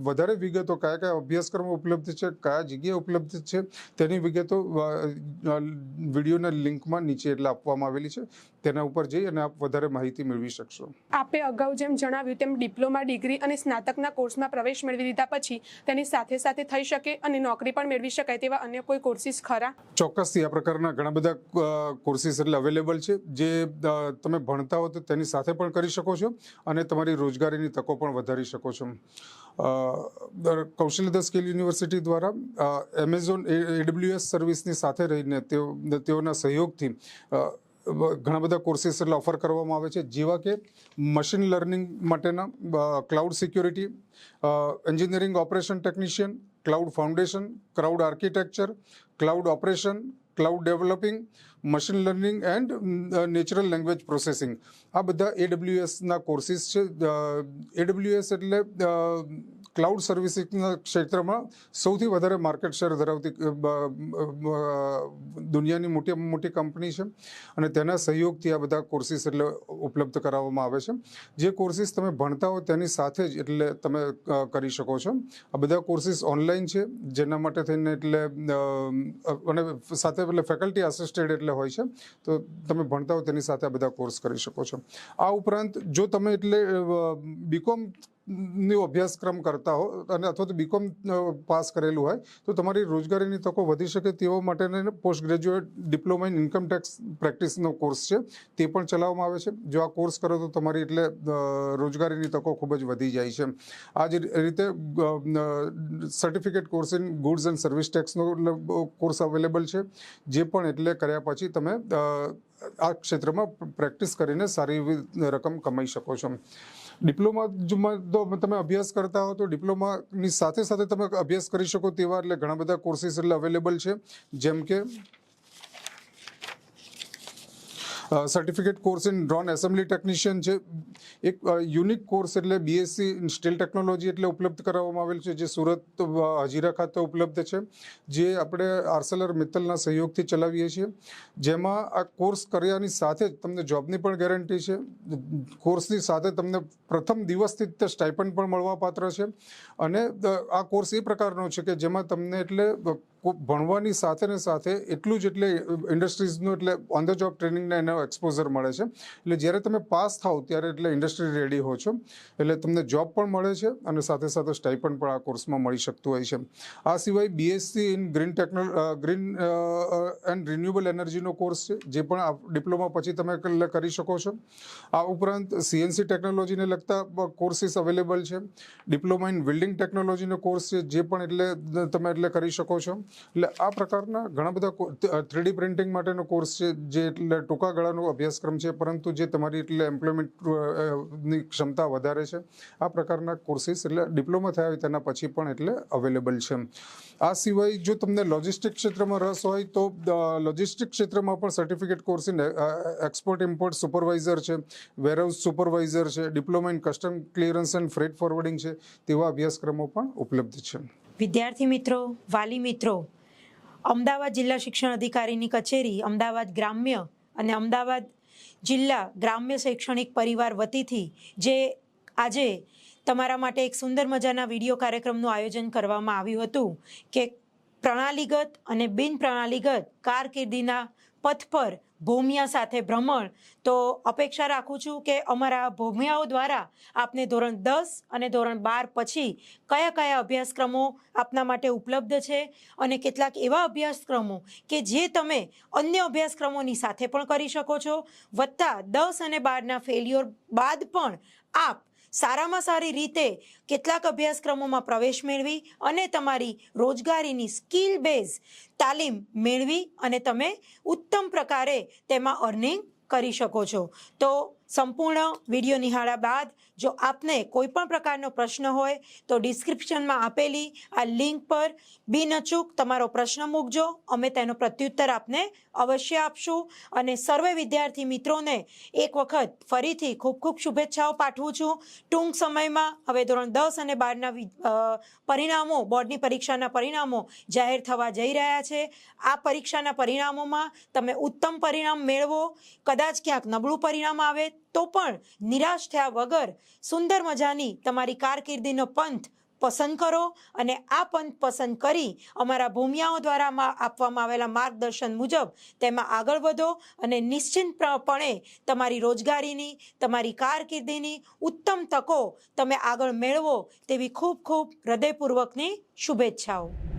વધારે વિગતો કયા અભ્યાસક્રમો ઉપલબ્ધ છે, કયા જગ્યાએ ઉપલબ્ધ છે તેની વિગતો વિડીયોના લિંકમાં નીચે એટલે આપવામાં આવેલી છે. તેના ઉપર જઈ અને આપ વધારે માહિતી મેળવી શકશો. આપે અગાઉ જેમ જણાવ્યું તેમ ડિપ્લોમા, ડિગ્રી અને સ્નાતકના કોર્સમાં પ્રવેશ મેળવી લીધા પછી તેની સાથે સાથે થઈ શકે અને નોકરી પણ મેળવી શકાય તેવા અન્ય કોઈ કોર્સિસ ખરા? ચોક્કસથી આ પ્રકારના ઘણા બધા કોર્સિસ એટલે અવેલેબલ છે, જે તમે ભણતા હો તો તેની સાથે પણ કરી શકો છો અને તમારી રોજગારીની તકો પણ વધારી શકો છો. કૌશલ્ય સ્કિલ યુનિવર્સિટી દ્વારા એમેઝોન AWS સર્વિસની સાથે રહીને તેઓના સહયોગથી ઘણા બધા કોર્સિસ એટલે ઓફર કરવામાં આવે છે, જેવા કે મશીન લર્નિંગ માટેના cloud security, engineering operation technician, cloud foundation, cloud architecture, cloud operation, cloud developing, machine learning and natural language processing. આ બધા AWSના કોર્સિસ છે. AWS એટલે ક્લાઉડ સર્વિસિસના ક્ષેત્રમાં સૌથી વધારે માર્કેટ શેર ધરાવતી દુનિયાની મોટી કંપની છે અને તેના સહયોગથી આ બધા કોર્સિસ એટલે ઉપલબ્ધ કરાવવામાં આવે છે. જે કોર્સિસ તમે ભણતા હો તેની સાથે જ એટલે તમે કરી શકો છો. આ બધા કોર્સિસ ઓનલાઈન છે, જેના માટે થઈને એટલે અને સાથે એટલે ફેકલ્ટી આસિસ્ટેડ એટલે હોય છે, તો તમે ભણતા હો તેની સાથે આ બધા કોર્સ કરી શકો છો. આ ઉપરાંત જો તમે એટલે BCom નો અભ્યાસક્રમ કરતા હો અને અથવા તો BCom પાસ કરેલું હોય તો તમારી રોજગારીની તકો વધી શકે તેવો માટેનો post graduate diploma in income tax પ્રેક્ટિસનો કોર્સ છે, તે પણ ચલાવવામાં આવે છે. જો આ કોર્સ કરો તો તમારી એટલે રોજગારીની તકો ખૂબ જ વધી જાય છે. આ જ રીતે certificate course in goods and service ટેક્સનો કોર્સ અવેલેબલ છે, જે પણ એટલે કર્યા પછી તમે આ ક્ષેત્રમાં પ્રેક્ટિસ કરીને સારી એવી રકમ કમાઈ શકો છો. ડિપ્લોમામાં તો તમે અભ્યાસ કરતા હો તો ડિપ્લોમાની સાથે સાથે તમે અભ્યાસ કરી શકો તેવા એટલે ઘણા બધા કોર્સિસ એટલે અવેલેબલ છે, જેમ કે certificate course in drone assembly technician છે. એક યુનિક કોર્સ એટલે બીએસસી ઇન સ્ટીલ ટેકનોલોજી એટલે ઉપલબ્ધ કરાવવામાં આવેલ છે, જે સુરત હજીરા ખાતે ઉપલબ્ધ છે, જે આપણે આર્સેલર મિત્તલના સહયોગથી ચલાવીએ છીએ. જેમાં આ કોર્સ કર્યાની સાથે જ તમને જોબની પણ ગેરંટી છે. કોર્સની સાથે તમને પ્રથમ દિવસથી જ સ્ટાઇપન્ડ પણ મળવાપાત્ર છે. અને આ કોર્સ એ પ્રકારનો છે કે જેમાં તમને એટલે ભણવાની સાથે ને સાથે એટલું જ એટલે ઇન્ડસ્ટ્રીઝનું એટલે ઓન ધ જોબ ટ્રેનિંગને એનો એક્સપોઝર મળે છે. એટલે જ્યારે તમે પાસ થાવ ત્યારે એટલે ઇન્ડસ્ટ્રી રેડી હો છો, એટલે તમને જોબ પણ મળે છે અને સાથે સાથે સ્ટાઇપન્ડ પણ આ કોર્સમાં મળી શકતું હોય છે. આ સિવાય BSc in green and renewable એનર્જીનો કોર્સ છે, જે પણ ડિપ્લોમા પછી તમે કરી શકો છો. આ ઉપરાંત સીએનસી ટેકનોલોજીને લગતા કોર્સીસ અવેલેબલ છે. ડિપ્લોમા ઇન બિલ્ડિંગ ટેકનોલોજીનો કોર્સ છે, જે પણ એટલે તમે એટલે કરી શકો છો. એટલે આ પ્રકારના ઘણા બધા 3D પ્રિન્ટિંગ માટેનો કોર્સ છે, જે એટલે ટૂંકા ગાળાનો અભ્યાસક્રમ છે, પરંતુ જે તમારી એટલે એમ્પ્લોયમેન્ટની ક્ષમતા વધારે છે. આ પ્રકારના કોર્સીસ એટલે ડિપ્લોમા થયા હોય તેના પછી પણ એટલે અવેલેબલ છે. આ સિવાય જો તમને લોજિસ્ટિક ક્ષેત્રમાં રસ હોય તો લોજિસ્ટિક ક્ષેત્રમાં પણ certificate course in export import supervisor છે, વેરહાઉસ સુપરવાઇઝર છે, diploma in custom clearance and freight forwarding છે, તેવા અભ્યાસક્રમો પણ ઉપલબ્ધ છે. વિદ્યાર્થી મિત્રો, વાલી મિત્રો, અમદાવાદ જિલ્લા શિક્ષણ અધિકારીની કચેરી, અમદાવાદ ગ્રામ્ય અને અમદાવાદ જિલ્લા ગ્રામ્ય શૈક્ષણિક પરિવાર વતીથી જે આજે તમારા માટે એક સુંદર મજાના વિડીયો કાર્યક્રમનું આયોજન કરવામાં આવ્યું હતું કે પ્રણાલીગત અને બિન પ્રણાલીગત કારકિર્દીના પથ પર ભોમિયા સાથે ભ્રમણ. તો અપેક્ષા રાખું છું કે અમારા ભોમિયાઓ દ્વારા આપને ધોરણ 10 અને ધોરણ 12 પછી કયા કયા અભ્યાસક્રમો આપના માટે ઉપલબ્ધ છે અને કેટલાક એવા અભ્યાસક્રમો કે જે તમે અન્ય અભ્યાસક્રમોની સાથે પણ કરી શકો છો, વત્તા 10 અને 12ના ફેલ્યોર બાદ પણ આપ સારામાં સારી રીતે કેટલાક અભ્યાસક્રમોમાં પ્રવેશ મેળવી અને તમારી રોજગારીની સ્કિલ બેઝ તાલીમ મેળવી અને તમે ઉત્તમ પ્રકારે તેમાં અર્નિંગ કરી શકો છો. તો સંપૂર્ણ વિડીયો નિહાળ્યા બાદ જો આપને કોઈ પણ પ્રકારનો પ્રશ્ન હોય તો ડિસ્ક્રિપ્શનમાં આપેલી આ લિંક પર બિનઅચૂક તમારો પ્રશ્ન મૂકજો. અમે તેનો પ્રત્યુત્તર આપને અવશ્ય આપશું. અને સર્વે વિદ્યાર્થી મિત્રોને એક વખત ફરીથી ખૂબ ખૂબ શુભેચ્છાઓ પાઠવું છું. ટૂંક સમયમાં હવે ધોરણ 10 અને 12ના પરિણામો, બોર્ડની પરીક્ષાના પરિણામો જાહેર થવા જઈ રહ્યા છે. આ પરીક્ષાના પરિણામોમાં તમે ઉત્તમ પરિણામ મેળવો, કદાચ ક્યાંક નબળું પરિણામ આવે તો પણ નિરાશ થયા વગર સુંદર મજાની તમારી કારકિર્દીનો પંથ પસંદ કરો અને આ પંથ પસંદ કરી અમારા ભૂમિયાઓ દ્વારા આપવામાં આવેલા માર્ગદર્શન મુજબ તેમાં આગળ વધો અને નિશ્ચિંતપણે તમારી રોજગારીની, તમારી કારકિર્દીની ઉત્તમ તકો તમે આગળ મેળવો તેવી ખૂબ ખૂબ હૃદયપૂર્વકની શુભેચ્છાઓ.